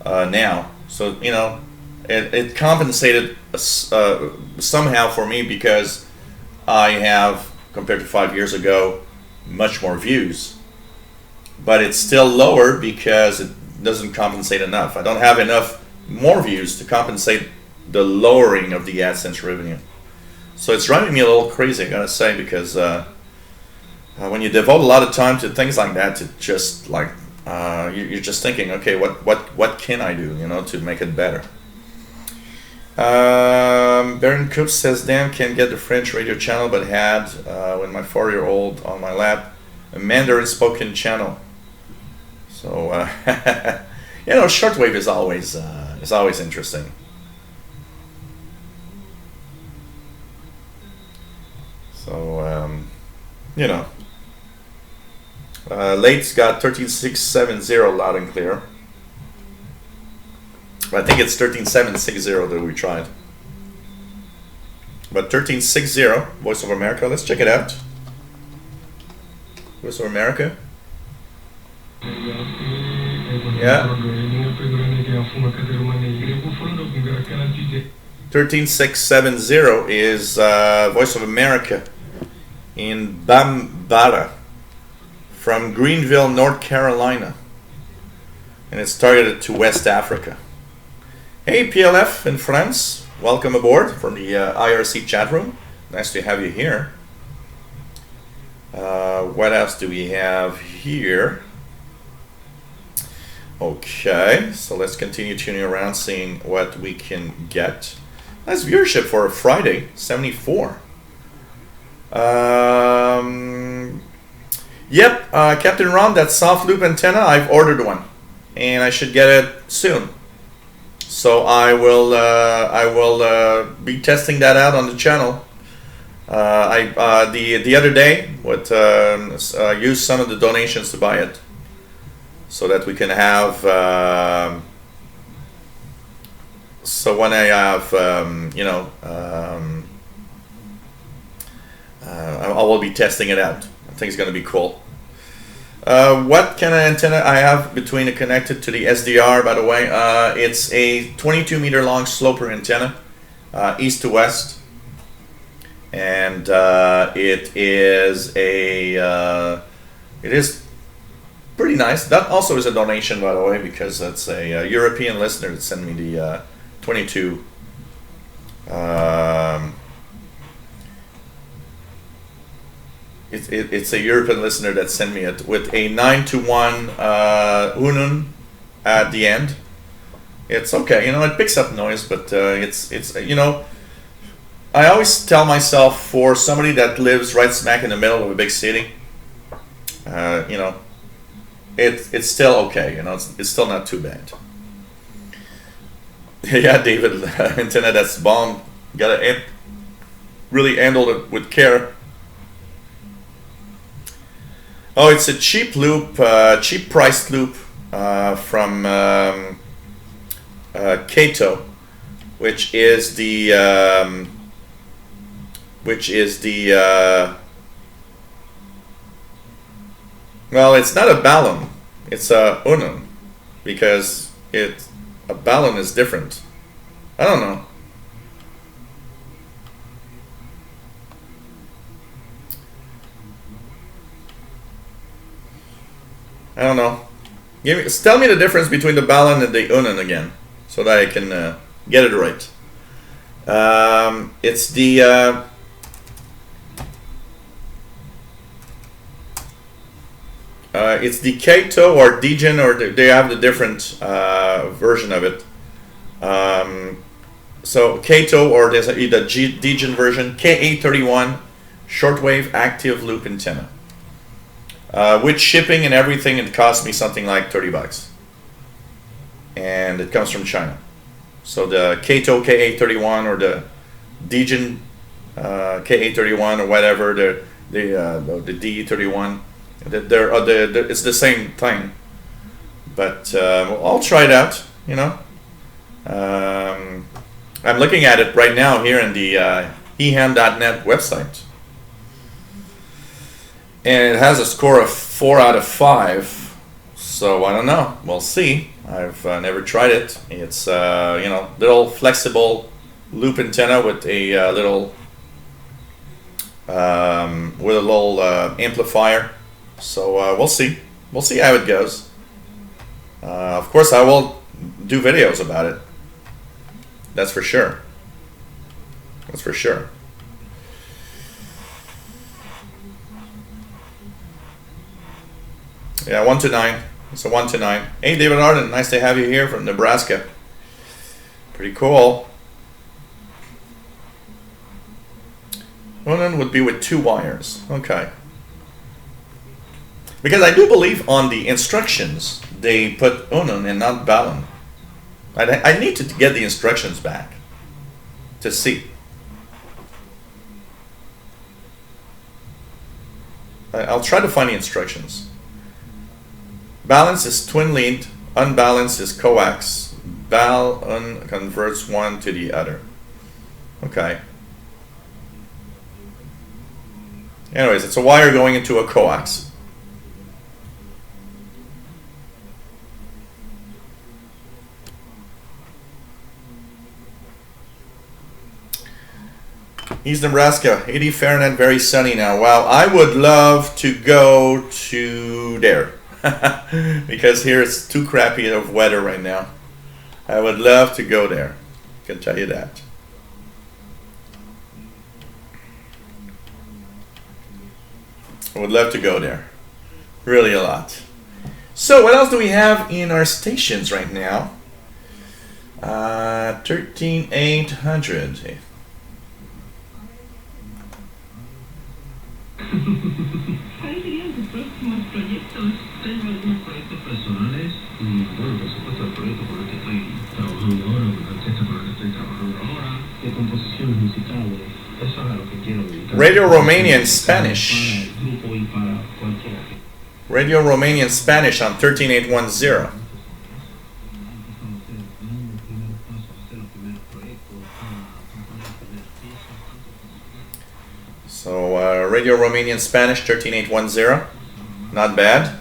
now. So it compensated somehow for me because I have, compared to 5 years ago, much more views. But it's still lower because it doesn't compensate enough. I don't have enough more views to compensate the lowering of the AdSense revenue. So it's driving me a little crazy, I gotta say, because when you devote a lot of time to things like that, to just like you're just thinking, okay, what can I do, to make it better? Baron Coop says, Dan can't get the French radio channel, but had when my 4-year-old on my lap a Mandarin spoken channel. So shortwave is always interesting. So Late's got 13670 loud and clear. I think it's 13760 that we tried. But 1360, Voice of America, let's check it out. Voice of America. Yeah. 13670 is Voice of America in Bambara from Greenville, North Carolina. And it's targeted to West Africa. Hey PLF in France, welcome aboard from the IRC chat room. Nice to have you here. What else do we have here? Okay, so let's continue tuning around, seeing what we can get. Nice viewership for a Friday, 74. Yep, Captain Ron, that soft loop antenna, I've ordered one, and I should get it soon. So I will be testing that out on the channel. The other day used some of the donations to buy it, so that we can have. So when I have, I will be testing it out. I think it's going to be cool. What kind of antenna I have between it connected to the SDR, by the way? It's a 22 meter long sloper antenna, east to west, and it is pretty nice. That also is a donation, by the way, because that's a European listener that sent me the 22. It's a European listener that sent me it with a 9-to-1 Unun at the end. It's okay, you know, it picks up noise, but it's you know, I always tell myself, for somebody that lives right smack in the middle of a big city, you know, it's still okay, you know, it's still not too bad. Yeah, David, internet that's bomb. Gotta really handle it with care. Oh, it's a cheap loop, cheap priced loop from Kato, which is the well, it's not a balun, it's a unun, because a balun is different. I don't know. I don't know. Tell me the difference between the balun and the unun again, so that I can get it right. It's the Kato or DXing, or they have the different version of it. So Kato, or there's the DXing version, KA31 shortwave active loop antenna. With shipping and everything, it cost me something like $30, and it comes from China. So the Kato KA31 or the DXing KA31 or whatever, the DE31, it's the same thing. But I'll try it out. You know, I'm looking at it right now here in the eham.net website. And it has a score of 4 out of 5, so I don't know. We'll see. I've never tried it. It's you know, little flexible loop antenna with a little amplifier. So we'll see. We'll see how it goes. Of course, I will do videos about it. That's for sure. That's for sure. Yeah, 1 to 9. It's a 1 to 9. Hey, David Arden, nice to have you here from Nebraska. Pretty cool. Unun would be with 2 wires. Okay. Because I do believe on the instructions they put Unun and not balun. I need to get the instructions back to see. I'll try to find the instructions. Balance is twin lead, unbalanced is coax. Balun converts one to the other. Okay. Anyways, it's a wire going into a coax. East Nebraska, 80 Fahrenheit, very sunny now. Wow, I would love to go to there. Because here it's too crappy of weather right now. I would love to go there. I can tell you that. I would love to go there. Really a lot. So what else do we have in our stations right now? 13800. ¿Cuáles serían tus próximos proyectos? Tengo algunos proyectos personales y, bueno, por supuesto, el proyecto por el que estoy trabajando ahora, la orquesta por la que estoy trabajando ahora, de composiciones musicales. Eso es a lo que quiero dedicar. Radio Romanian Spanish. Para el grupo y para cualquiera. Radio Romanian Spanish on 13810. So Radio Romanian Spanish 13810, not bad.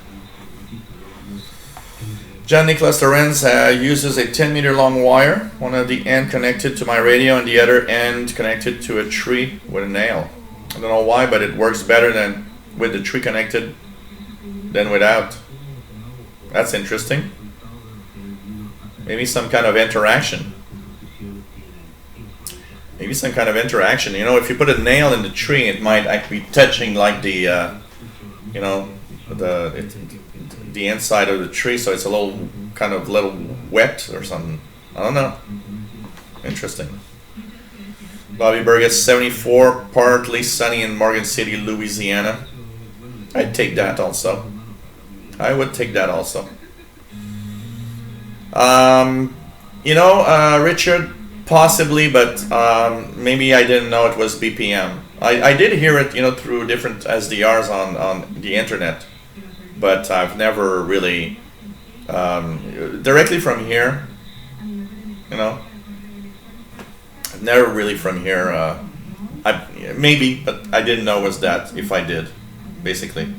John Nicholas Lorenz uses a 10-meter long wire, one of the end connected to my radio and the other end connected to a tree with a nail. I don't know why, but it works better than with the tree connected than without. That's interesting. Maybe some kind of interaction. Maybe some kind of interaction. You know, if you put a nail in the tree, it might actually be touching like the, you know, the inside of the tree, so it's a little kind of little wet or something. I don't know. Interesting. Bobby Burgess, 74, partly sunny in Morgan City, Louisiana. I'd take that also. I would take that also. You know, Richard, possibly, but maybe I didn't know it was BPM. I did hear it, you know, through different SDRs on the internet, but I've never really directly from here, you know. I've never really from here. Maybe, but I didn't know it was that. If I did, basically.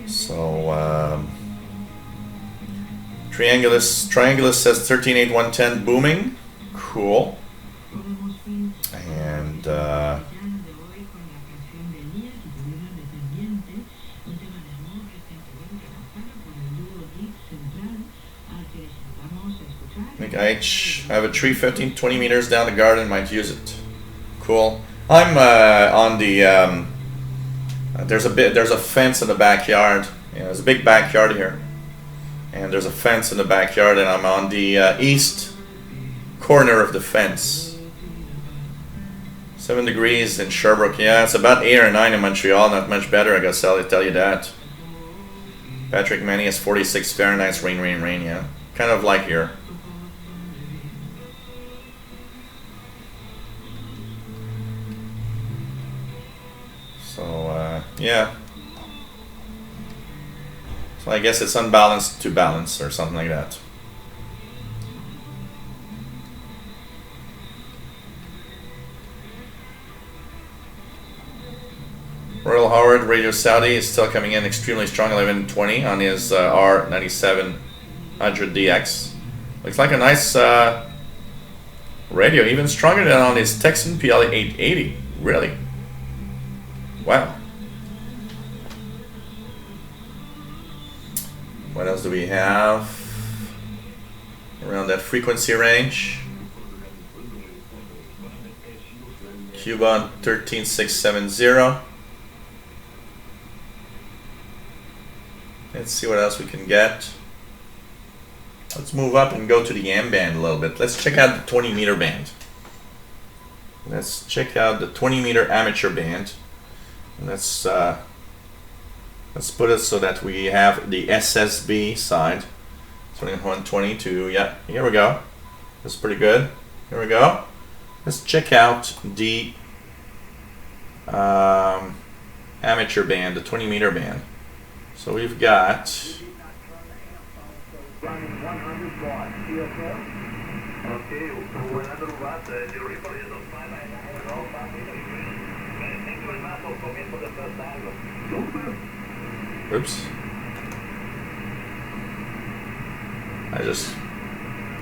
So. Triangulus says 138110 booming. Cool. And I have a tree 15, 20 meters down the garden, might use it. Cool. I'm on the there's a fence in the backyard. Yeah, there's a big backyard here. And there's a fence in the backyard, and I'm on the east corner of the fence. 7 degrees in Sherbrooke. Yeah, it's about 8 or 9 in Montreal. Not much better, I guess. I'll tell you that. Patrick Manny is 46 Fahrenheit. Rain, rain, rain. Yeah, kind of like here. So yeah. So I guess it's unbalanced to balance or something like that. Royal Howard Radio Saudi is still coming in extremely strong, 1120 on his R9700 DX. Looks like a nice radio, even stronger than on his Texan PL 880. Really? Wow. What else do we have around that frequency range? Cuban 13670. Let's see what else we can get. Let's move up and go to the M band a little bit. Let's check out the 20 meter band. Let's check out the 20 meter amateur band. Let's put it so that we have the SSB side. 2122, yeah, here we go. That's pretty good. Here we go. Let's check out the amateur band, the 20 meter band. So we've got oops. I just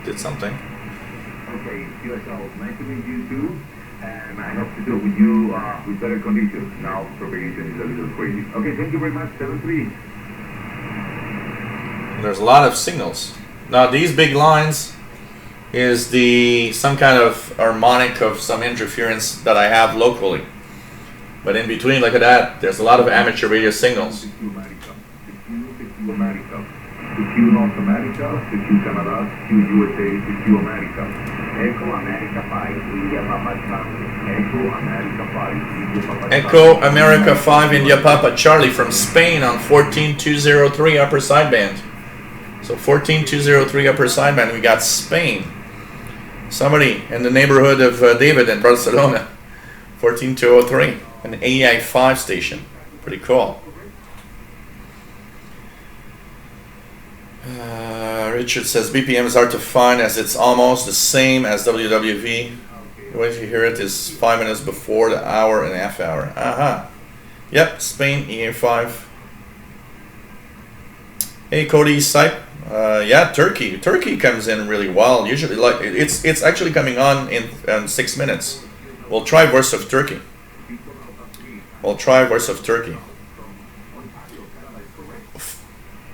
did something. Okay, QSL, nice to meet you too. And I hope to do with you with better conditions. Now propagation is a little crazy. Okay, thank you very much, 7-3. There's a lot of signals. Now these big lines is some kind of harmonic of some interference that I have locally. But in between, look at that, there's a lot of amateur radio signals. CQ North America, CQ Canada, CQ USA, CQ America. Echo America 5, India Papa Charlie. Echo America 5, India Papa Charlie. Echo America 5, India Papa Charlie from Spain on 14203 upper sideband. So 14203 upper sideband, we got Spain. Somebody in the neighborhood of David in Barcelona. 14203, an AI5 station. Pretty cool. Richard says BPM is hard to find as it's almost the same as WWV. The way you hear it is 5 minutes before the hour and a half hour. Aha. Yep, Spain EA5. Hey Cody Sipe. Yeah, Turkey. Turkey comes in really well. Usually, like it's actually coming on in 6 minutes. We'll try Voice of Turkey.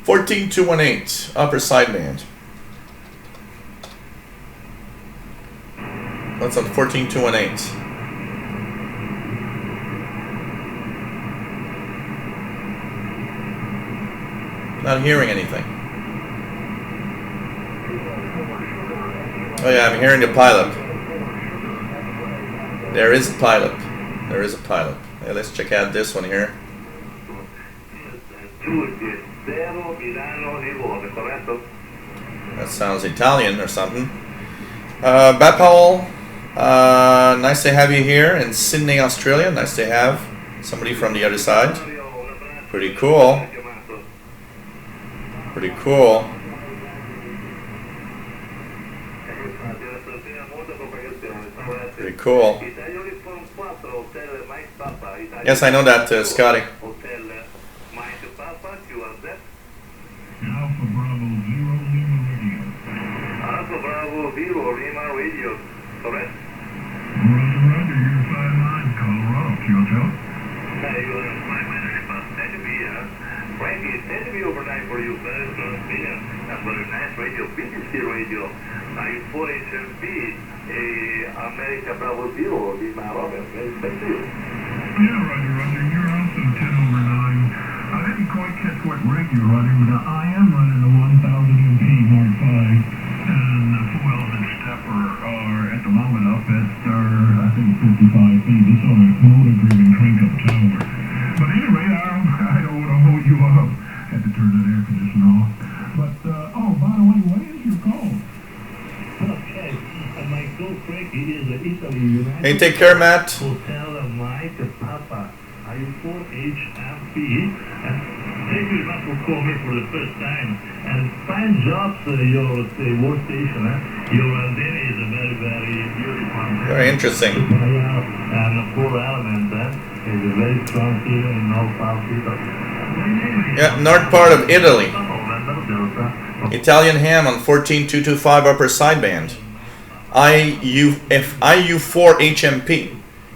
14218 upper sideband. What's on 14218? Not hearing anything. Oh yeah, I'm hearing the pilot. There is a pilot. There is a pilot. Hey, let's check out this one here. That sounds Italian or something. Bapal, nice to have you here in Sydney, Australia. Nice to have somebody from the other side. Pretty cool. Pretty cool. Pretty cool. Yes, I know that, Scotty. Alpha Bravo Zero Lima Radio. Correct? Roger, you're 59, Colorado, Kyoto. Hey, you are 5 minutes past 10 to be, Frankie, 10 to be overnight for you, sir. That's very nice radio, BBC radio. I 4 HMP, America Bravo Zero Lima Robin. Thank you. Yeah, Roger, you're also 10 over 9. I didn't quite catch what rig you're running, but I am running a 1000 MP Mark 5, and the full element stepper are at the moment up at, I think 55 feet, just on a motor-driven crank-up tower. But anyway, I don't want to hold you up. Had to turn that air conditioner off. But, by the way, what is your code? Okay, my code, Frankie, is Italy United. Hey, take care, Matt. Hotel Mike Papa. Are you for HMP? Thank you very much for calling me for the first time. And fine job, your workstation. Your antenna is a very, very beautiful. Very interesting. And the full element is a very strong feeling in North South Italy. Yeah, north part of Italy. Italian ham on 14225 upper sideband. IU4 HMP.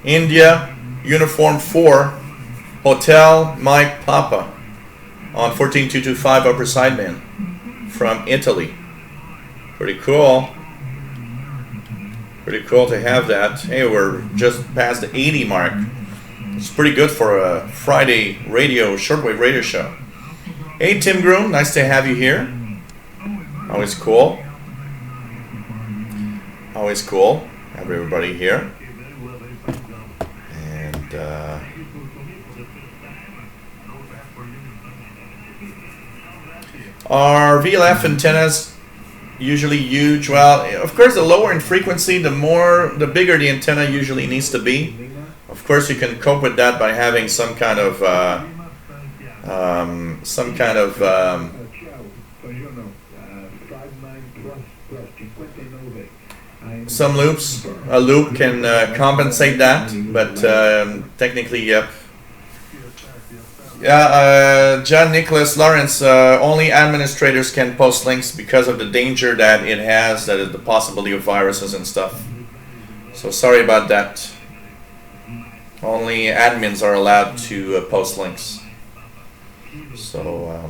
India Uniform 4 Hotel Mike Papa on 14225 upper sideband from Italy. Pretty cool. Pretty cool to have that. Hey, we're just past the 80 mark. It's pretty good for a Friday radio, shortwave radio show. Hey, Tim Groom, nice to have you here. Always cool. Always cool. Have everybody here. And our VLF antennas usually huge. Well, of course, the lower in frequency, the bigger the antenna usually needs to be. Of course, you can cope with that by having some kind of some loops. A loop can compensate that, but technically, yep. Yeah, John Nicholas Lawrence, only administrators can post links because of the danger that it has, that is the possibility of viruses and stuff. So sorry about that. Only admins are allowed to post links. So,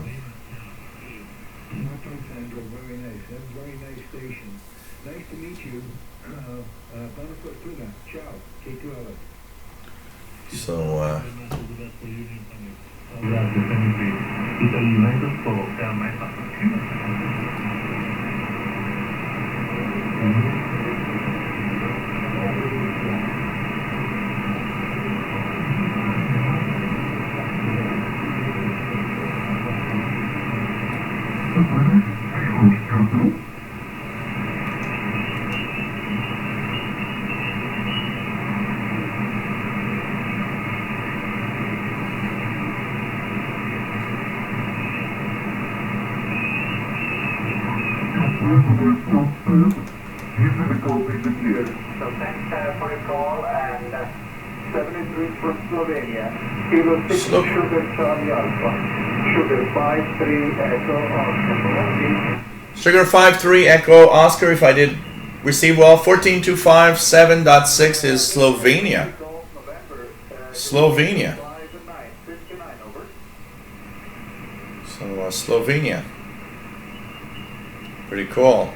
So thanks for your call, and 73 from Slovenia. Kilo 6 Sugar Charlie Alpha. Sugar 53 Echo Oscar. Sugar 53 Echo Oscar, if I did receive well. 14257.6 is Slovenia. So Slovenia. Pretty cool.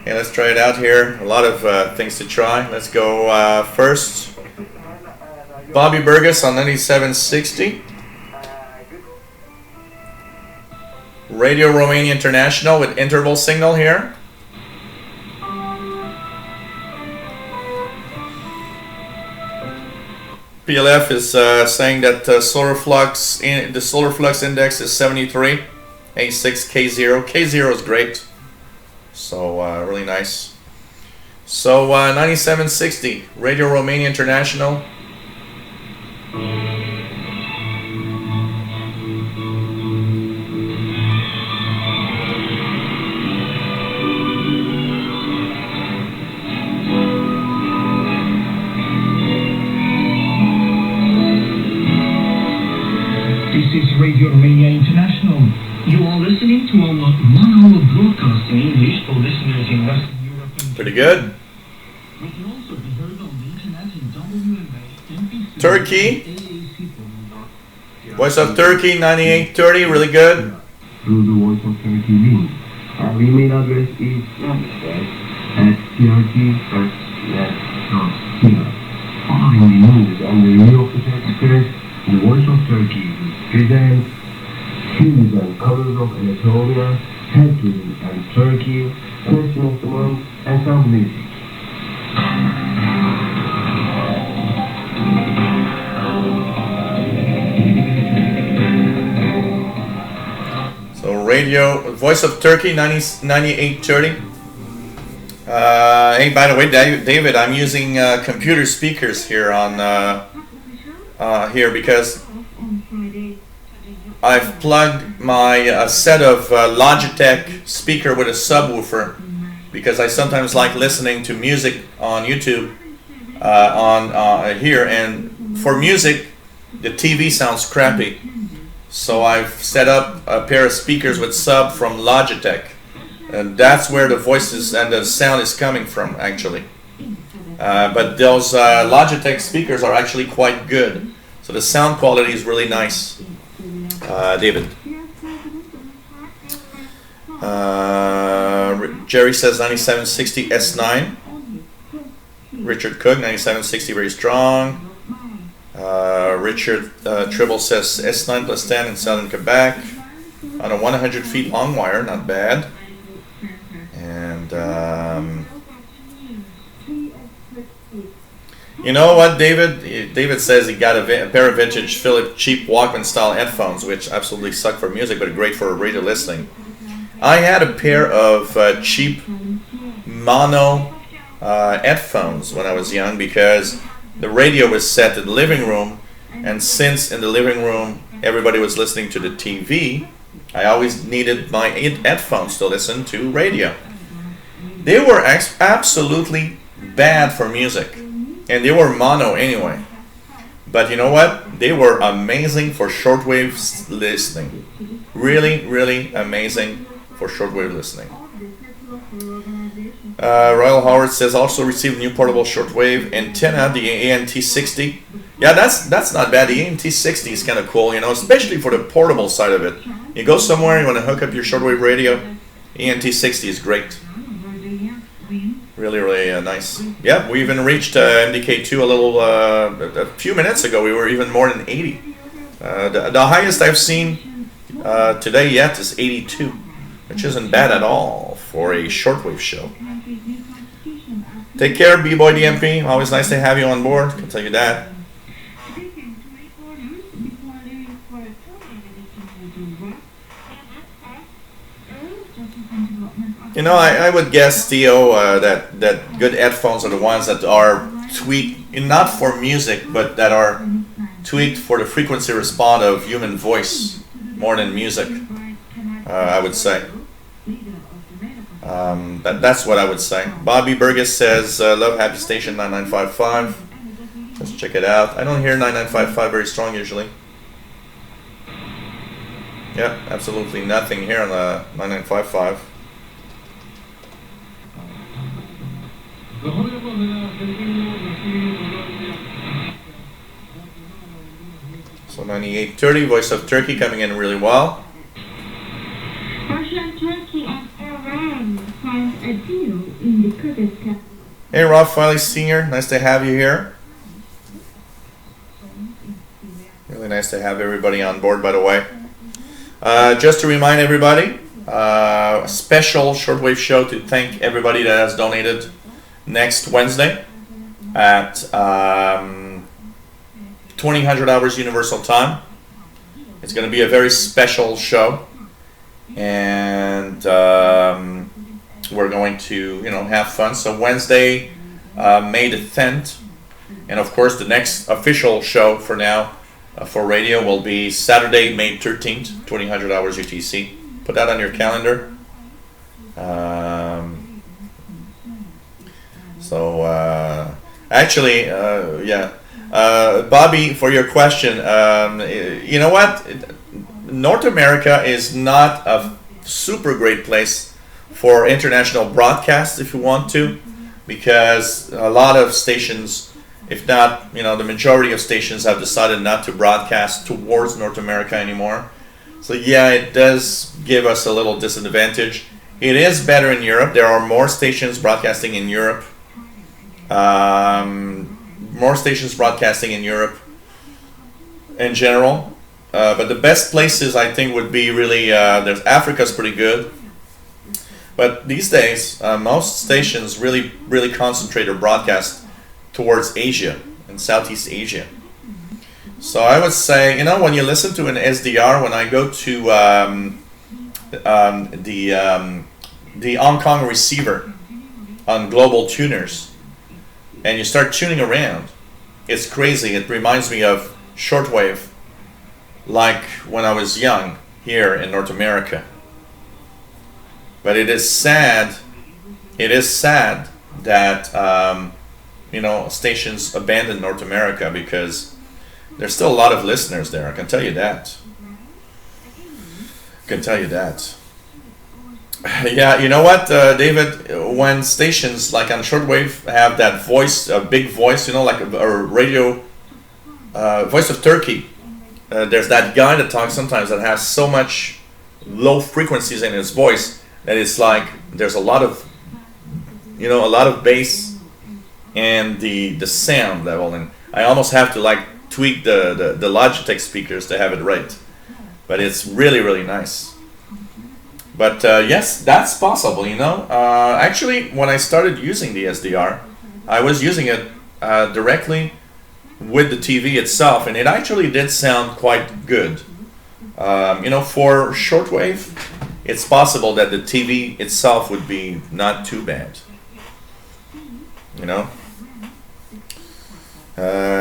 Okay, let's try it out here. A lot of things to try. Let's go first. Bobby Burgess on 9760. Radio Romania International with interval signal here. PLF is saying that the solar flux index is 73, A6 K0. K0 is great, so really nice. So 9760 Radio Romania International. Radio Romania International. You are listening to our 1-hour broadcast in English for listeners in Western Europe and Pretty good. We can also be heard on the internet in WMA, MP3, Turkey. AAC. Voice of Turkey 9830, really good. Through the Voice of Turkey link. Our email address is trk@trk.net.tr. Following the news and the review of the Turkish press, the Voice of Turkey will present views and colors of Anatolia, history and Turkey, question of the month, and some music. So radio, Voice of Turkey 9830. Hey, by the way, David, I'm using computer speakers here on here because I've plugged my set of Logitech speaker with a subwoofer because I sometimes like listening to music on YouTube on here, and for music the TV sounds crappy. So I've set up a pair of speakers with sub from Logitech, and that's where the voices and the sound is coming from actually. But those Logitech speakers are actually quite good, so the sound quality is really nice. David. Jerry says 9760 S9. Richard Cook 9760 very strong. Richard Tribble says S9 plus 10 in southern Quebec on a 100 feet long wire, not bad. And you know what, David? David says he got a pair of vintage Philips cheap Walkman style headphones, which absolutely suck for music, but are great for radio listening. I had a pair of cheap mono headphones when I was young because the radio was set in the living room, and since in the living room everybody was listening to the TV, I always needed my headphones to listen to radio. They were absolutely bad for music, and they were mono anyway. But you know what? They were amazing for shortwave listening. Really, really amazing for shortwave listening. Royal Howard says also received new portable shortwave antenna, the ANT60. Yeah, that's not bad. The ANT60 is kind of cool, you know, especially for the portable side of it. You go somewhere, you want to hook up your shortwave radio, ANT60 is great. Really, really nice. Yeah, we even reached MDK2 a few minutes ago. We were even more than 80. The highest I've seen today yet is 82, which isn't bad at all for a shortwave show. Take care, B-Boy DMP. Always nice to have you on board, I can tell you that. You know, I would guess, Theo, that good headphones are the ones that are tweaked, not for music, but that are tweaked for the frequency response of human voice more than music, I would say. That's what I would say. Bobby Burgess says, love Happy Station 9955. Let's check it out. I don't hear 9955 very strong usually. Yeah, absolutely nothing here on the 9955. So 9830, Voice of Turkey coming in really well. Russia, Turkey, and Iran signed a deal in the Kurdistan. Hey Rob Filey Sr., nice to have you here. Really nice to have everybody on board, by the way. Just to remind everybody, a special shortwave show to thank everybody that has donated next Wednesday at 2000 hours Universal Time. It's going to be a very special show, and we're going to, have fun. So Wednesday, May the 10th, and of course the next official show for now for radio will be Saturday, May 13th, 2000 hours UTC. Put that on your calendar. Bobby, for your question, you know what? North America is not a super great place for international broadcasts if you want to, because a lot of stations, if not, the majority of stations have decided not to broadcast towards North America anymore. So yeah, it does give us a little disadvantage. It is better in Europe. There are more stations broadcasting in Europe. More stations broadcasting in Europe in general. But the best places, I think, would be really, there's Africa's pretty good. But these days, most stations really concentrate or broadcast towards Asia and Southeast Asia. So I would say, when you listen to an SDR, when I go to the Hong Kong receiver on global tuners, and you start tuning around, it's crazy. It reminds me of shortwave, like when I was young here in North America. But it is sad. It is sad that stations abandon North America, because there's still a lot of listeners there. I can tell you that. Yeah, you know what, David? When stations like on shortwave have that voice, a big voice, like a radio, Voice of Turkey. There's that guy that talks sometimes that has so much low frequencies in his voice that it's like there's a lot of bass and the sound level, and I almost have to tweak the Logitech speakers to have it right. But it's really nice. But yes, that's possible, Actually, when I started using the SDR, I was using it directly with the TV itself, and it actually did sound quite good. For shortwave, it's possible that the TV itself would be not too bad.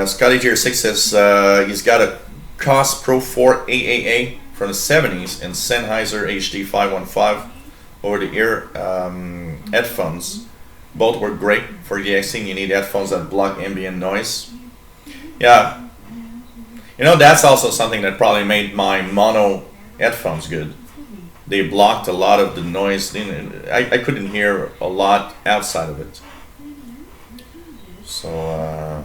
Scotty Tier 6 says he's got a COS Pro 4 AAA from the 70s and Sennheiser HD 515 over-the-ear headphones. Both were great for DXing. You need headphones that block ambient noise. Yeah. That's also something that probably made my mono headphones good. They blocked a lot of the noise. I couldn't hear a lot outside of it. So,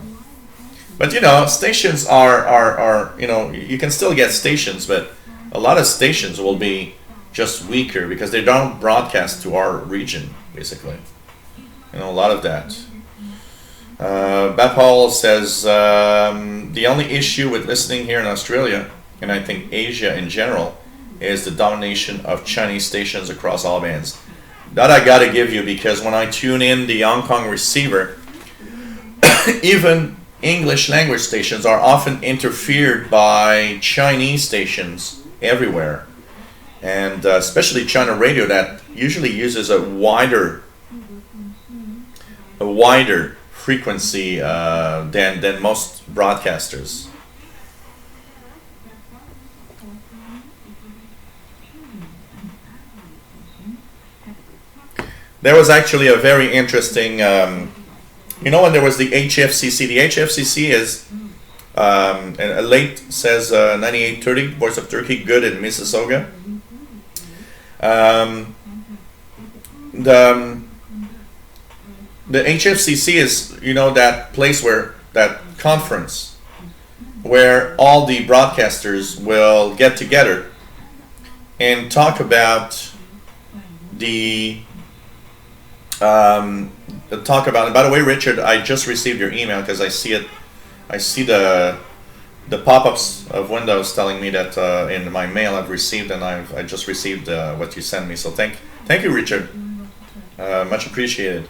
but stations are you can still get stations, but a lot of stations will be just weaker because they don't broadcast to our region, basically. A lot of that. Bapal says the only issue with listening here in Australia, and I think Asia in general, is the domination of Chinese stations across all bands. That I gotta give you, because when I tune in the Hong Kong receiver, even English language stations are often interfered by Chinese stations everywhere, and especially China radio that usually uses a wider frequency than most broadcasters. There was actually a very interesting, when there was the HFCC. The HFCC is, and a late says 9830, Voice of Turkey, good in Mississauga. The HFCC is, that place that conference where all the broadcasters will get together and talk about the by the way, Richard, I just received your email because I see it. I see the pop-ups of Windows telling me that in my mail I've received, and I just received what you sent me. So thank you, Richard. Much appreciated.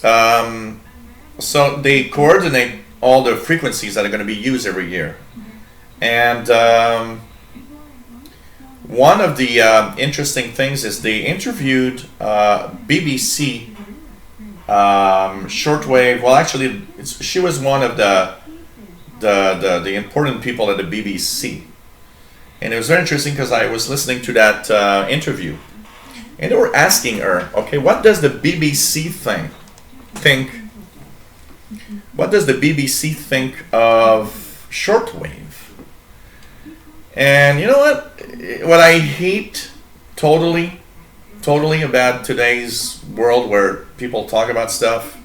So they coordinate all the frequencies that are going to be used every year, and one of the interesting things is they interviewed BBC Shortwave. Well, actually, she was one of the important people at the BBC, and it was very interesting because I was listening to that interview, and they were asking her, okay, what does the BBC think? What does the BBC think of shortwave? And you know what I hate totally about today's world where people talk about stuff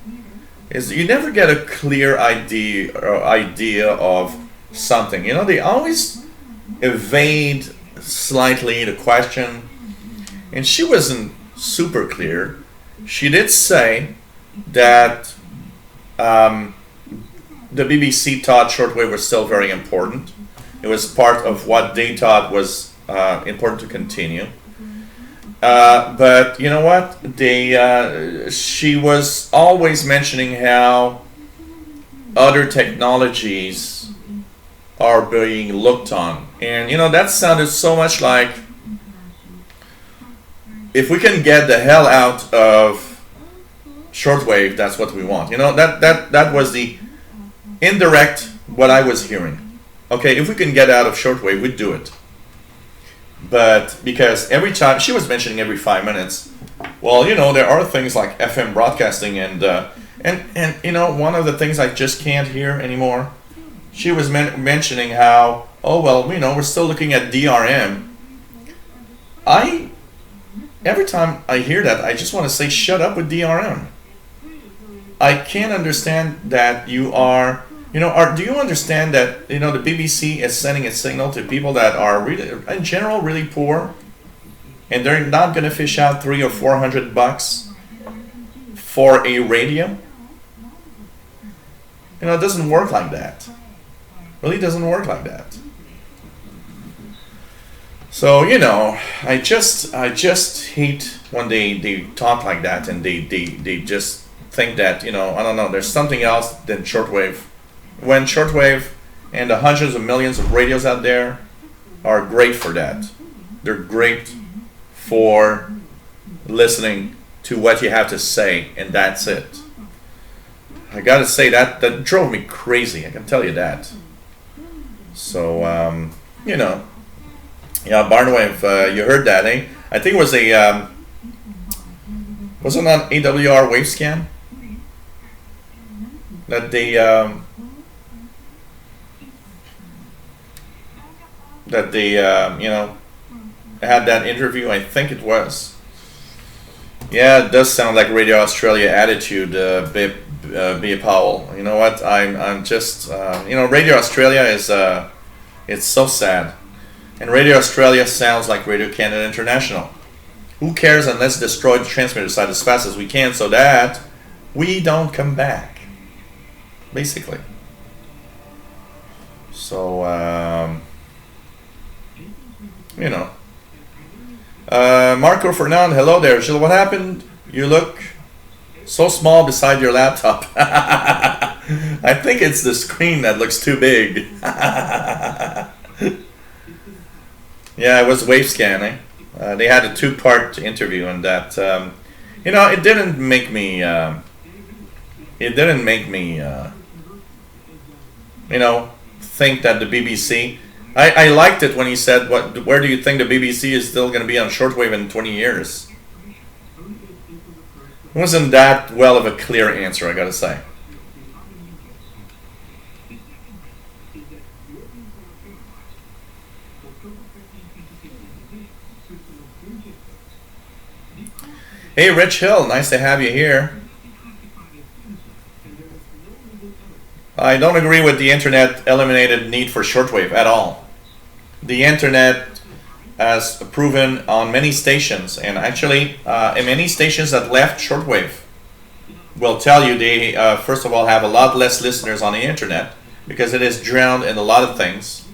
is you never get a clear idea of something. You know, they always evade slightly the question, and she wasn't super clear. She did say that the BBC thought shortwave was still very important. It was part of what they thought was important to continue. But you know what? She was always mentioning how other technologies are being looked on. And you know, that sounded so much like, if we can get the hell out of shortwave, that's what we want. You know, that was the indirect what I was hearing. Okay, if we can get out of shortwave, we'd do it. But because every time she was mentioning every 5 minutes, well, you know, there are things like FM broadcasting and you know, one of the things I just can't hear anymore. She was mentioning how, oh well, you know, we're still looking at DRM. Every time I hear that, I just want to say, shut up with DRM. I can't understand that you are. You know, do you understand that, you know, the BBC is sending a signal to people that are really, in general, really poor, and they're not going to fish out $300 or $400 for a radio? You know, it doesn't work like that. Really doesn't work like that. So, you know, I just hate when they talk like that, and they just think that, you know, I don't know, there's something else than shortwave. When shortwave and the hundreds of millions of radios out there are great for that. They're great for listening to what you have to say, and that's it. I gotta say, that drove me crazy, I can tell you that. So, you know, yeah, Barnwave, you heard that, eh? I think it was was it on AWR Wavescan? That they, you know, had that interview. I think it was. Yeah, it does sound like Radio Australia attitude, B. Powell. You know what? I'm just, you know, Radio Australia is, it's so sad. And Radio Australia sounds like Radio Canada International. Who cares, and let's destroy the transmitter side as fast as we can so that we don't come back, basically. So, you know. Marco Fernand, hello there. Gilles, what happened? You look so small beside your laptop. I think it's the screen that looks too big. Yeah, it was Wavescan, eh? They had a 2-part interview, and that, you know, it didn't make me, you know, think that the BBC. I liked it when he said, where do you think the BBC is still going to be on shortwave in 20 years? It wasn't that well of a clear answer, I gotta say. Hey, Rich Hill, nice to have you here. I don't agree with the internet eliminated need for shortwave at all. The internet has proven on many stations, and actually in many stations that left shortwave will tell you they first of all have a lot less listeners on the internet because it is drowned in a lot of things,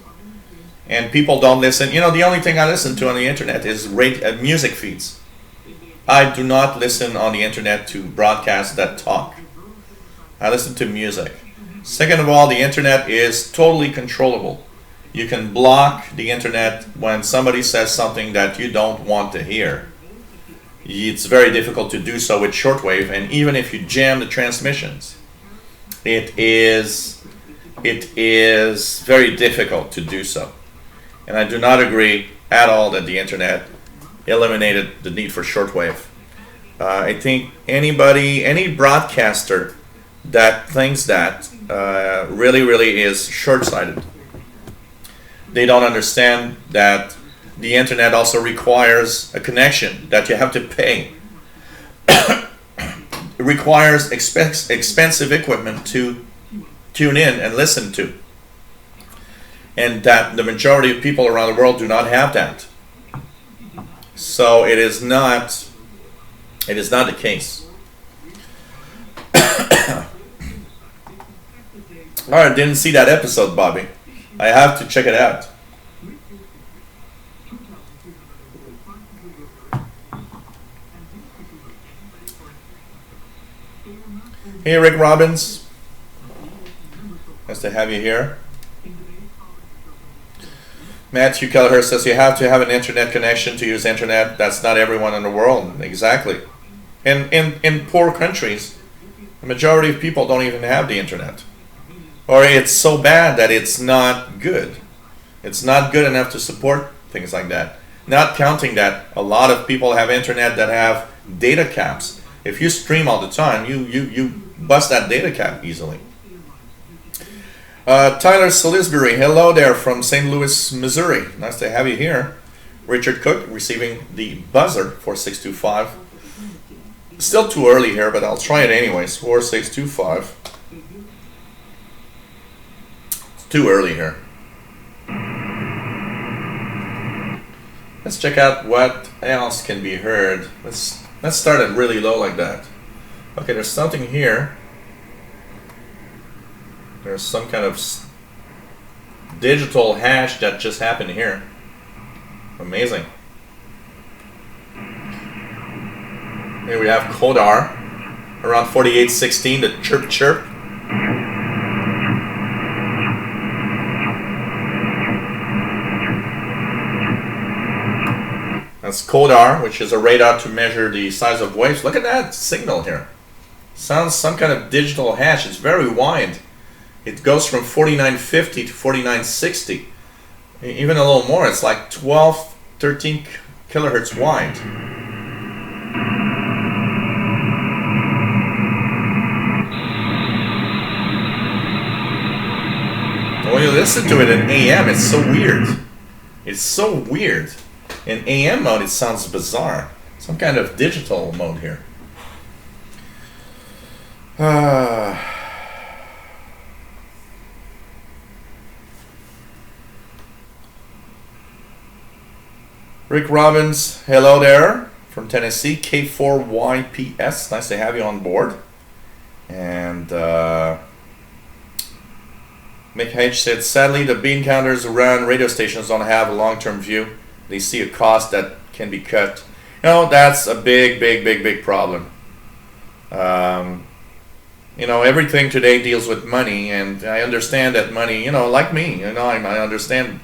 and people don't listen. You know, the only thing I listen to on the internet is music feeds. I do not listen on the internet to broadcasts that talk. I listen to music. Second of all, the internet is totally controllable. You can block the internet when somebody says something that you don't want to hear. It's very difficult to do so with shortwave, and even if you jam the transmissions, it is very difficult to do so. And I do not agree at all that the internet eliminated the need for shortwave. I think any broadcaster that thinks that really is short-sighted. They don't understand that the internet also requires a connection that you have to pay. It requires expensive equipment to tune in and listen to, and that the majority of people around the world do not have that. So it is not the case. Oh, I didn't see that episode, Bobby. I have to check it out. Hey, Rick Robbins. Nice to have you here. Matthew Kelleher says you have to have an internet connection to use internet. That's not everyone in the world. Exactly. In poor countries, the majority of people don't even have the internet. Or it's so bad that it's not good. It's not good enough to support things like that. Not counting that a lot of people have internet that have data caps. If you stream all the time, you bust that data cap easily. Tyler Salisbury, hello there from St. Louis, Missouri. Nice to have you here. Richard Cook receiving the buzzer, 4625. Still too early here, but I'll try it anyways. 4625. It's too early here. Let's check out what else can be heard. Let's start it really low like that. Okay, there's something here. There's some kind of digital hash that just happened here. Amazing. Here we have Kodar around 4816, the chirp chirp. That's Kodar, which is a radar to measure the size of waves. Look at that signal here. Sounds some kind of digital hash. It's very wide. It goes from 4950 to 4960. Even a little more. It's like 12, 13 kilohertz wide. When you listen to it in AM, it's so weird. It's so weird. In AM mode, it sounds bizarre. Some kind of digital mode here. Rick Robbins, hello there from Tennessee, K4YPS. Nice to have you on board. And Mick H said, sadly, the bean counters around radio stations don't have a long-term view. They see a cost that can be cut. You know, that's a big problem. You know, everything today deals with money, and I understand that money, you know, like me, you know, I understand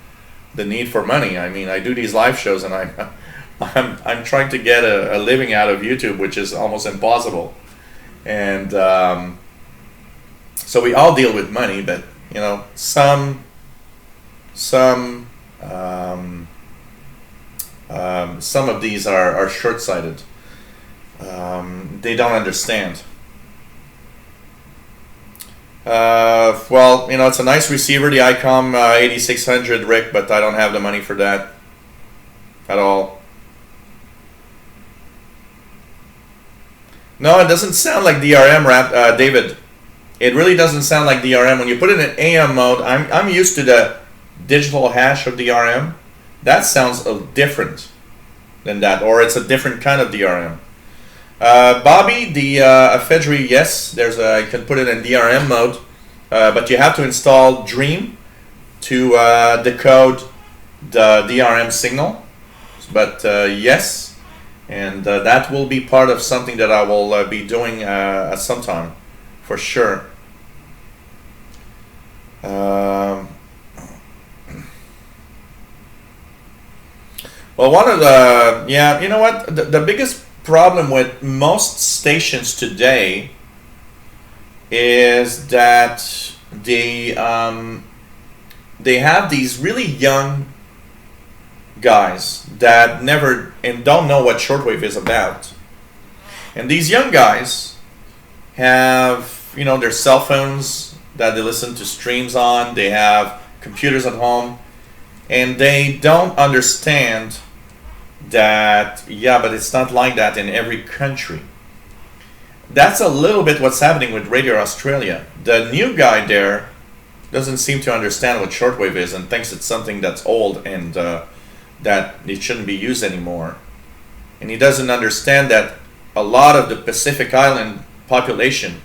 the need for money. I mean, I do these live shows, and I'm trying to get a living out of YouTube, which is almost impossible. And so we all deal with money, but you know, some of these are short-sighted. They don't understand. Well, you know, it's a nice receiver, the ICOM 8600, Rick, but I don't have the money for that at all. No, it doesn't sound like DRM, David. it really doesn't sound like DRM. When you put it in AM mode, I'm used to the digital hash of DRM. That sounds different than that, or it's a different kind of DRM. Bobby, the ephedry, yes, you can put it in DRM mode, but you have to install Dream to decode the DRM signal. But yes, and that will be part of something that I will be doing at some time, for sure. Well, one of the, yeah, you know what, the biggest problem with most stations today is that they have these really young guys that never and don't know what shortwave is about. And these young guys have, you know, their cell phones that they listen to streams on, they have computers at home, and they don't understand that, yeah, but it's not like that in every country. That's a little bit what's happening with Radio Australia. The new guy there doesn't seem to understand what shortwave is and thinks it's something that's old and that it shouldn't be used anymore. And he doesn't understand that a lot of the Pacific Island population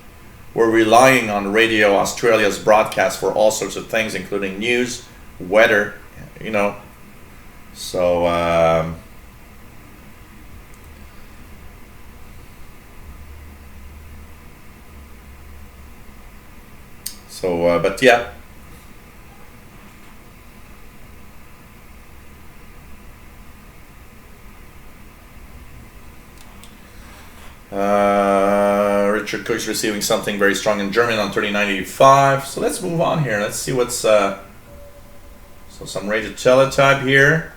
were relying on Radio Australia's broadcast for all sorts of things, including news, weather, you know. So but yeah. Richard Cook's receiving something very strong in German on 3985. So let's move on here. Let's see what's so some radio teletype here.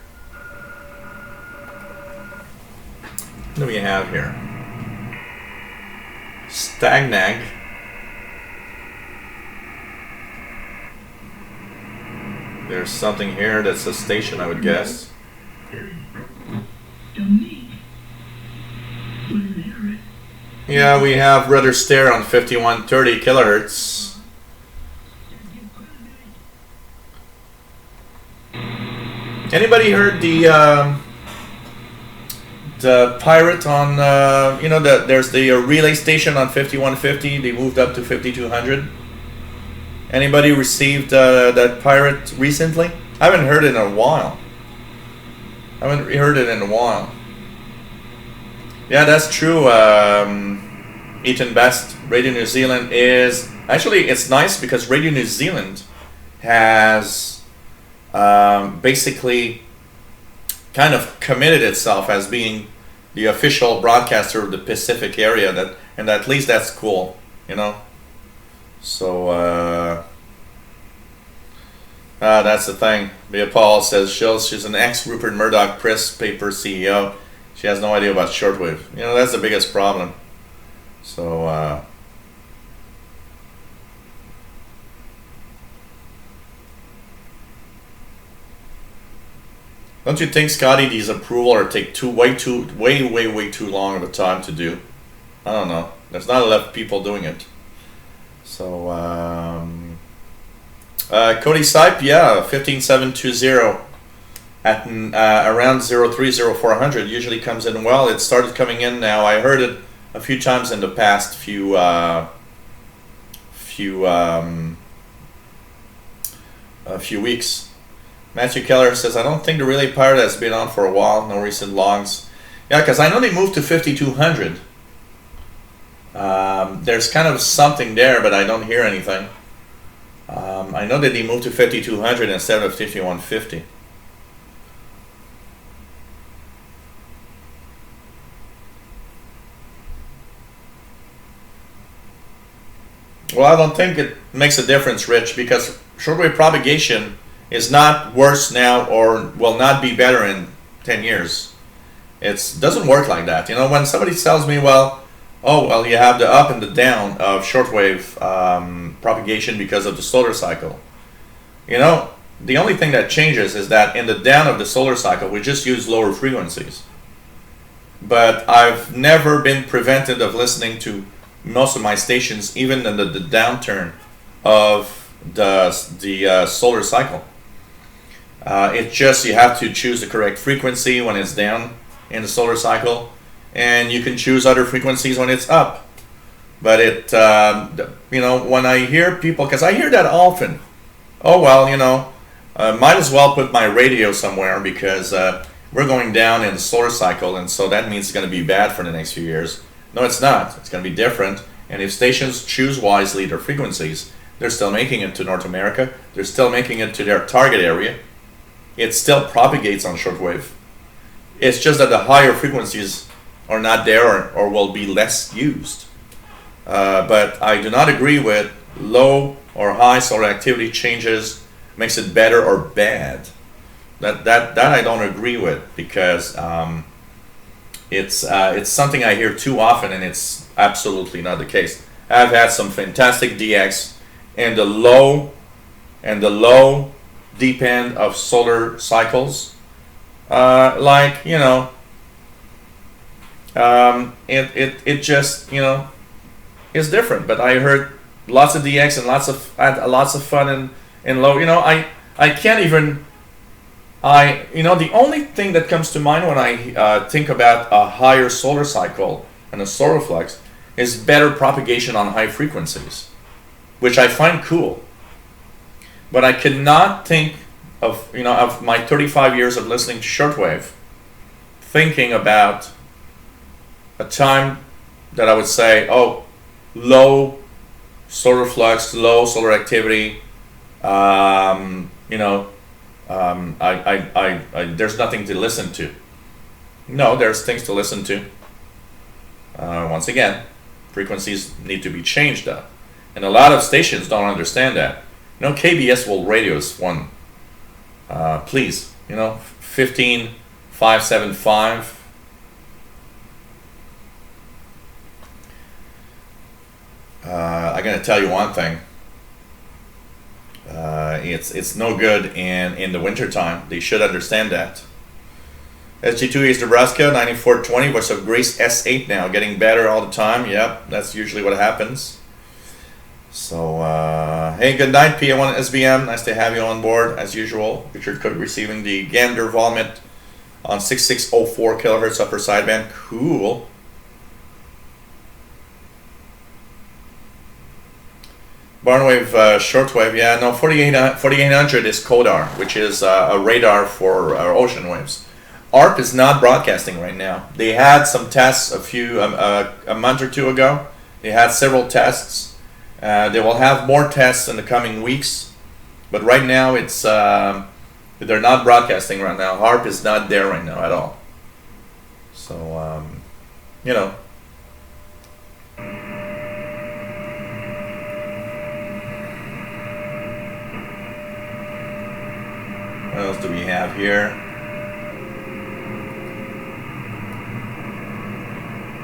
What do we have here? Stagnag. There's something here that's a station, I would guess. Yeah, we have Rudder Stare on 5130 kilohertz. Anybody heard the pirate on you know, there's the relay station on 5150. They moved up to 5200. Anybody received that pirate recently? I haven't heard it in a while. Yeah, that's true. Ethan Best, Radio New Zealand is actually, it's nice because Radio New Zealand has basically kind of committed itself as being the official broadcaster of the Pacific area. And at least that's cool, you know. So that's the thing. Bea Paul says she's an ex-Rupert Murdoch press paper CEO. She has no idea about shortwave. You know, that's the biggest problem. So don't you think, Scotty, these approval or take way too long of a time to do? I don't know. There's not enough people doing it. So Cody Sipe, yeah, 15720 at around 030400 usually comes in well. It started coming in now. I heard it a few times in the past few weeks. Matthew Keller says, I don't think the relay pirate has been on for a while. No recent logs. Yeah, because I know they moved to 5200. There's kind of something there, but I don't hear anything. I know that they moved to 5200 instead of 5150. Well, I don't think it makes a difference, Rich, because shortwave propagation is not worse now or will not be better in 10 years. It doesn't work like that. You know, when somebody tells me, well, you have the up and the down of shortwave propagation because of the solar cycle. You know, the only thing that changes is that in the down of the solar cycle, we just use lower frequencies. But I've never been prevented of listening to most of my stations, even in the downturn of the solar cycle. It's just you have to choose the correct frequency when it's down in the solar cycle, and you can choose other frequencies when it's up. But it, when I hear people, because I hear that often, oh well, might as well put my radio somewhere because we're going down in the solar cycle, and so that means it's going to be bad for the next few years. No, it's not. It's going to be different. And if stations choose wisely their frequencies, they're still making it to North America. They're still making it to their target area. It still propagates on shortwave. It's just that the higher frequencies are not there or will be less used. But I do not agree with low or high solar activity changes makes it better or bad. That I don't agree with, because it's something I hear too often, and it's absolutely not the case. I've had some fantastic DX and the low deep end of solar cycles, it just is different. But I heard lots of DX and lots of fun in low. I can't even. The only thing that comes to mind when I think about a higher solar cycle and a solar flux is better propagation on high frequencies, which I find cool. But I cannot think of my 35 years of listening to shortwave, thinking about a time that I would say, oh, low solar flux, low solar activity, there's nothing to listen to. No, there's things to listen to. Once again, frequencies need to be changed up, and a lot of stations don't understand that. KBS World Radio is one. Please, 15575. I'm gonna tell you one thing. It's no good in the wintertime. They should understand that. SG2 East Nebraska, 9420, West of Grace S8 now, getting better all the time. Yep, that's usually what happens. So, hey, good night, PA1 SBM. Nice to have you on board, as usual. Richard Cook receiving the Gander Vomit on 6604 kilohertz upper sideband. Cool. Barnwave, shortwave, yeah, no, 4800 is CODAR, which is a radar for ocean waves. ARP is not broadcasting right now. They had some tests a month or two ago. They had several tests. They will have more tests in the coming weeks, but right now it's they're not broadcasting right now. ARP is not there right now at all. So what else do we have here?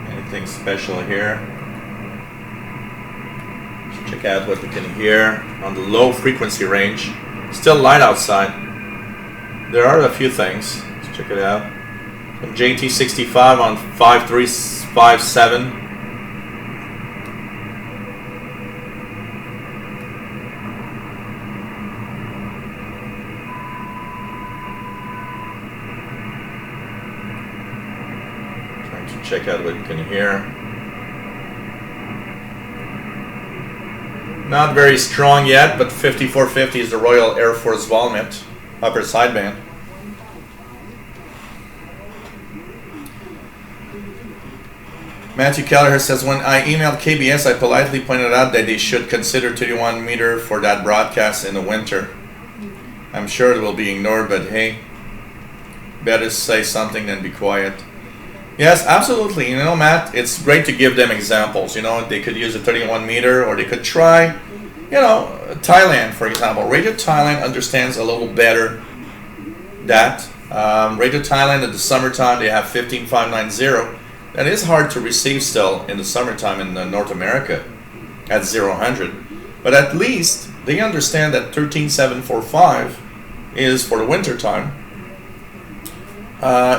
Anything special here? Let's check out what we can hear on the low frequency range. Still light outside. There are a few things. Let's check it out. From JT65 on 5357. Check out what you can hear. Not very strong yet, but 5450 is the Royal Air Force Vomit, upper sideband. Matthew Kelleher says, when I emailed KBS, I politely pointed out that they should consider 31 meter for that broadcast in the winter. I'm sure it will be ignored, but hey, better say something than be quiet. Yes, absolutely. Matt, it's great to give them examples. They could use a 31 meter, or they could try, Thailand, for example. Radio Thailand understands a little better that. Radio Thailand in the summertime, they have 15590. That is hard to receive still in the summertime in North America at 0-100. But at least they understand that 13745 is for the winter time.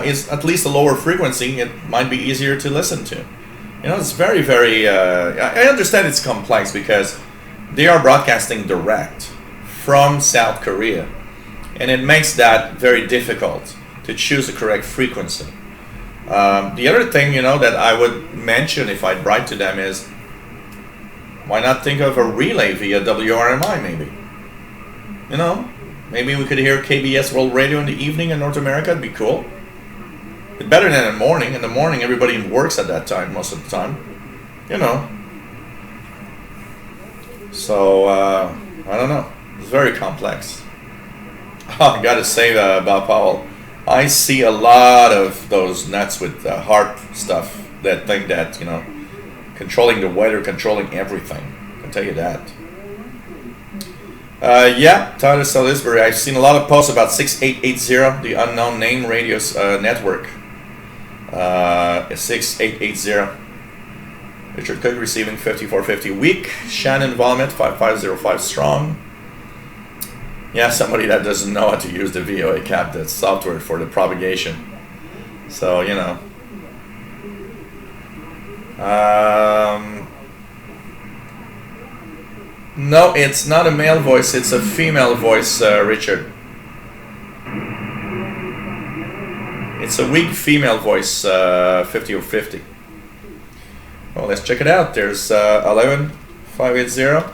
Is at least a lower frequency. It might be easier to listen to. You know, it's very, very. I understand it's complex because they are broadcasting direct from South Korea, and it makes that very difficult to choose the correct frequency. The other thing, you know, that I would mention if I'd write to them is, why not think of a relay via WRMI maybe? You know, maybe we could hear KBS World Radio in the evening in North America. It'd be cool. It's better than in the morning. In the morning, everybody works at that time most of the time. You know. So, I don't know. It's very complex. Oh, I gotta say about Powell, I see a lot of those nuts with heart stuff that think that, you know, controlling the weather, controlling everything. I can tell you that. Yeah, Tyler Salisbury, I've seen a lot of posts about 6880, the unknown name radio network. 6880. Richard Cook receiving 5450 weak. Shannon Volmet 5505 strong. Yeah, somebody that doesn't know how to use the VOA cap, that software for the propagation. So, you know. No, it's not a male voice, it's a female voice, Richard. It's a weak female voice, 50 or 50. Well, let's check it out. There's 11580.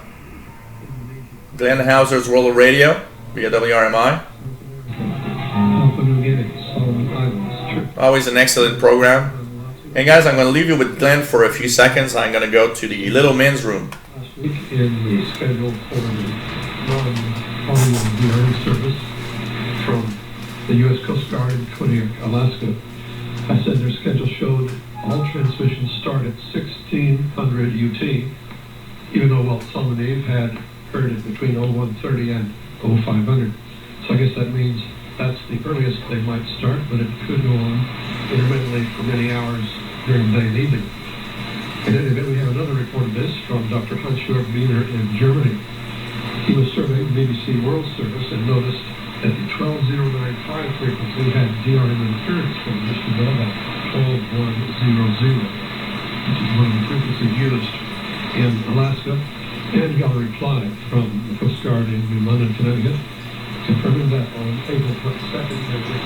Glenn Hauser's World Radio via WRMI. Always an excellent program. Hey guys, I'm going to leave you with Glenn for a few seconds. I'm going to go to the little men's room. In the schedule for the non-audio service from the U.S. Coast Guard in Kodiak, Alaska, I said their schedule showed all transmissions start at 1600 UT, even though Walt Salmonave had heard it between 0130 and 0500. So I guess that means that's the earliest they might start, but it could go on intermittently for many hours during the day and evening. In any event, we have another report of this from Dr. Hans-Jörg Wiener in Germany. He was surveying BBC World Service and noticed that the 12095 frequency had DRM interference from just above at 12100, which is one of the frequencies used in Alaska, and got a reply from the Coast Guard in New London, Connecticut, confirming that on April 22nd, there was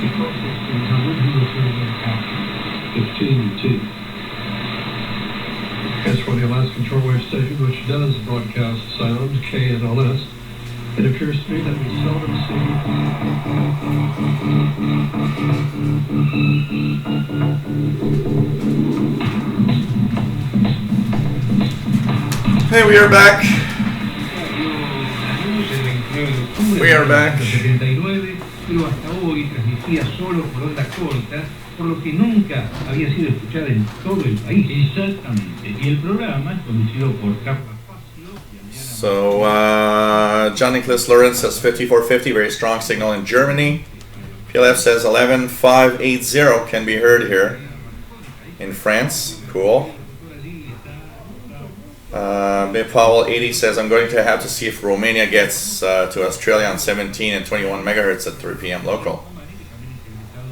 because he was surveying after 15 UT. As for the Alaskan Shortwave station, which does broadcast sound, K and LS, it appears to me that we seldom see Hey, we are back. We are back. Pero hasta hoy transmitía solo por ondas cortas, por lo que nunca había sido escuchada en todo el país. Exactamente. Y el programa es conducido por Carlos Facio. So, John Nicholas Lawrence says 5450, very strong signal in Germany. PLF says 11580 can be heard here in France. Cool. Bill Powell 80 says, I'm going to have to see if Romania gets to Australia on 17 and 21 megahertz at 3 p.m. local.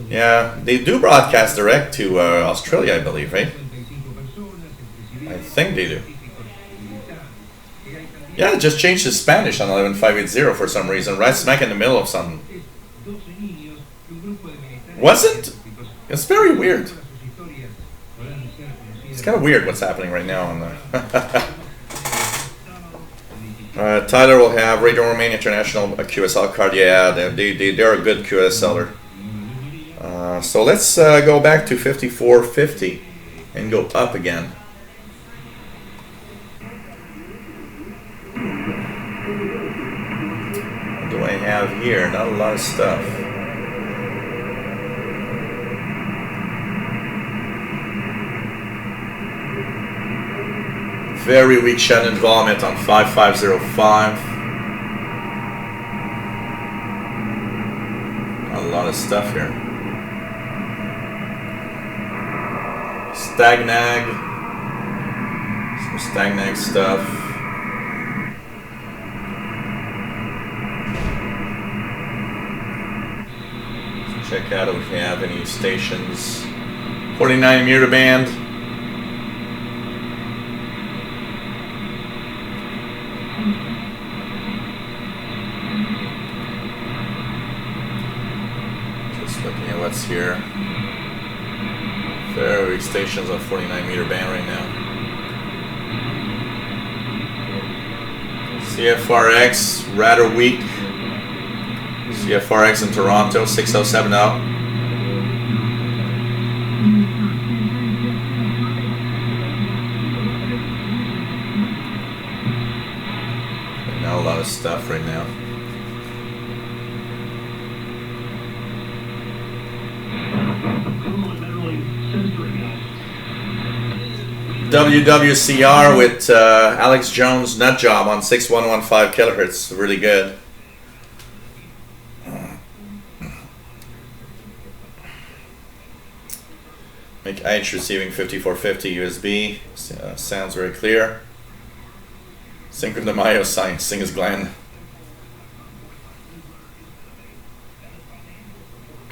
Yeah, they do broadcast direct to Australia, I believe, right? I think they do. Yeah, it just changed to Spanish on 11580 for some reason, right smack in the middle of some... Was it? It's very weird. It's kind of weird what's happening right now on the... Tyler will have Radio Romania International QSL card. Yeah, they're a good QSLer. So let's go back to 5450 and go up again. What do I have here? Not a lot of stuff. Very weak Shannon Vomit on 5505. A lot of stuff here. Stagnag. Some Stagnag stuff. Let's check out if we have any stations 49 meter band. Just looking at what's here. Fairway stations on 49 meter band right now. CFRX rather weak. CFRX in Toronto 6070. A lot of stuff right now. WWCR with Alex Jones nut job on 6115 kilohertz, really good. Make H receiving 5450 USB, sounds very clear. Cinco de Mayo sign, sings Glenn.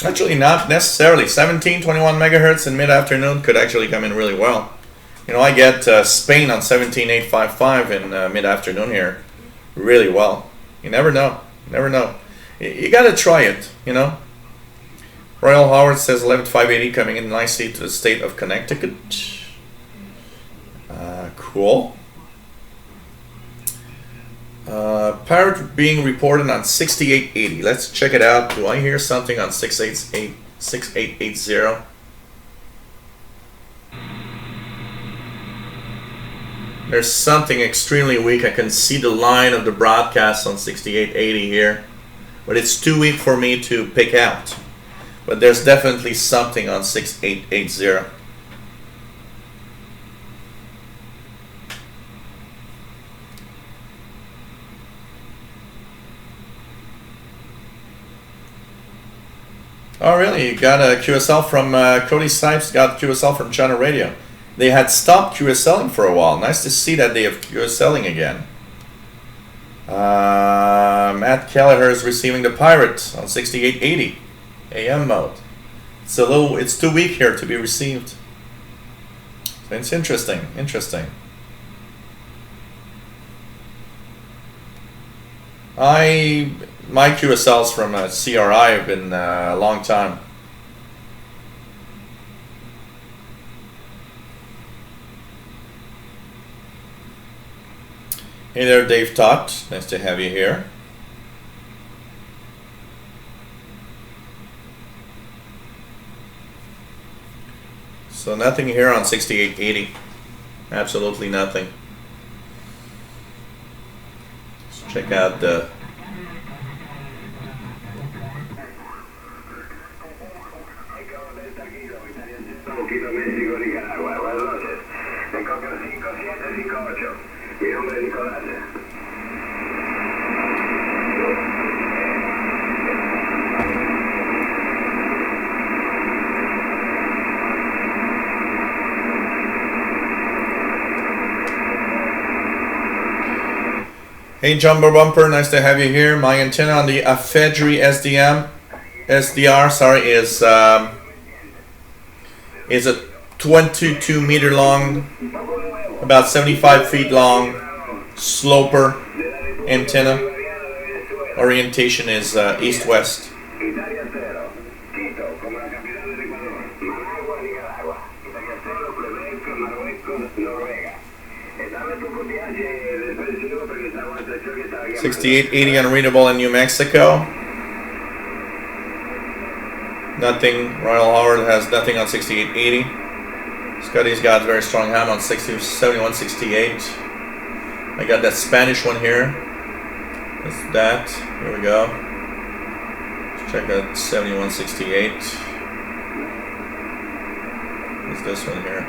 Actually, not necessarily. 1721 megahertz in mid-afternoon could actually come in really well. You know, I get Spain on 17855 in mid-afternoon here really well. You never know. Never know. You gotta try it, you know. Royal Howard says 11580 coming in nicely to the state of Connecticut. Cool. Parrot being reported on 6880. Let's check it out. Do I hear something on 6880? There's something extremely weak. I can see the line of the broadcast on 6880 here, but it's too weak for me to pick out. But there's definitely something on 6880. Oh really? You got a QSL from Cody Sipes, got QSL from China Radio. They had stopped QSLing for a while. Nice to see that they have QSLing again. Matt Kelleher is receiving the Pirate on 6880 AM mode. It's too weak here to be received. So it's interesting, interesting. My QSLs from CRI have been a long time. Hey there, Dave Tott. Nice to have you here. So nothing here on 6880. Absolutely nothing. Let's check out the Hey Jumbo Bumper, nice to have you here. My antenna on the Afedri SDR, sorry, is a 22 meter long, about 75 feet long sloper antenna. Orientation is east-west. $68.80 unreadable in New Mexico. Nothing. Royal Howard has nothing on 6880. Scotty's got very strong ham on 7168. I got that Spanish one here. That's that. Here we go. Let's check out 7168. What's this one here?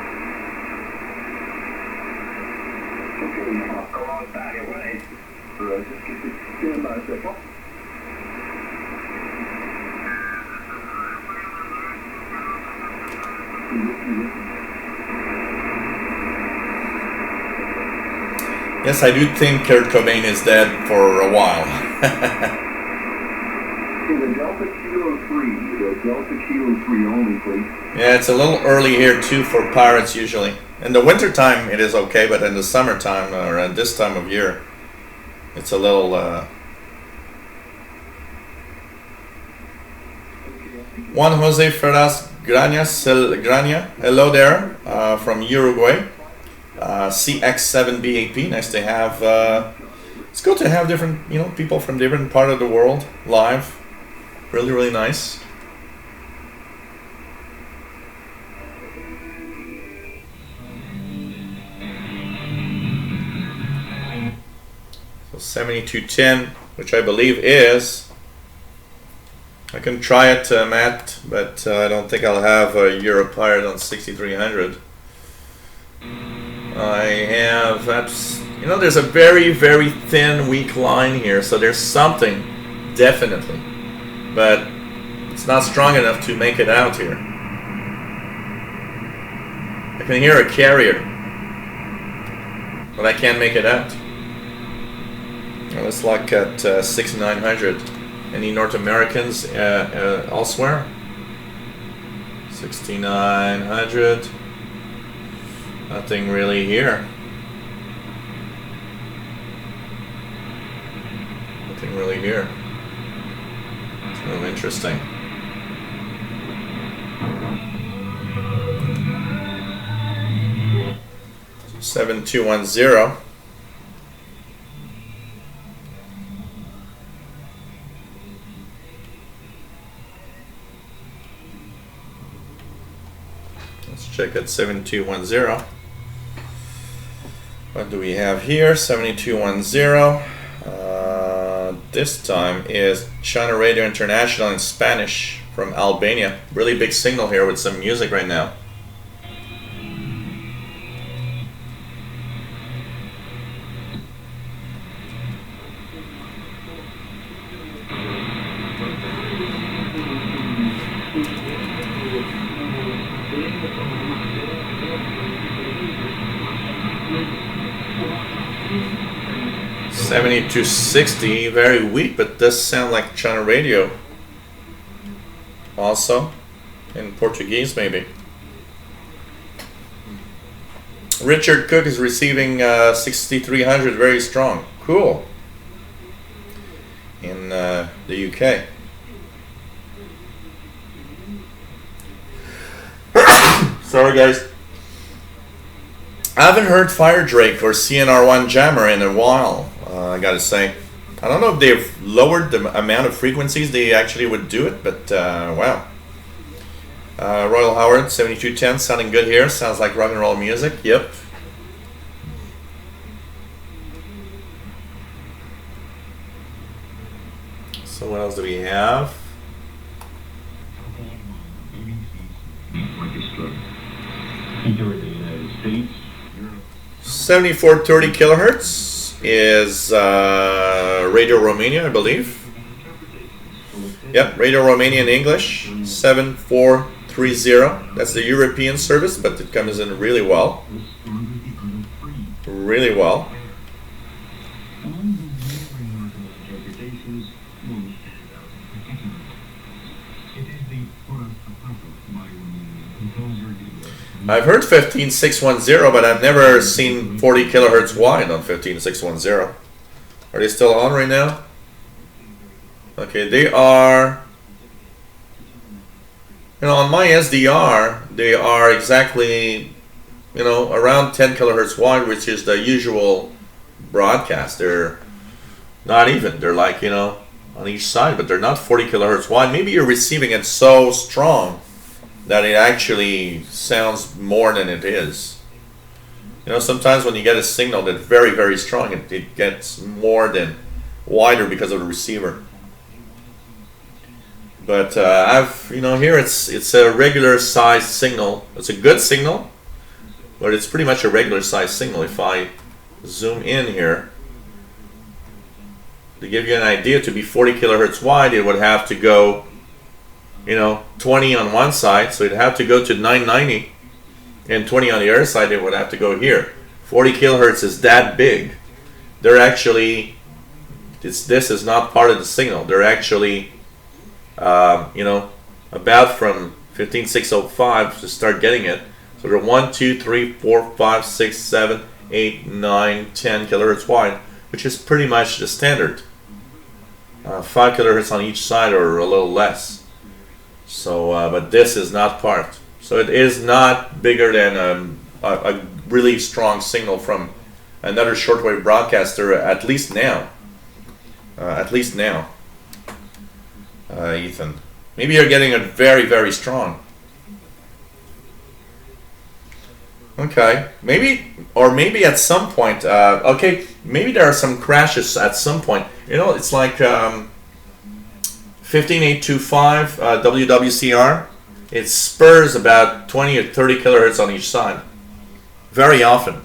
Yes, I do think Kurt Cobain is dead for a while. the Delta Kilo 3 only, please. Yeah, it's a little early here too for pirates usually. In the winter time it is okay, but in the summertime or at this time of year, it's a little. Juan Jose Ferraz Grania, hello there from Uruguay. CX7B8P, nice to have. It's good to have different, people from different part of the world live. Really, really nice. So 7210, which I believe is. I can try it, Matt, but I don't think I'll have a Euro pirate on 6300. I have, there's a very, very thin, weak line here, so there's something, definitely. But it's not strong enough to make it out here. I can hear a carrier, but I can't make it out. Well, let's look at 6900. Any North Americans elsewhere? 6900. Nothing really here. Nothing really here. Oh, interesting. So 7210. Check at 7210. What do we have here? 7210. This time is China Radio International in Spanish from Albania. Really big signal here with some music right now. To 60, very weak, but does sound like China Radio. Also, in Portuguese, maybe. Richard Cook is receiving 6300, very strong. Cool. In the UK. Sorry, guys. I haven't heard Fire Drake or CNR1 Jammer in a while. I gotta say, I don't know if they've lowered the amount of frequencies they actually would do it, but wow. Royal Howard 7210 sounding good here. Sounds like rock and roll music. Yep. So what else do we have? 7430 kilohertz is Radio Romania, I believe. Yep, Radio Romania in English, 7430. That's the European service, but it comes in really well. Really well. I've heard 15610, but I've never seen 40 kilohertz wide on 15610. Are they still on right now? Okay, they are. On my SDR, they are exactly, around 10 kilohertz wide, which is the usual broadcast. They're not even. They're like, on each side, but they're not 40 kilohertz wide. Maybe you're receiving it so strong that it actually sounds more than it is. Sometimes when you get a signal that's very, very strong, it gets more than wider because of the receiver. But here it's a regular size signal. It's a good signal, but it's pretty much a regular size signal. If I zoom in here, to give you an idea, to be 40 kilohertz wide, it would have to go 20 on one side, so it'd have to go to 990, and 20 on the other side, it would have to go here. 40 kilohertz is that big. They're actually, this is not part of the signal. They're actually you know, about from 15605 to start getting it. So they're 1, 2, 3, 4, 5, 6, 7, 8, 9, 10 kilohertz wide, which is pretty much the standard. 5 kilohertz on each side or a little less. So, but this is not part. So it is not bigger than a really strong signal from another shortwave broadcaster, at least now. Ethan. Maybe you're getting it very, very strong. Okay, maybe at some point, okay, maybe there are some crashes at some point. You know, it's like 15825 WWCR. It spurs about 20 or 30 kilohertz on each side, very often,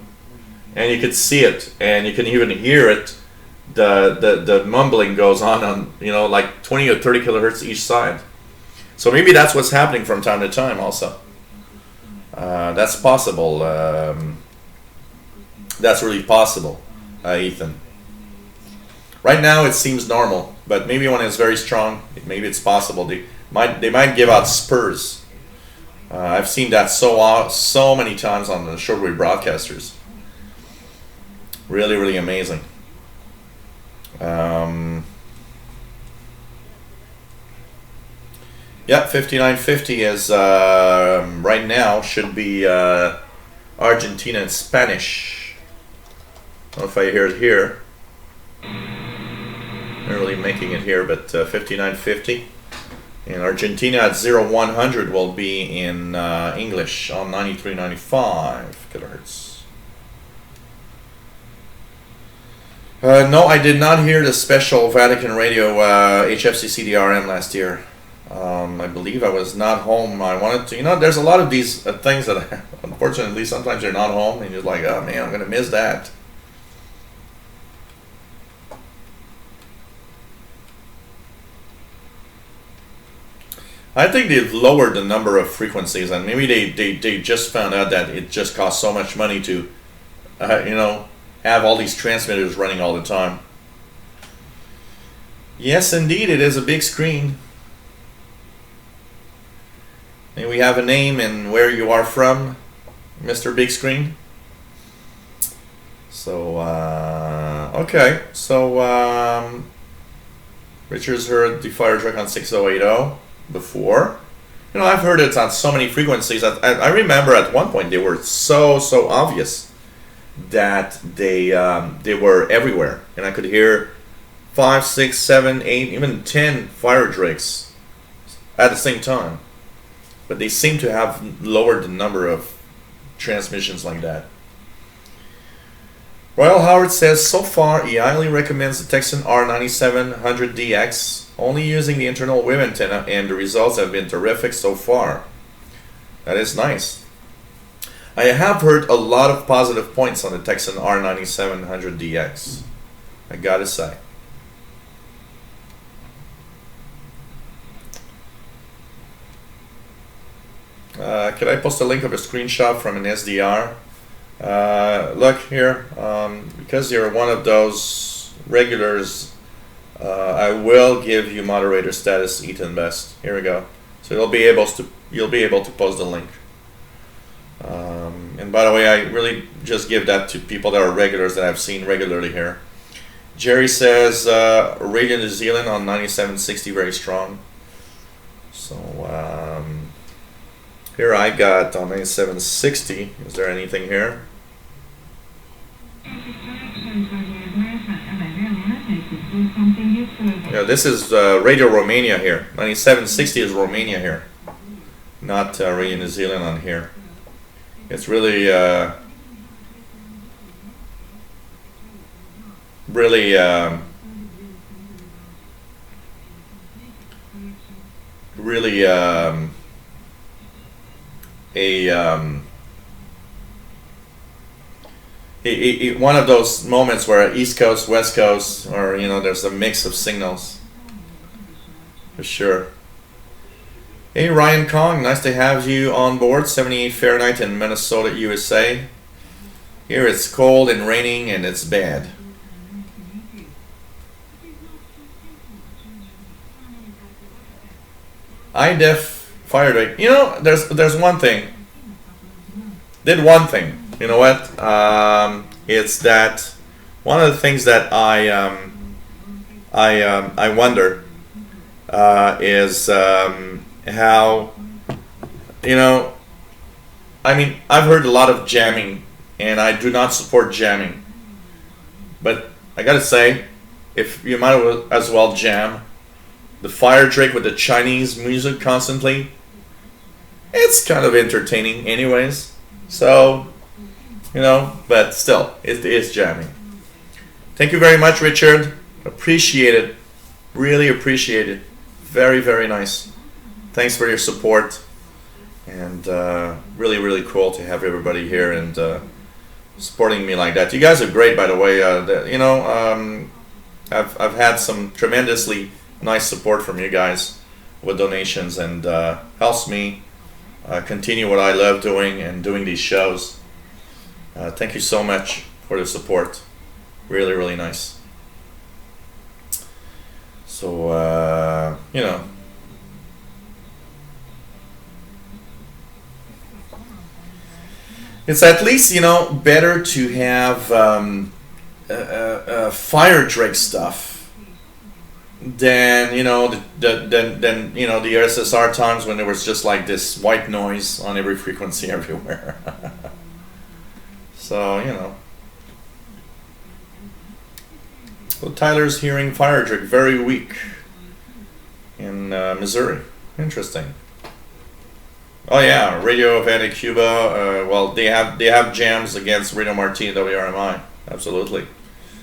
and you could see it, and you can even hear it. The mumbling goes on, you know, like 20 or 30 kilohertz each side. So maybe that's what's happening from time to time also. That's possible. That's really possible, Ethan. Right now it seems normal, but maybe when it's very strong, maybe it's possible. They might give out spurs. I've seen that so many times on the shortwave broadcasters. Really, really amazing. Yeah, 5950 is right now should be Argentina in Spanish. I don't know if I hear it here. Not really making it here, but 5950. And Argentina at 0100 will be in English on 9395 kilohertz. No, I did not hear the special Vatican Radio HFC CDRM last year. I believe I was not home. I wanted to, you know, there's a lot of these things that unfortunately sometimes you're not home and you're like, oh man, I'm going to miss that. I think they've lowered the number of frequencies, and maybe they just found out that it just costs so much money to, you know, have all these transmitters running all the time. Yes, indeed, it is a big screen. May we have a name and where you are from, Mr. Big Screen? So, okay. So, Richard's heard the fire truck on 6080 before. You know, I've heard it on so many frequencies. I remember at one point they were so obvious that they were everywhere, and I could hear 5, 6, 7, 8, even 10 fire drakes at the same time. But they seem to have lowered the number of transmissions like that. Royal Howard says, so far he highly recommends the Texan R9700DX, only using the internal wave antenna, and the results have been terrific so far. That is nice. I have heard a lot of positive points on the Texan R9700DX, I gotta say. Could I post a link of a screenshot from an SDR? Look here, because you're one of those regulars, I will give you moderator status, Ethan Best. Here we go. So you'll be able to post the link. And by the way, I really just give that to people that are regulars that I've seen regularly here. Jerry says Radio New Zealand on 9760 very strong. So here I got on 9760. Is there anything here? Yeah, this is Radio Romania here. 9760 is Romania here, not Radio New Zealand on here. It's really, really one of those moments where East Coast, West Coast, or you know, there's a mix of signals, for sure. Hey Ryan Kong, nice to have you on board. 78 Fahrenheit in Minnesota, USA. Here it's cold and raining and it's bad. high def fire drake. You know, there's one thing. Did one thing. You know what? It's that one of the things that I wonder is how, you know, I mean, I've heard a lot of jamming, and I do not support jamming. But I gotta say, if you might as well jam the fire drake with the Chinese music constantly, it's kind of entertaining anyways. So, you know, but still, it is jamming. Thank you very much, Richard. Appreciate it. Really appreciate it. Very, very nice. Thanks for your support. And really, really cool to have everybody here and supporting me like that. You guys are great, by the way. You know, I've had some tremendously nice support from you guys with donations, and helps me continue what I love doing and doing these shows. Thank you so much for the support. Really, really nice. So, you know. It's at least, you know, better to have fire drake stuff than, you know, than you know, the USSR times when there was just like this white noise on every frequency everywhere. So, you know. So Tyler's hearing fire drake very weak in Missouri. Interesting. Oh yeah, Radio Havana, Cuba. Well, they have jams against Radio Marti and WRMI. Absolutely,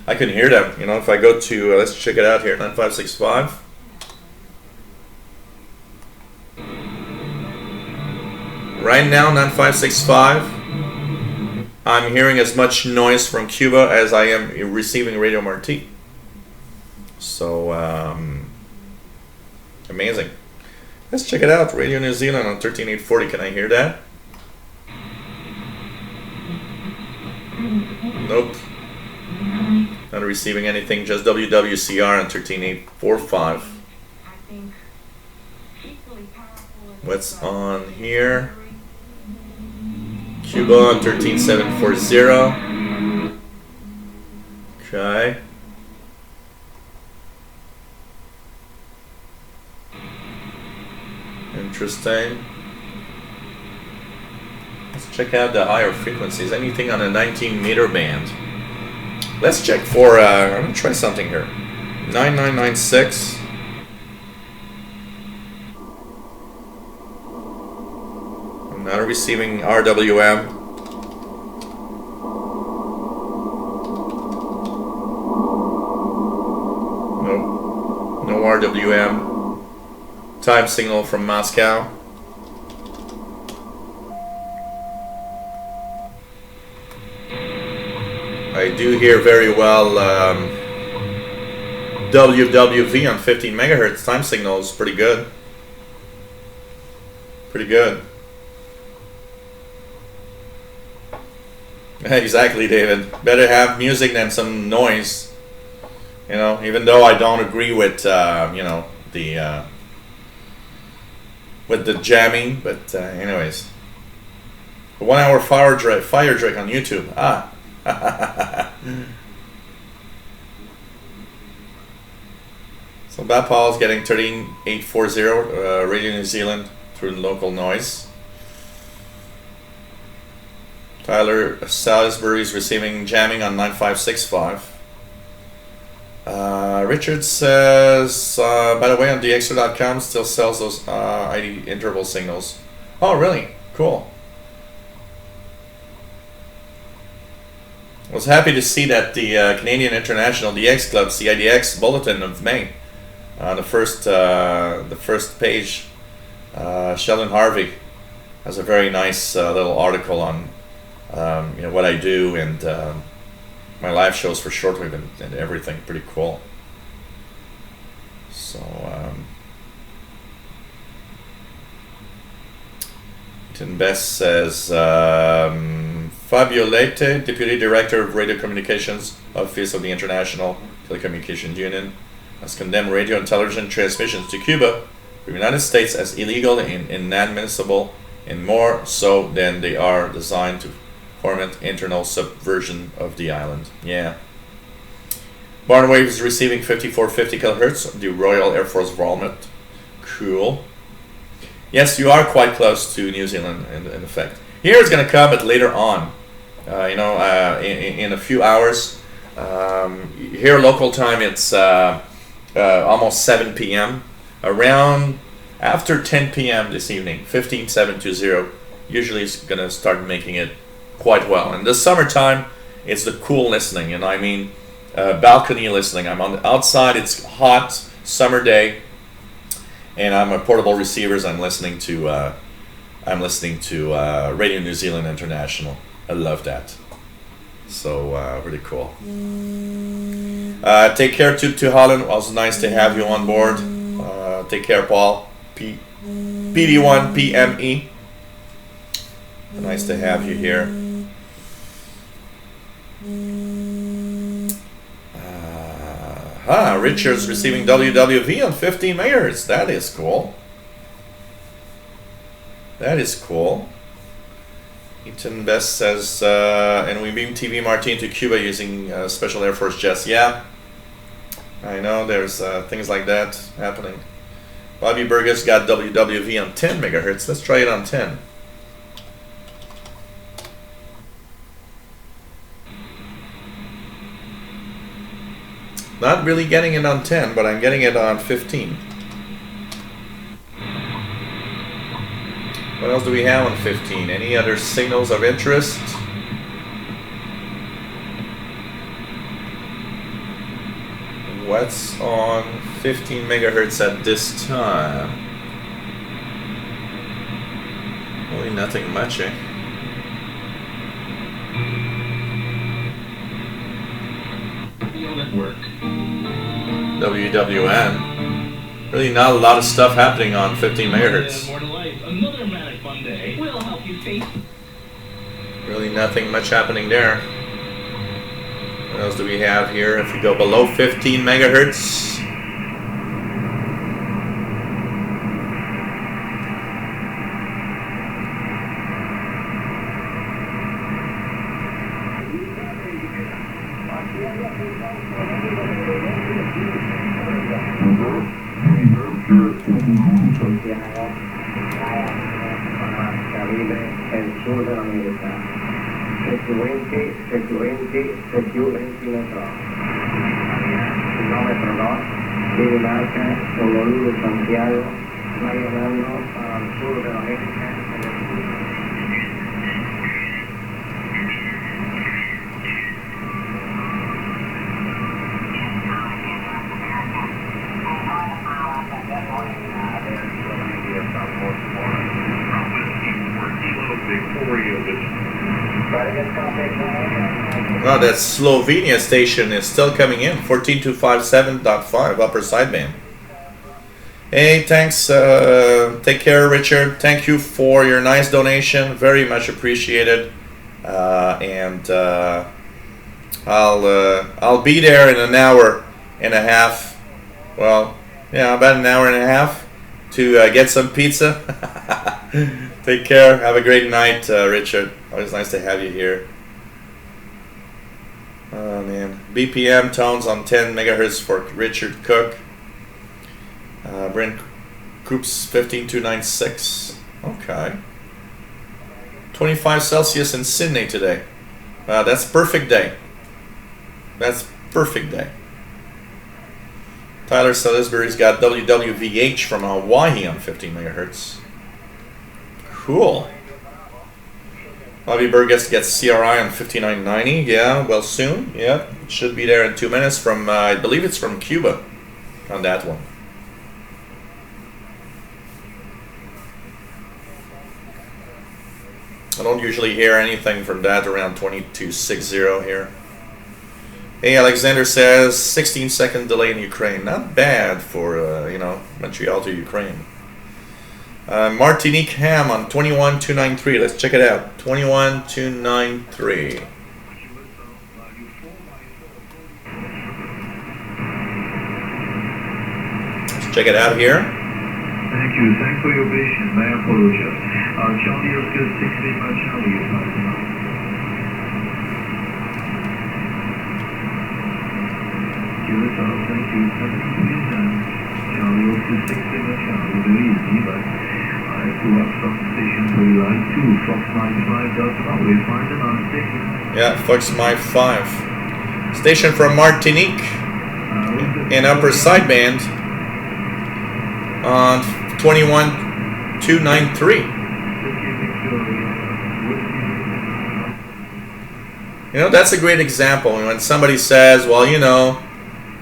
I can hear them. You know, if I go to let's check it out here, 9565. Right now, 9565. I'm hearing as much noise from Cuba as I am receiving Radio Marti. So amazing. Let's check it out. Radio New Zealand on 13840. Can I hear that? Nope. Not receiving anything. Just WWCR on 13845. What's on here? Cuba on 13740. Okay. Interesting. Let's check out the higher frequencies. Anything on a 19 meter band. Let's check for, I'm going to try something here. 9996. I'm not receiving RWM. Nope. No RWM. Time signal from Moscow. I do hear very well WWV on 15 megahertz. Time signal is pretty good. Pretty good. Exactly, David. Better have music than some noise. You know, even though I don't agree with, you know, the... with the jamming, but anyways. 1 hour fire drake on YouTube. Ah. So Bapal is getting 13840 Radio New Zealand through local noise. Tyler Salisbury is receiving jamming on 9565. Richard says, by the way, on DXing.com still sells those ID interval signals. Oh, really? Cool. I was happy to see that the Canadian International DX Club CIDX Bulletin of May, the first page, Sheldon Harvey has a very nice little article on you know, what I do and my live shows for Shortwave and everything. Pretty cool. So, Tim Best says, Fabio Leite, Deputy Director of Radio Communications, Office of the International Telecommunications Union, has condemned radio and television transmissions to Cuba the United States as illegal and inadmissible, and more so than they are designed to foment internal subversion of the island. Yeah. Barnwave is receiving 5450 kHz, the Royal Air Force Volmet. Cool. Yes, you are quite close to New Zealand in effect. Here it's going to come, but later on. In a few hours. Here local time it's almost 7 p.m. Around after 10 p.m. this evening, 15720 usually is going to start making it quite well. In the summertime, it's the cool listening, and I mean balcony listening. I'm on the outside, it's hot, summer day, and I'm a portable receivers. I'm listening to Radio New Zealand International. I love that. So really cool. Take care to Holland. It was nice to have you on board. Take care, Paul. PD1 PME. Nice to have you here. Richard's receiving WWV on 15 megahertz. That is cool. That is cool. Eaton Best says, and we beam TV Martin to Cuba using Special Air Force jets. Yeah, I know there's things like that happening. Bobby Burgess got WWV on 10 megahertz. Let's try it on 10. Not really getting it on 10, but I'm getting it on 15. What else do we have on 15? Any other signals of interest? What's on 15 megahertz at this time? Really nothing much, eh? Network. WWN. Really not a lot of stuff happening on 15 megahertz. More to life. Another manic fun day. We'll help you face. Really nothing much happening there. What else do we have here? If we go below 15 megahertz. Oh, that Slovenia station is still coming in. 14257.5 upper sideband. Hey, thanks. Take care, Richard. Thank you for your nice donation. Very much appreciated. I'll be there in an hour and a half. Well, yeah, about an hour and a half to get some pizza. Take care. Have a great night, Richard. Always nice to have you here. Oh man, BPM tones on 10 megahertz for Richard Cook. Brent Coops 15296. Okay. 25 Celsius in Sydney today. That's perfect day. That's perfect day. Tyler Salisbury's got WWVH from Hawaii on 15 megahertz. Cool. Bobby Burgess gets CRI on 5990. Yeah, well soon. Yeah, it should be there in 2 minutes from, I believe it's from Cuba on that one. I don't usually hear anything from that around 2260 here. Hey, Alexander says 16-second delay in Ukraine. Not bad for, Montreal to Ukraine. Martinique Ham on 21293. Let's check it out. 21293. Let's check it out here. Thank you. Thanks for your patience. I apologize. Charlie Oscar 6 Lima Charlie is passing on. Thank you. Charlie Oscar 6 Lima Charlie. Very easy, but I pull up some stations for you like 2. Fox 95.com. We'll find them on station. Yeah, Fox My 5. Station from Martinique in upper sideband on 21293. You know, that's a great example. When somebody says, well, you know,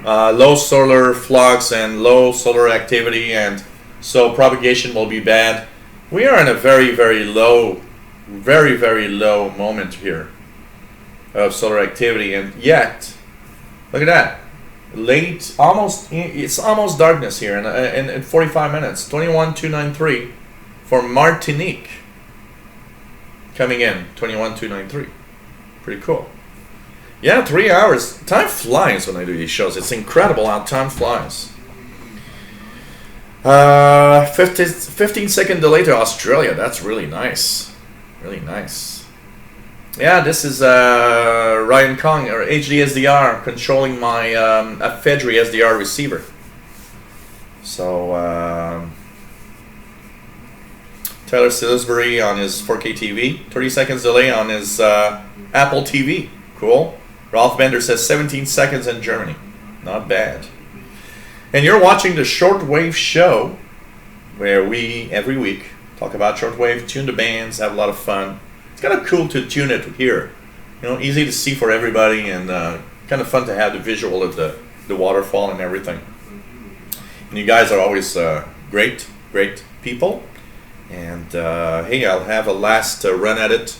low solar flux and low solar activity, and so propagation will be bad. We are in a very, very low moment here of solar activity, and yet, look at that. It's almost darkness here in 45 minutes. 21293 for Martinique coming in. 21293. Pretty cool. Yeah, 3 hours. Time flies when I do these shows. It's incredible how time flies. 15-second delay to Australia. That's really nice. Really nice. Yeah, this is Ryan Kong, or HDSDR, controlling my Fedri SDR receiver. So, Tyler Salisbury on his 4K TV. 30 seconds delay on his Apple TV. Cool. Ralph Bender says 17 seconds in Germany. Not bad. And you're watching the Shortwave show, where we, every week, talk about shortwave, tune the bands, have a lot of fun. It's kind of cool to tune it here. You know, easy to see for everybody, and kind of fun to have the visual of the waterfall and everything. And you guys are always great people. And hey, I'll have a last run at it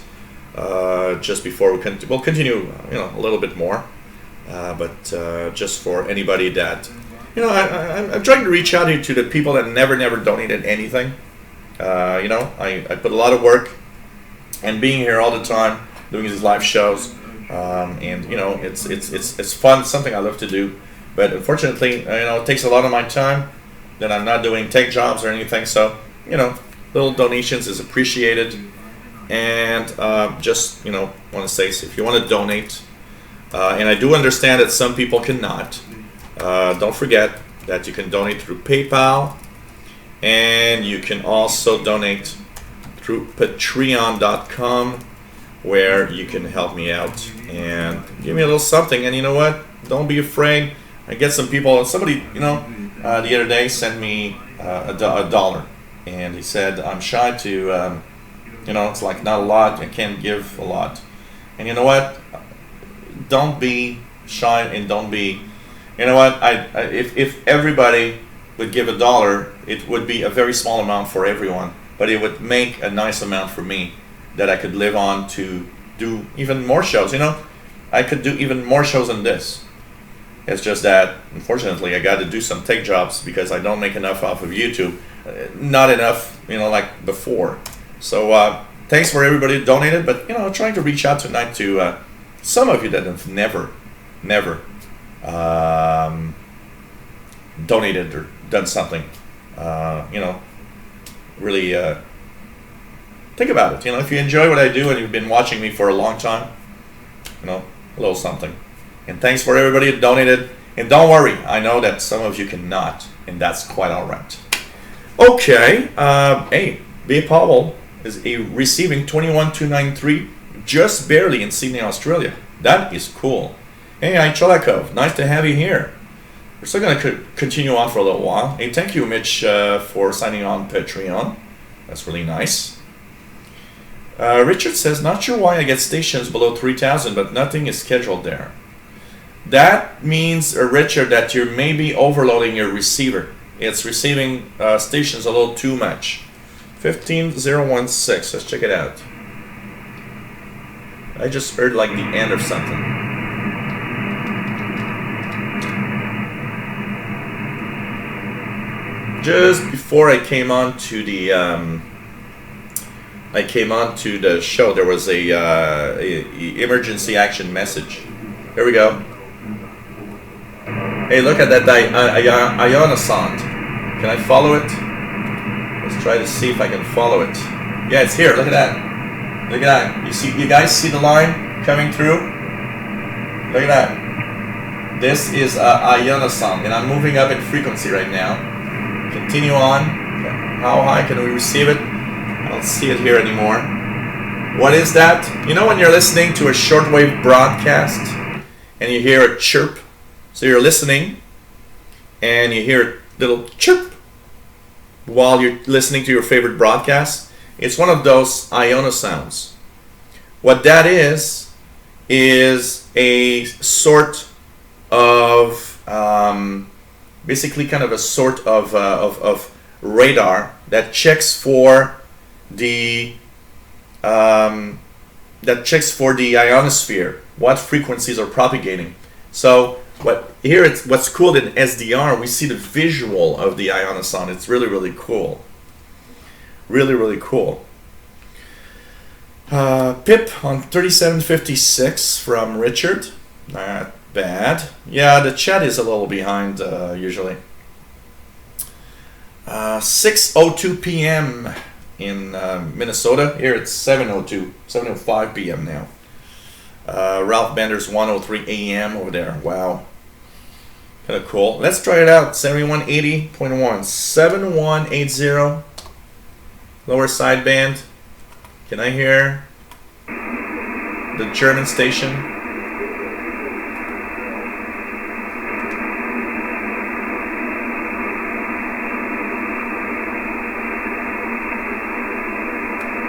just before we'll continue, you know, a little bit more. But just for anybody that, you know, I'm trying to reach out to the people that never donated anything. You know, I put a lot of work and being here all the time, doing these live shows, and you know, it's fun, something I love to do. But unfortunately, you know, it takes a lot of my time. Then I'm not doing tech jobs or anything, so you know, little donations is appreciated. And just, you know, want to say, so if you want to donate, and I do understand that some people cannot. Don't forget that you can donate through PayPal, and you can also donate through patreon.com, where you can help me out and give me a little something. And you know what? Don't be afraid. I get some people, somebody, you know, the other day sent me a dollar, and he said, I'm shy to, you know, it's like not a lot, I can't give a lot. And you know what? Don't be shy, and don't be, you know what? If everybody would give $1, it would be a very small amount for everyone, but it would make a nice amount for me that I could live on to do even more shows. You know, I could do even more shows than this. It's just that, unfortunately, I got to do some tech jobs because I don't make enough off of YouTube. Not enough, you know, like before. So thanks for everybody who donated, but you know, trying to reach out tonight to some of you that have never donated or done something. You know, really think about it. You know, if you enjoy what I do and you've been watching me for a long time, you know, a little something. And thanks for everybody who donated. And don't worry, I know that some of you cannot, and that's quite all right. Okay, hey, B. Powell is receiving 21293 just barely in Sydney, Australia. That is cool. Hey, Cholakov, nice to have you here. We're still going to continue on for a little while. Hey, thank you, Mitch, for signing on Patreon. That's really nice. Richard says, not sure why I get stations below 3,000, but nothing is scheduled there. That means, Richard, that you're maybe overloading your receiver. It's receiving stations a little too much. 15016, let's check it out. I just heard like the end of something. Just before I came on to the show, there was a emergency action message. Here we go. Hey, look at that ionosonde. Can I follow it? try to see if I can follow it. Yeah, it's here. Look at that. Look at that. You guys see the line coming through? Look at that. This is Iona sound, and I'm moving up in frequency right now. Continue on. How high can we receive it? I don't see it here anymore. What is that? You know when you're listening to a shortwave broadcast and you hear a chirp? So you're listening and you hear a little chirp while you're listening to your favorite broadcast. It's one of those Iona sounds. What that is a sort of basically kind of a sort of radar that checks for the ionosphere, what frequencies are propagating. So what's cool in SDR, we see the visual of the Iona sound. It's really, really cool. Really, really cool. Pip on 3756 from Richard. Not bad. Yeah, the chat is a little behind usually. 6:02 p.m. in Minnesota. Here it's 7:05 p.m. now. Ralph Bender's 1:03 a.m. over there. Wow. Kind of cool. Let's try it out. 7180.1. 7180. Lower sideband. Can I hear the German station?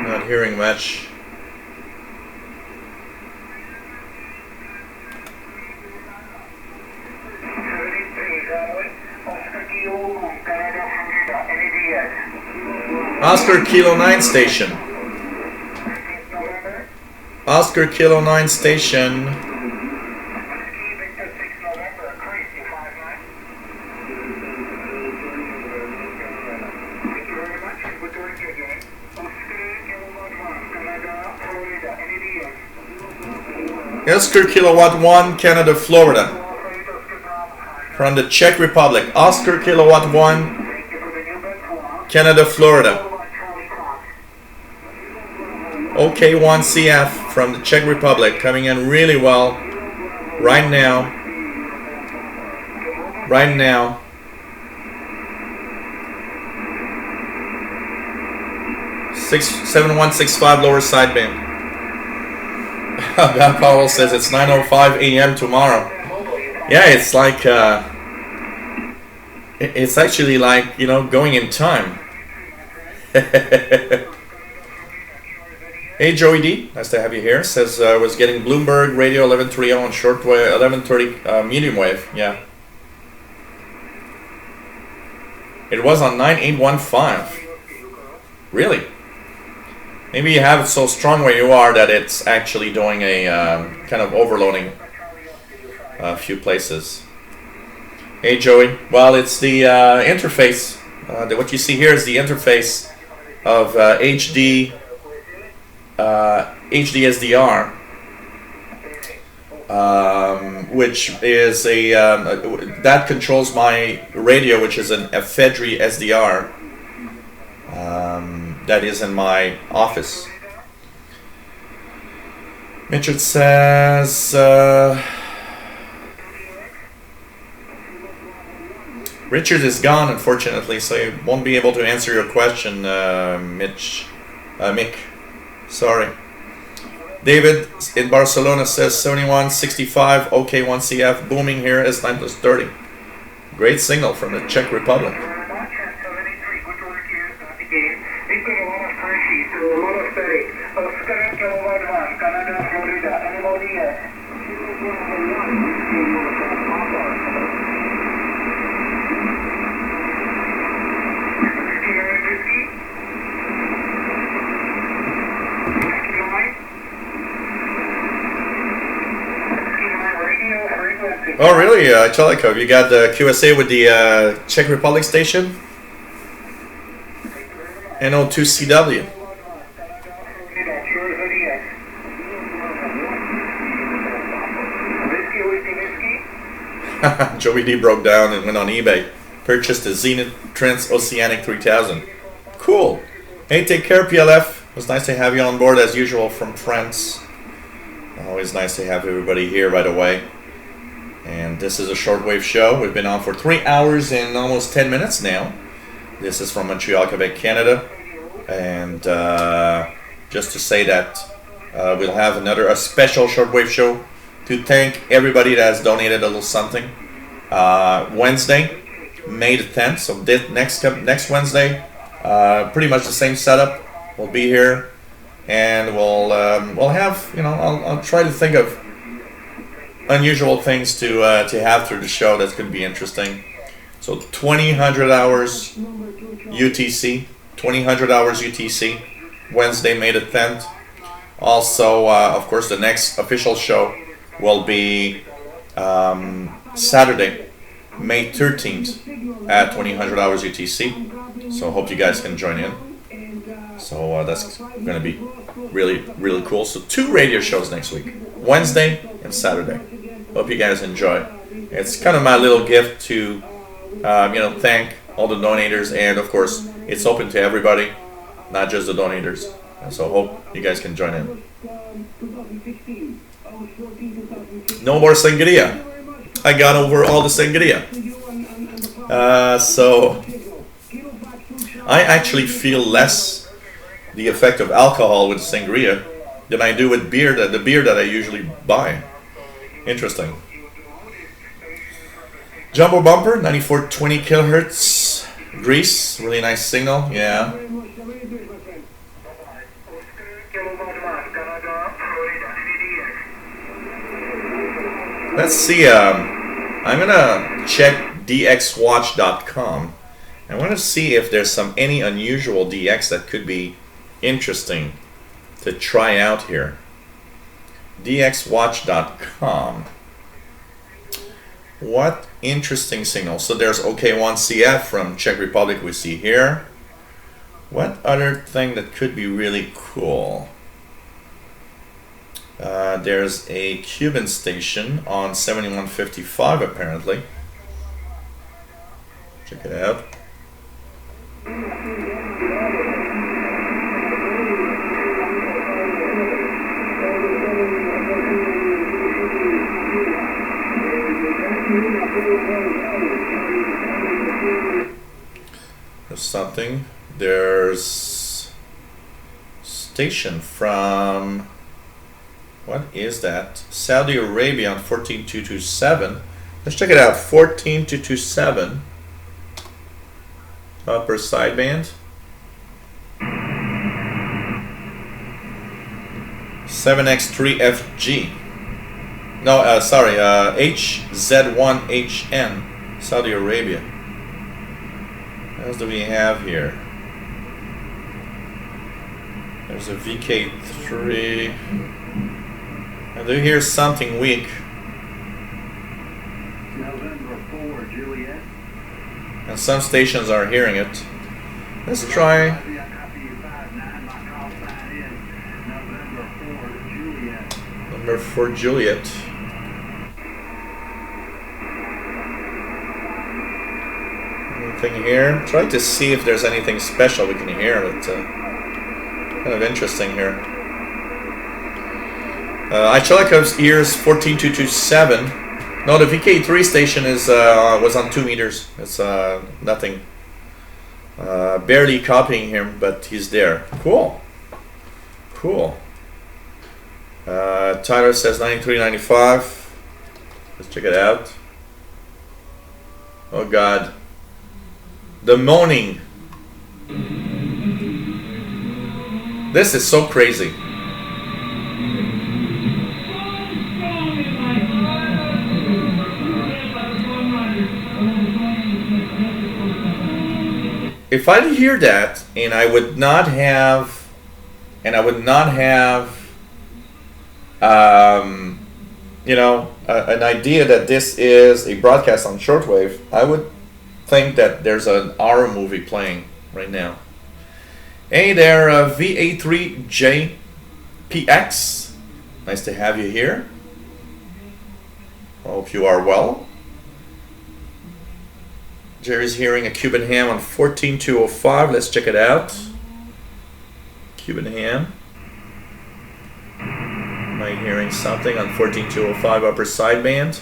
Not hearing much. Oscar Kilo 9 station. Oscar Kilo 9 station. Oscar Kilowatt 1, Canada, Florida. From the Czech Republic. Oscar Kilowatt 1, Canada, Florida. OK1CF from the Czech Republic, coming in really well right now. Right now. Six 7165 lower sideband. That Powell says it's 9:05 a.m. tomorrow. Yeah, it's like it's actually like, you know, going in time. Hey Joey D, nice to have you here. Says was getting Bloomberg Radio 1130 on shortwave, 1130 medium wave. Yeah, it was on 9815. Really? Maybe you have it so strong where you are that it's actually doing a kind of overloading a few places. Hey Joey, well it's the interface. What you see here is the interface of HD SDR, which is that controls my radio, which is an ephedry SDR that is in my office. Richard says Richard is gone, unfortunately, so he won't be able to answer your question, Mick. Sorry. David in Barcelona says 7165 OK1CF booming here as 9+30. Great signal from the Czech Republic. Oh really, Chelikov, you got the QSA with the Czech Republic station? NO2CW. Joey D broke down and went on eBay. Purchased a Zenith Transoceanic 3000. Cool. Hey, take care, PLF. It was nice to have you on board as usual from France. Always nice to have everybody here right away. And this is a shortwave show. We've been on for 3 hours and almost 10 minutes now. This is from Montreal, Quebec, Canada. And just to say that we'll have a special shortwave show to thank everybody that has donated a little something. Wednesday, May the 10th. So next Wednesday, pretty much the same setup. We'll be here, and we'll have, you know, I'll try to think of unusual things to have through the show that's going to be interesting. So 2000 hours UTC, 2000 hours UTC, Wednesday, May the 10th. Also, of course, the next official show will be Saturday, May 13th at 2000 hours UTC. So hope you guys can join in. So that's going to be really, really cool. So 2 radio shows next week, Wednesday and Saturday. Hope you guys enjoy. It's kind of my little gift to, thank all the donators. And of course, it's open to everybody, not just the donators. And so hope you guys can join in. No more sangria. I got over all the sangria. So I actually feel less the effect of alcohol with sangria than I do with beer, the beer that I usually buy. Interesting. Jumbo bumper, 9420 kilohertz. Greece, really nice signal. Yeah. Let's see. I'm gonna check DXWatch.com. I want to see if there's any unusual DX that could be interesting to try out here. DXWatch.com. What interesting signals? So there's OK1CF from Czech Republic we see here. What other thing that could be really cool? There's a Cuban station on 7155 apparently. Check it out. There's something. There's station from, what is that? Saudi Arabia on 14227. Let's check it out. 14227. Upper sideband. 7x3FG. No, sorry, HZ1HN, Saudi Arabia. What else do we have here? There's a VK3. I do hear something weak. November 4, Juliet. And some stations are hearing it. Let's try. Number 4, Juliet. Anything here? Try to see if there's anything special we can hear. But kind of interesting here. Ichelikov's ears 14227. No, the VK3 station is was on 2 meters. It's nothing. Barely copying him, but he's there. Cool. Cool. Tyler says 9395. Let's check it out. Oh God. The moaning. This is so crazy. If I hear that, and I would not have, an idea that this is a broadcast on shortwave, I would think that there's an horror movie playing right now. Hey there, VA3JPX. Nice to have you here. Hope you are well. Jerry's hearing a Cuban ham on 14205. Let's check it out. Cuban ham. Am I hearing something on 14205 upper sideband?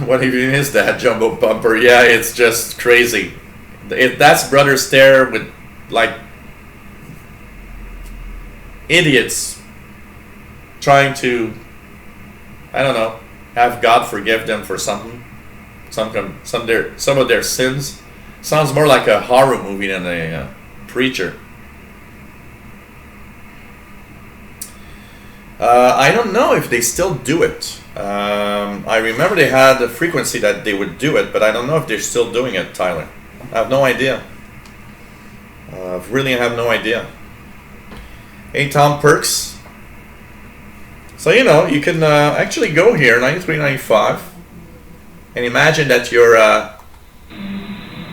What even is that jumbo bumper? Yeah, it's just crazy. That's Brother Stare with like idiots trying to, I don't know, have God forgive them for something, some of their sins. Sounds more like a horror movie than a preacher. I don't know if they still do it. I remember they had a frequency that they would do it, but I don't know if they're still doing it, Tyler. I have no idea. Really have no idea. Hey, Tom Perks. So, you know, you can actually go here, 93.95, and imagine that you're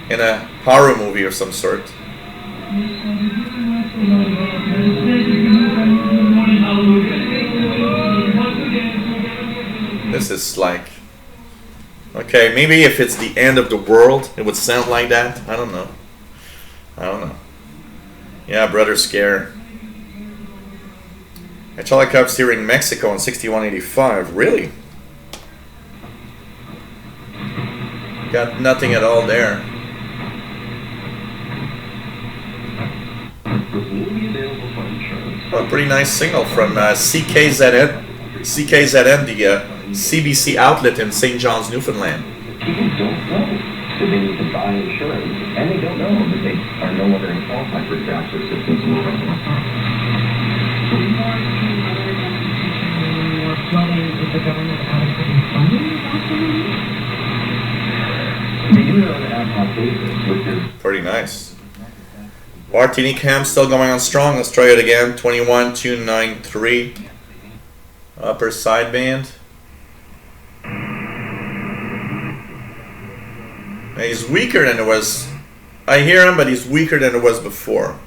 in a horror movie of some sort. This is like, okay, maybe if it's the end of the world, it would sound like that. I don't know. I don't know. Yeah, Brother Scare. Cup's here in Mexico on 6185. Really? Got nothing at all there. Oh, pretty nice signal from CKZN, the CBC outlet in St. John's, Newfoundland. People don't know that they need to buy insurance, and they don't know that they are no longer qualified for disaster assistance. They do it on an ad hoc basis, which is pretty nice. Martini Cam still going on strong. Let's try it again. 21293. Upper sideband. He's weaker than it was. I hear him, but he's weaker than it was before.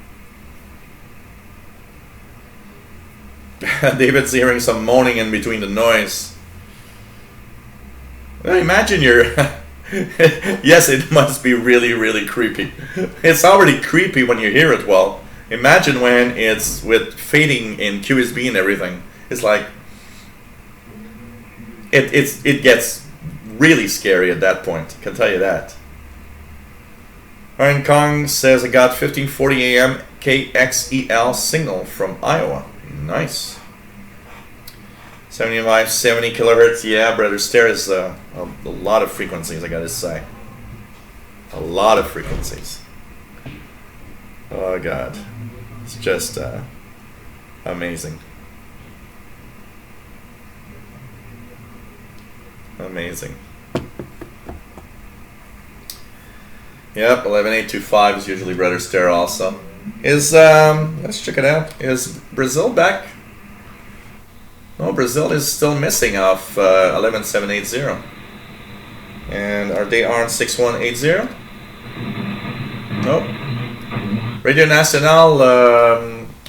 David's hearing some moaning in between the noise. Well, imagine you're... Yes, it must be really, really creepy. It's already creepy when you hear it well. Imagine when it's with fading in QSB and everything. It's like... It gets really scary at that point. I can tell you that. Ryan Kong says, I got 1540 AM KXEL signal from Iowa. Nice. 75, 70 kilohertz. Yeah, Brother Stare is a lot of frequencies, I gotta say. A lot of frequencies. Oh, God. It's just amazing. Amazing. Yep, 11825 is usually Brother Stare also. Is, let's check it out. Is Brazil back? No, Brazil is still missing off 11780. And are they on 6180? Nope. Radio Nacional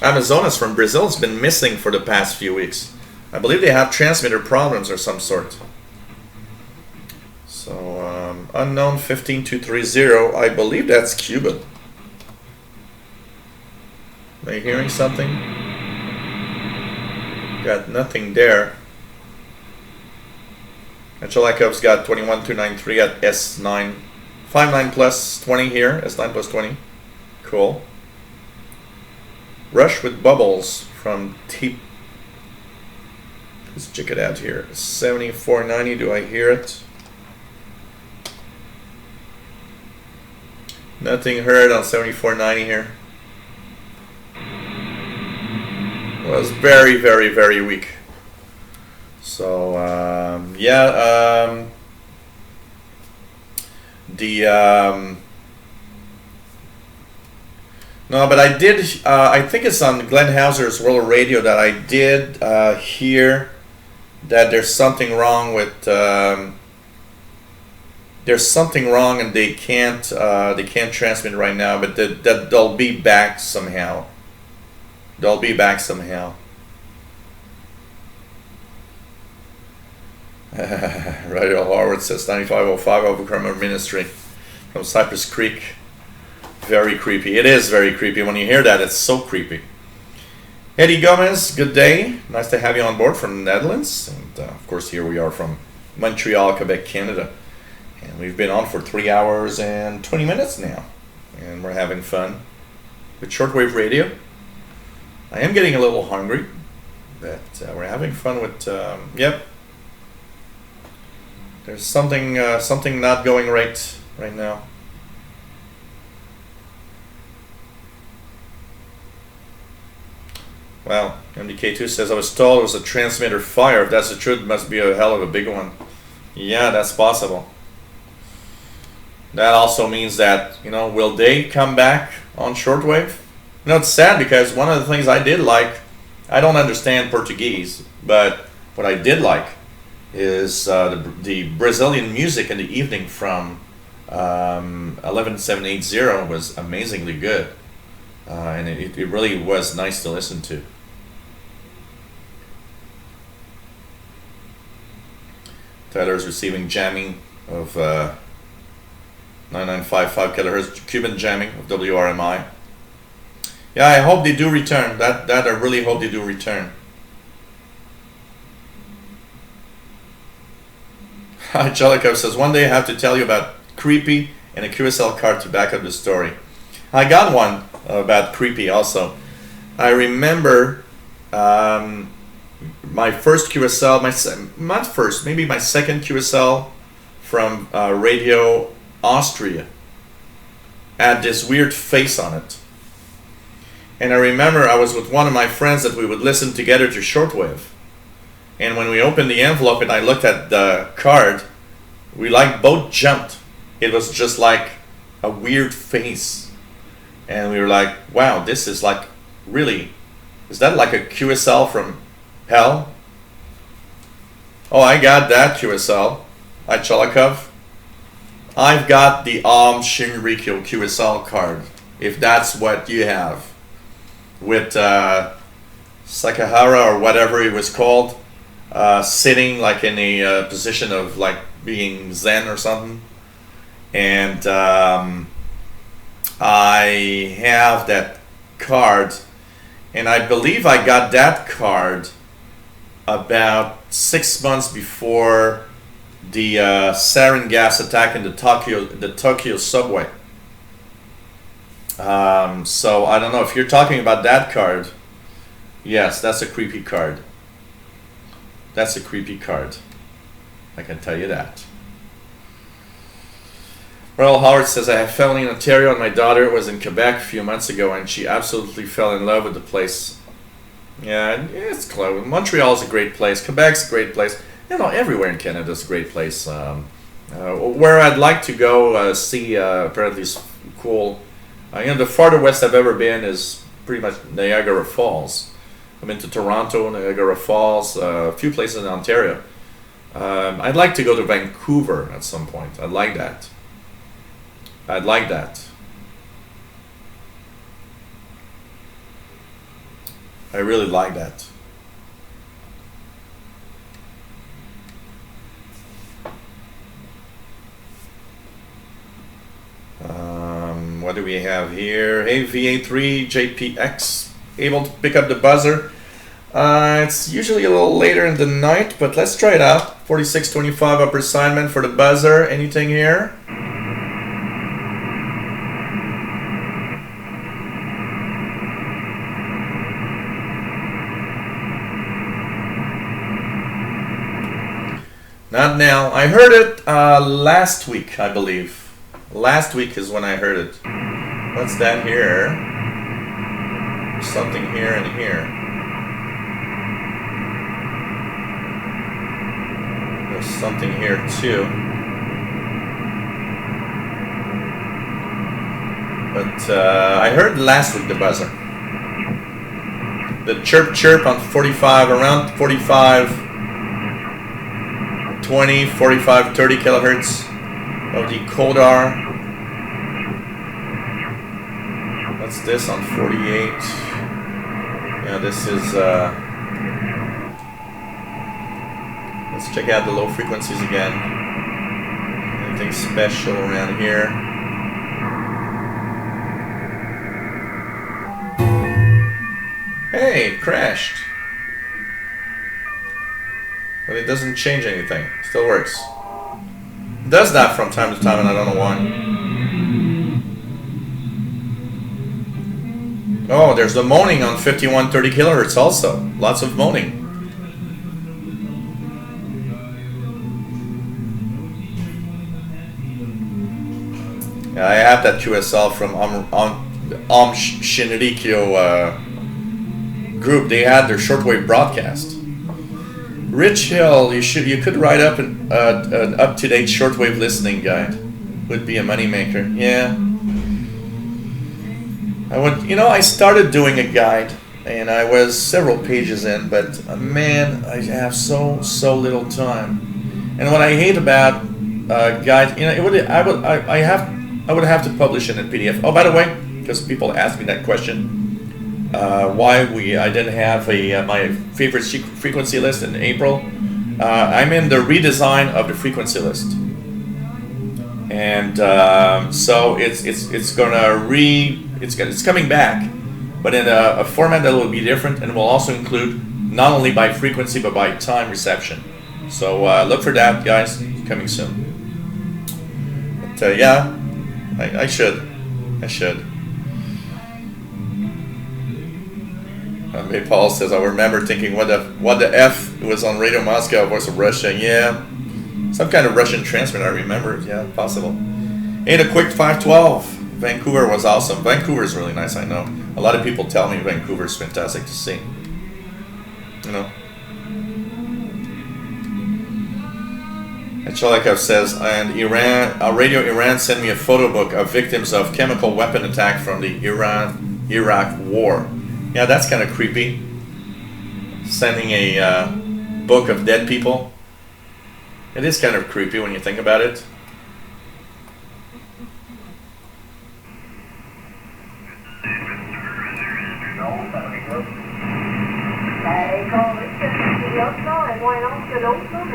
Amazonas from Brazil has been missing for the past few weeks. I believe they have transmitter problems or some sort. So, unknown 15230, I believe that's Cuban. Are you hearing something? Got nothing there. Chelekhov's got 21293 at S9. 59 plus 20 here, S9 plus 20. Cool. Rush with Bubbles from T. Let's check it out here. 7490, do I hear it? Nothing heard on 7490 here. Was very, very, very weak. So, yeah, no, but I did, I think it's on Glenn Hauser's World Radio that I did hear that there's something wrong with, there's something wrong and they can't transmit right now, but that they'll be back somehow. They'll be back somehow. Radio Howard says 9505 Overcomer Ministry from Cypress Creek. Very creepy. It is very creepy. When you hear that, it's so creepy. Eddie Gomez, good day. Nice to have you on board from the Netherlands. And of course, here we are from Montreal, Quebec, Canada. And we've been on for 3 hours and 20 minutes now. And we're having fun with shortwave radio. I am getting a little hungry, but we're having fun with, yep. There's something not going right now. Well, MDK2 says, I was told it was a transmitter fire. If that's the truth, it must be a hell of a big one. Yeah, that's possible. That also means that, you know, will they come back on shortwave? You know, it's sad because one of the things I did like, I don't understand Portuguese, but what I did like is the Brazilian music in the evening from 11780 was amazingly good. And it really was nice to listen to. Tyler's receiving jamming of 9955 kilohertz, Cuban jamming of WRMI. Yeah, I hope they do return. That I really hope they do return. Jellicoe says, one day I have to tell you about Creepy and a QSL card to back up the story. I got one about Creepy also. I remember my first QSL, not first, maybe my second QSL from Radio Austria had this weird face on it. And I remember I was with one of my friends that we would listen together to shortwave. And when we opened the envelope and I looked at the card, we like both jumped. It was just like a weird face. And we were like, wow, this is like, really, is that like a QSL from hell? Oh, I got that QSL. Cholikov. I've got the Shinrikyo QSL card, if that's what you have. With Sakahara or whatever it was called, sitting like in a position of like being Zen or something. And I have that card, and I believe I got that card about 6 months before the sarin gas attack in the Tokyo subway. So I don't know if you're talking about that card. Yes, that's a creepy card. That's a creepy card. I can tell you that. Well, Howard says, I have family in Ontario and my daughter was in Quebec a few months ago and she absolutely fell in love with the place. Yeah, it's close. Montreal is a great place. Quebec's a great place. You know, everywhere in Canada is a great place. Where I'd like to go see, apparently is cool. You know, the farther west I've ever been is pretty much Niagara Falls. I've been to Toronto, Niagara Falls, a few places in Ontario. I'd like to go to Vancouver at some point. I'd like that. I'd like that. I really like that. What do we have here? Hey, VA3 JPX, able to pick up the buzzer. It's usually a little later in the night, but let's try it out. 4625 upper assignment for the buzzer. Anything here? Not now. I heard it last week, I believe. Last week is when I heard it. What's that here? There's something here and here. There's something here too. But I heard last week the buzzer. The chirp chirp on 45, around 45, 20, 45, 30 kilohertz of the Kodar. What's this on 48? Yeah, this is Let's check out the low frequencies again. Anything special around here? Hey, it crashed. But it doesn't change anything. Still works. It does that from time to time and I don't know why. Oh, there's the moaning on 5130 kilohertz also. Lots of moaning. Yeah, I have that QSL from Shinrikyo group. They had their shortwave broadcast. Rich Hill, you could write up an up-to-date shortwave listening guide. Would be a moneymaker. Yeah. I started doing a guide, and I was several pages in, but man, I have so little time. And what I hate about guides, I would have to publish it in PDF. Oh, by the way, because people ask me that question, why I didn't have my favorite frequency list in April. I'm in the redesign of the frequency list, and so it's coming back, but in a format that will be different, and will also include not only by frequency but by time reception. So look for that, guys, coming soon. But yeah, I should. Maybe Paul says, I remember thinking, what the F was on Radio Moscow, Voice of Russia. Yeah, some kind of Russian transmitter, I remember. Yeah, possible. Hey, the Quick 512. Vancouver was awesome. Vancouver is really nice, I know. A lot of people tell me Vancouver is fantastic to see. You know. And Cholikov says, and Radio Iran sent me a photo book of victims of chemical weapon attack from the Iran-Iraq war. Yeah, that's kind of creepy. Sending a book of dead people. It is kind of creepy when you think about it.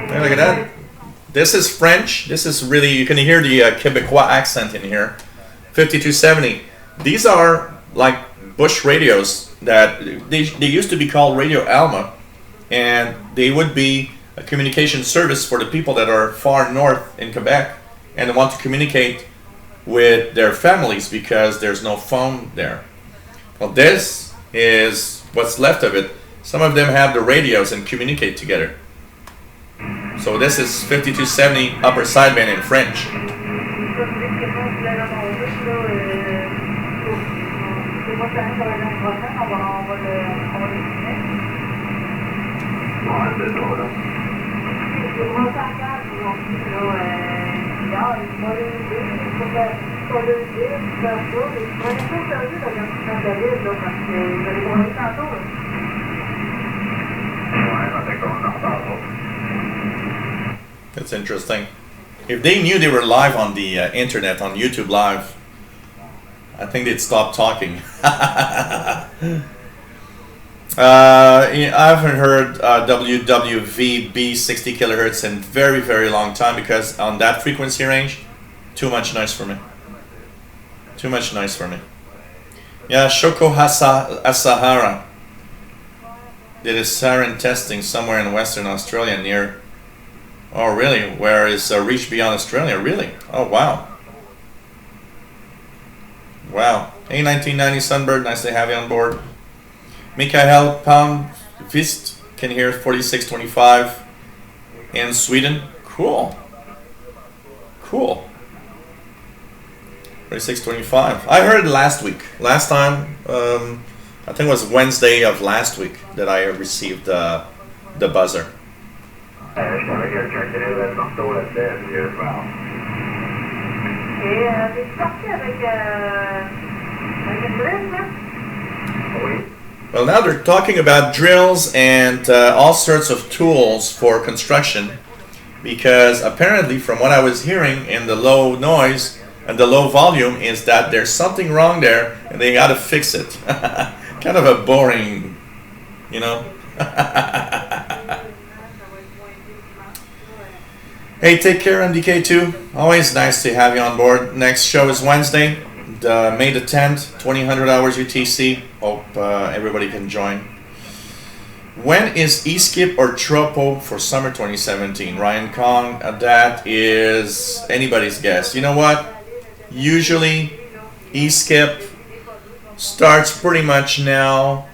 Hey, look at that. This is French. This is really, you can hear the Quebecois accent in here. 5270. These are like bush radios that they used to be called Radio Alma, and they would be a communication service for the people that are far north in Quebec and want to communicate with their families because there's no phone there. Well, this is what's left of it. Some of them have the radios and communicate together. So this is 5270 upper sideband in French. That's interesting. If they knew they were live on the internet, on YouTube Live, I think they'd stop talking. I haven't heard WWVB 60 kilohertz in very, very long time, because on that frequency range, too much noise for me. Too much noise for me. Yeah, Shoko Asahara did his sarin testing somewhere in Western Australia near. Oh, really? Where is Reach Beyond Australia? Really? Oh, wow. Wow. Hey, 1990 Sunbird, nice to have you on board. Mikael Palmqvist can hear 4625 in Sweden. Cool. Cool. 4625. I heard last week. Last time, I think it was Wednesday of last week that I received the buzzer. Well, now they're talking about drills and all sorts of tools for construction, because apparently from what I was hearing in the low noise and the low volume is that there's something wrong there and they got to fix it. Kind of a boring, you know. Hey, take care, MDK2. Always nice to have you on board. Next show is Wednesday, May the 10th, 2000 hours UTC. Hope everybody can join. When is E-Skip or Tropo for summer 2017? Ryan Kong, that is anybody's guess. You know what? Usually E-Skip starts pretty much now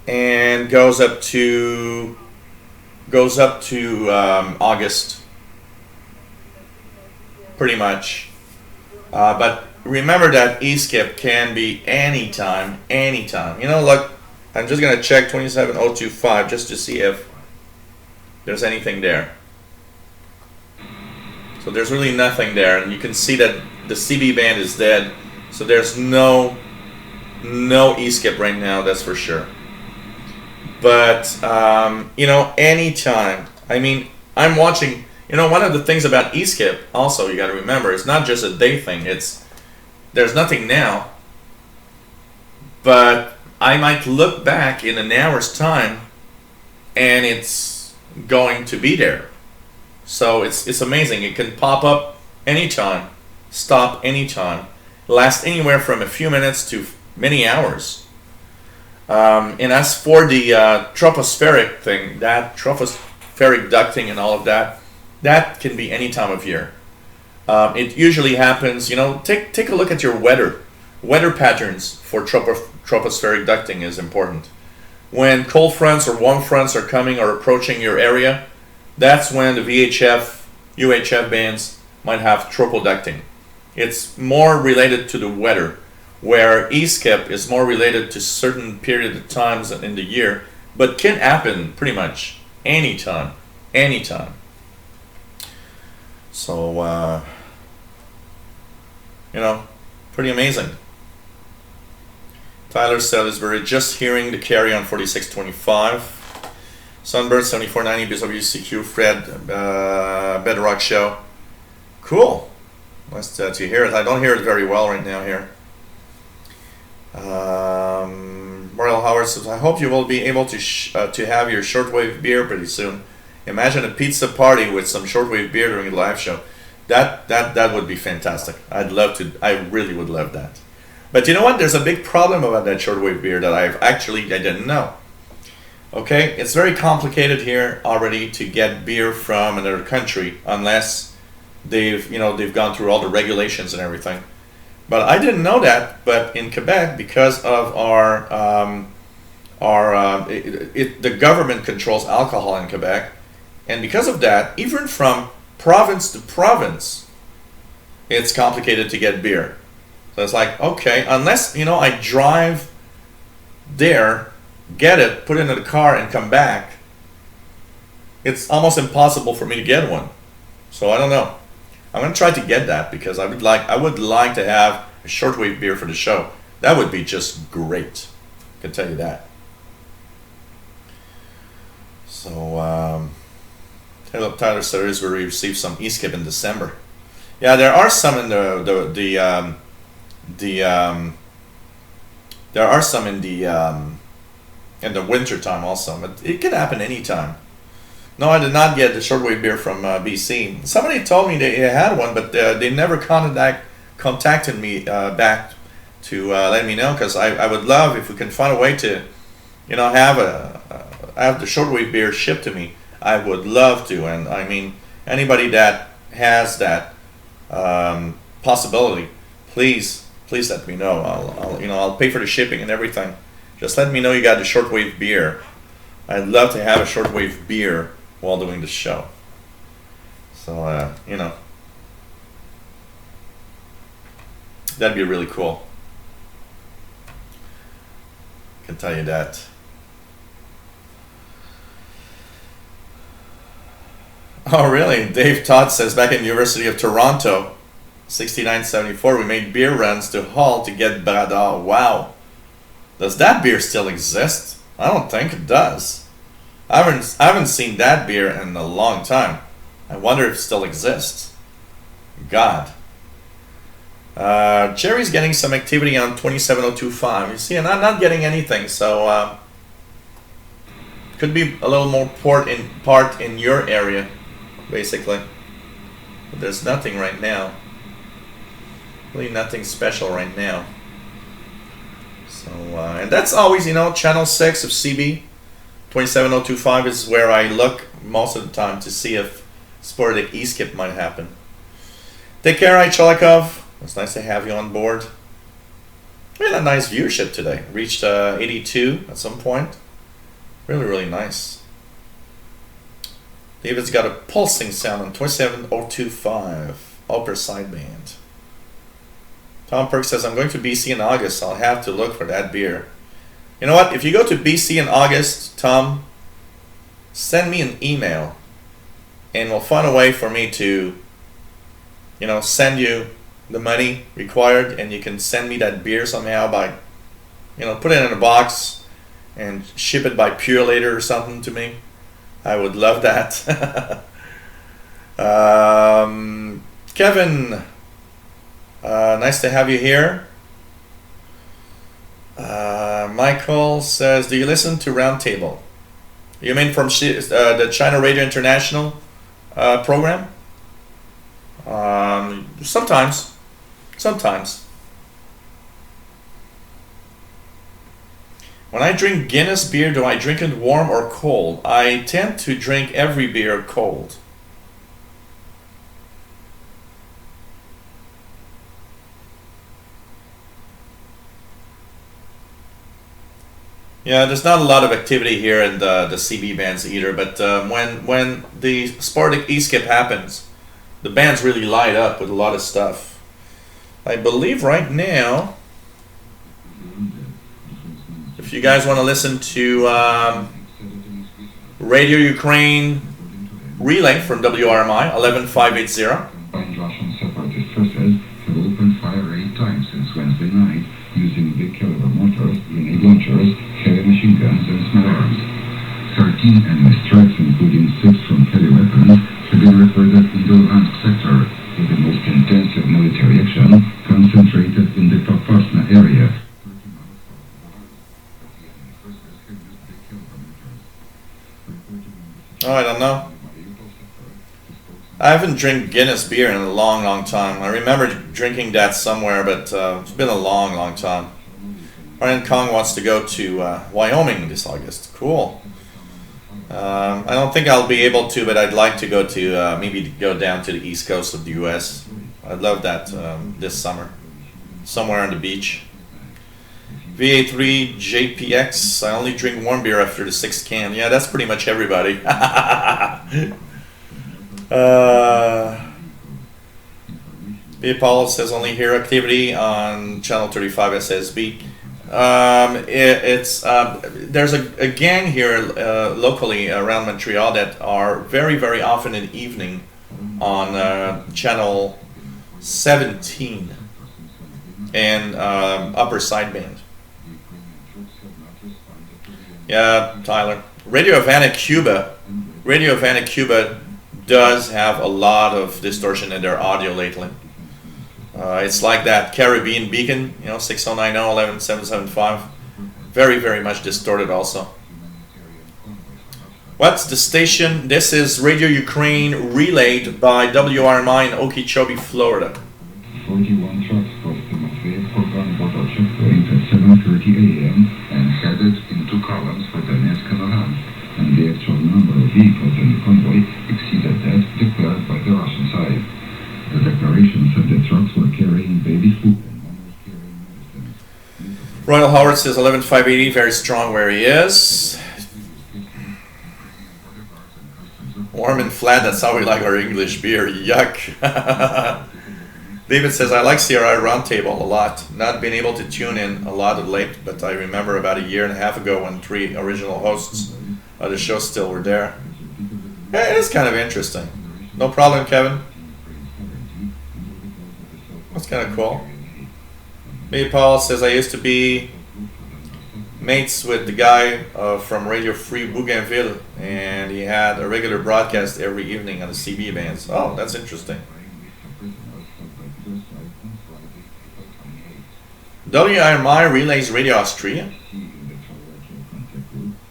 and goes up to August, pretty much. But remember that E-Skip can be anytime. You know, look, I'm just gonna check 27025 just to see if there's anything there. So there's really nothing there, and you can see that the CB band is dead. So there's no E-Skip right now, that's for sure. But you know, anytime. I mean, I'm watching. You know, one of the things about E-Skip also you got to remember, it's not just a day thing. There's nothing now, but I might look back in an hour's time, and it's going to be there. So it's amazing. It can pop up anytime, stop anytime, last anywhere from a few minutes to many hours. And as for the tropospheric thing, that tropospheric ducting and all of that, that can be any time of year. It usually happens, you know, take a look at your weather. Weather patterns for tropospheric ducting is important. When cold fronts or warm fronts are coming or approaching your area, that's when the VHF, UHF bands might have tropoducting. It's more related to the weather, where E-Skip is more related to certain period of times in the year, but can happen pretty much anytime. So, you know, pretty amazing. Tyler Salisbury, just hearing the carry on 4625. Sunburn 7490, BWCQ, Fred, Bedrock Show. Cool. Nice to hear it. I don't hear it very well right now here. Morel Howard says, I hope you will be able to have your shortwave beer pretty soon. Imagine a pizza party with some shortwave beer during a live show. That would be fantastic. I'd love to. I really would love that. But you know what? There's a big problem about that shortwave beer that I didn't know. Okay, it's very complicated here already to get beer from another country unless they've gone through all the regulations and everything. But I didn't know that. But in Quebec, because of the government controls alcohol in Quebec, and because of that, even from province to province, it's complicated to get beer. So it's like, okay, unless I drive there, get it, put it in the car, and come back, it's almost impossible for me to get one. So I don't know. I'm gonna try to get that because I would like to have a shortwave beer for the show. That would be just great. I can tell you that. So Tyler says we received some E-Skip in December. Yeah, there are some in there are some in the winter time also, but it can happen anytime. No, I did not get the shortwave beer from BC. Somebody told me they had one, but they never contacted me back to let me know, because I would love if we can find a way to, have the shortwave beer shipped to me. I would love to, and I mean anybody that has that possibility, please let me know. I'll pay for the shipping and everything. Just let me know you got the shortwave beer. I'd love to have a shortwave beer while doing the show. So that'd be really cool. I can tell you that. Oh really? Dave Todd says, back in the University of Toronto, 6974, we made beer runs to Hull to get Bradar. Wow. Does that beer still exist? I don't think it does. I haven't seen that beer in a long time. I wonder if it still exists. God. Jerry's getting some activity on 27025. You see, and I'm not getting anything, so could be a little more part in your area. basically. But there's nothing right now. Really nothing special right now. So, and that's always, you know, channel 6 of CB 27025 is where I look most of the time to see if sporadic E-skip might happen. Take care, Cholikov. It's nice to have you on board. We had a nice viewership today. Reached 82 at some point. Really, really nice. David's got a pulsing sound on 27025 upper sideband. Tom Perk says, I'm going to BC in August. I'll have to look for that beer. You know what? If you go to BC in August, Tom, send me an email. And we'll find a way for me to, you know, send you the money required. And you can send me that beer somehow by, you know, put it in a box and ship it by Purelator or something to me. I would love that. Kevin, nice to have you here. Michael says, do you listen to Roundtable? You mean from the China Radio International program? Sometimes. When I drink Guinness beer, do I drink it warm or cold? I tend to drink every beer cold. Yeah, there's not a lot of activity here in the CB bands either, but when the sporadic E-skip happens, the bands really light up with a lot of stuff. I believe right now, if you guys want to listen to Radio Ukraine relay from WRMI 11580. Russian separatist forces have opened fire 8 times since Wednesday night using big caliber mortars, grenade launchers, heavy machine guns, and small arms. 13 enemy strikes, including 6 from heavy weapons, have been reported in the Luhansk sector, with the most intensive military action concentrated in the Popasna area. Oh, I don't know. I haven't drank Guinness beer in a long time. I remember drinking that somewhere, but it's been a long time. Ryan Kong wants to go to Wyoming this August. Cool. I don't think I'll be able to, but I'd like to go to maybe go down to the east coast of the U.S. I'd love that this summer, somewhere on the beach. VA3 JPX. I only drink warm beer after the 6th can. Yeah, that's pretty much everybody. B. Paul says only hear activity on channel 35 SSB. There's a gang here locally around Montreal that are very often in the evening on channel 17 and upper sideband. Yeah, Tyler. Radio Havana, Cuba does have a lot of distortion in their audio lately. It's like that Caribbean beacon, you know, 6090 11775. Very much distorted also. What's the station? This is Radio Ukraine relayed by WRMI in Okeechobee, Florida. 41 trucks crossed the Matveyev-Kurgan border checkpoint at 7:30 a.m. and headed in 2 columns for Donetsk and Luhansk, and the actual number of vehicles in the convoy exceeded that declared by the Russian side. The declaration said the trucks were carrying baby food and one was carrying medicine. Royal Howard says 11580, very strong where he is. Warm and flat, that's how we like our English beer. Yuck. David says, I like CRI Roundtable a lot. Not been able to tune in a lot of late, but I remember about a year and a half ago when 3 original hosts of the show still were there. Yeah, it is kind of interesting. No problem, Kevin. That's kind of cool. Me Paul says, I used to be mates with the guy from Radio Free Bougainville, and he had a regular broadcast every evening on the CB bands. Oh, that's interesting. WRMI relays Radio Austria.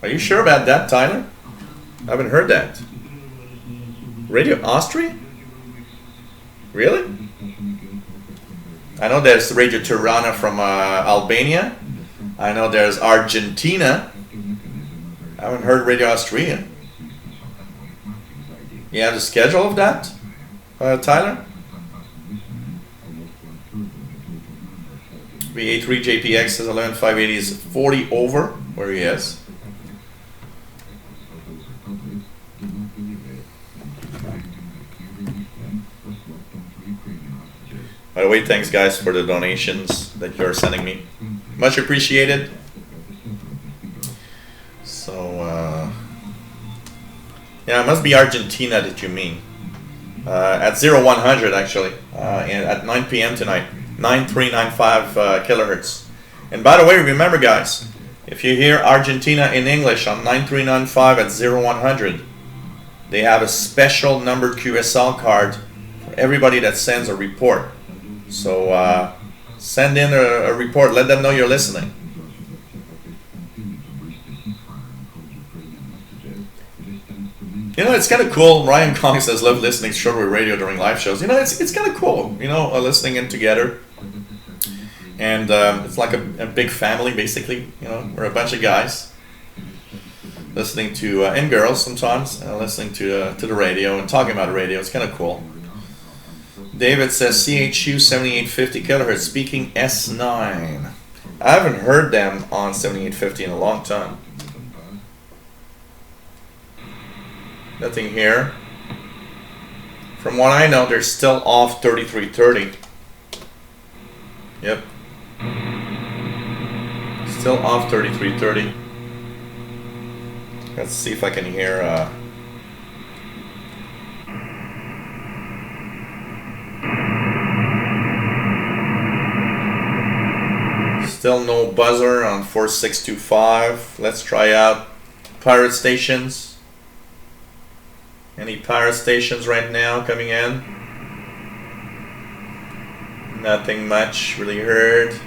Are you sure about that, Tyler? I haven't heard that. Radio Austria? Really? I know there's Radio Tirana from Albania. I know there's Argentina. I haven't heard Radio Austria. You have the schedule of that, Tyler? VA3 JPX says 11580 is 40 over where he is. By the way, thanks guys for the donations that you're sending me. Much appreciated. So, yeah, it must be Argentina that you mean. At 0100 actually, and at 9 p.m. tonight, 9395 kilohertz. And by the way, remember guys, if you hear Argentina in English on 9395 at 0100, they have a special numbered QSL card for everybody that sends a report. So send in a report, let them know you're listening. You know, it's kind of cool. Ryan Kong says, love listening to shortwave radio during live shows. You know, it's kind of cool, you know, listening in together. And it's like a big family, basically. You know, we're a bunch of guys listening to, and girls sometimes, listening to the radio and talking about radio. It's kind of cool. David says, CHU 7850 kilohertz, speaking S9. I haven't heard them on 7850 in a long time. Nothing here. From what I know, they're still off 3330. Yep. Still off 3330. Let's see if I can hear still no buzzer on 4625. Let's try out pirate stations. Any pirate stations right now coming in? Nothing much really heard. So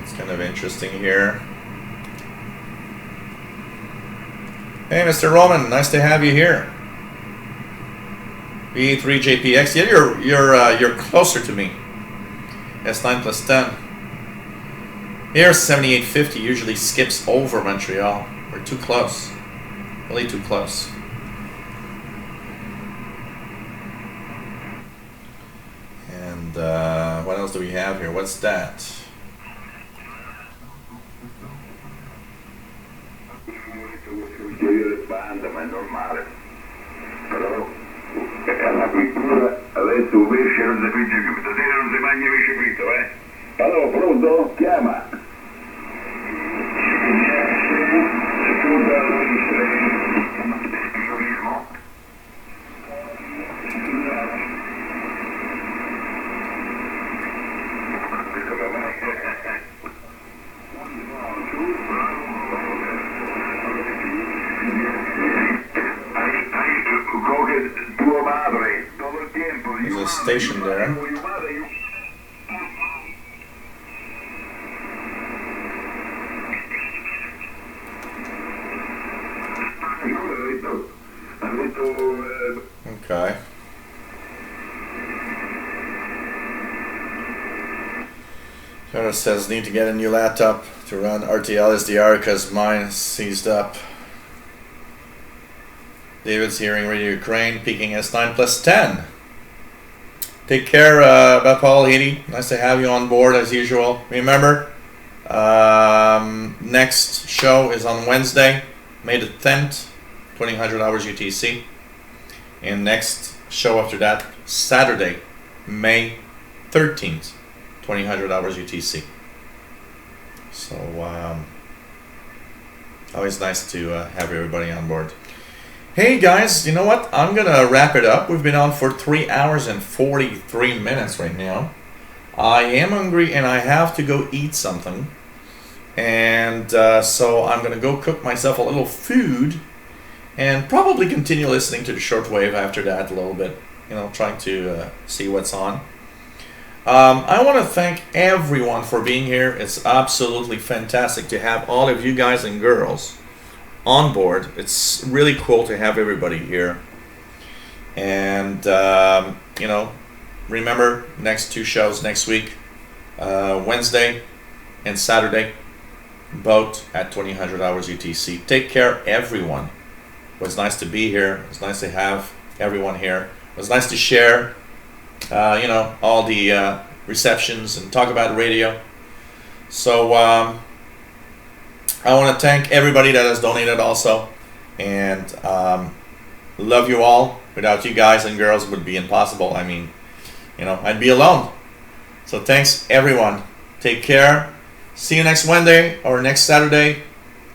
it's kind of interesting here. Hey, Mr. Roman, nice to have you here. VA3 JPX. Yeah, you're closer to me. S9 plus 10. Here, 7850 usually skips over Montreal. We're too close. Really too close. And what else do we have here? What's that? La pittura adesso un pesce non si mangia più, stasera non si mangia pesce fritto, Allora, pronto? Chiama. There's a station there. Okay. Tara says need to get a new laptop to run RTL SDR because mine is seized up. David's hearing Radio Ukraine, peaking S9 plus 10. Take care, Bapal Haiti. Nice to have you on board as usual. Remember, next show is on Wednesday, May the 10th, 2000 hours UTC. And next show after that, Saturday, May 13th, 2000 hours UTC. So, always nice to have everybody on board. Hey guys, you know what? I'm gonna wrap it up. We've been on for 3 hours and 43 minutes right now. I am hungry and I have to go eat something. And so I'm gonna go cook myself a little food and probably continue listening to the shortwave after that a little bit. You know, trying to see what's on. I want to thank everyone for being here. It's absolutely fantastic to have all of you guys and girls on board. It's really cool to have everybody here. And, you know, remember, next 2 shows next week, Wednesday and Saturday, both at 2000 hours UTC. Take care, everyone. It was nice to be here. It was nice to have everyone here. It was nice to share, you know, all the receptions and talk about radio. So I want to thank everybody that has donated also, and love you all. Without you guys and girls, it would be impossible. I mean, you know, I'd be alone. So thanks everyone. Take care. See you next Wednesday or next Saturday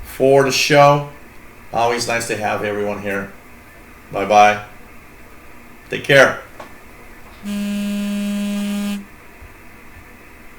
for the show. Always nice to have everyone here. Bye bye. Take care.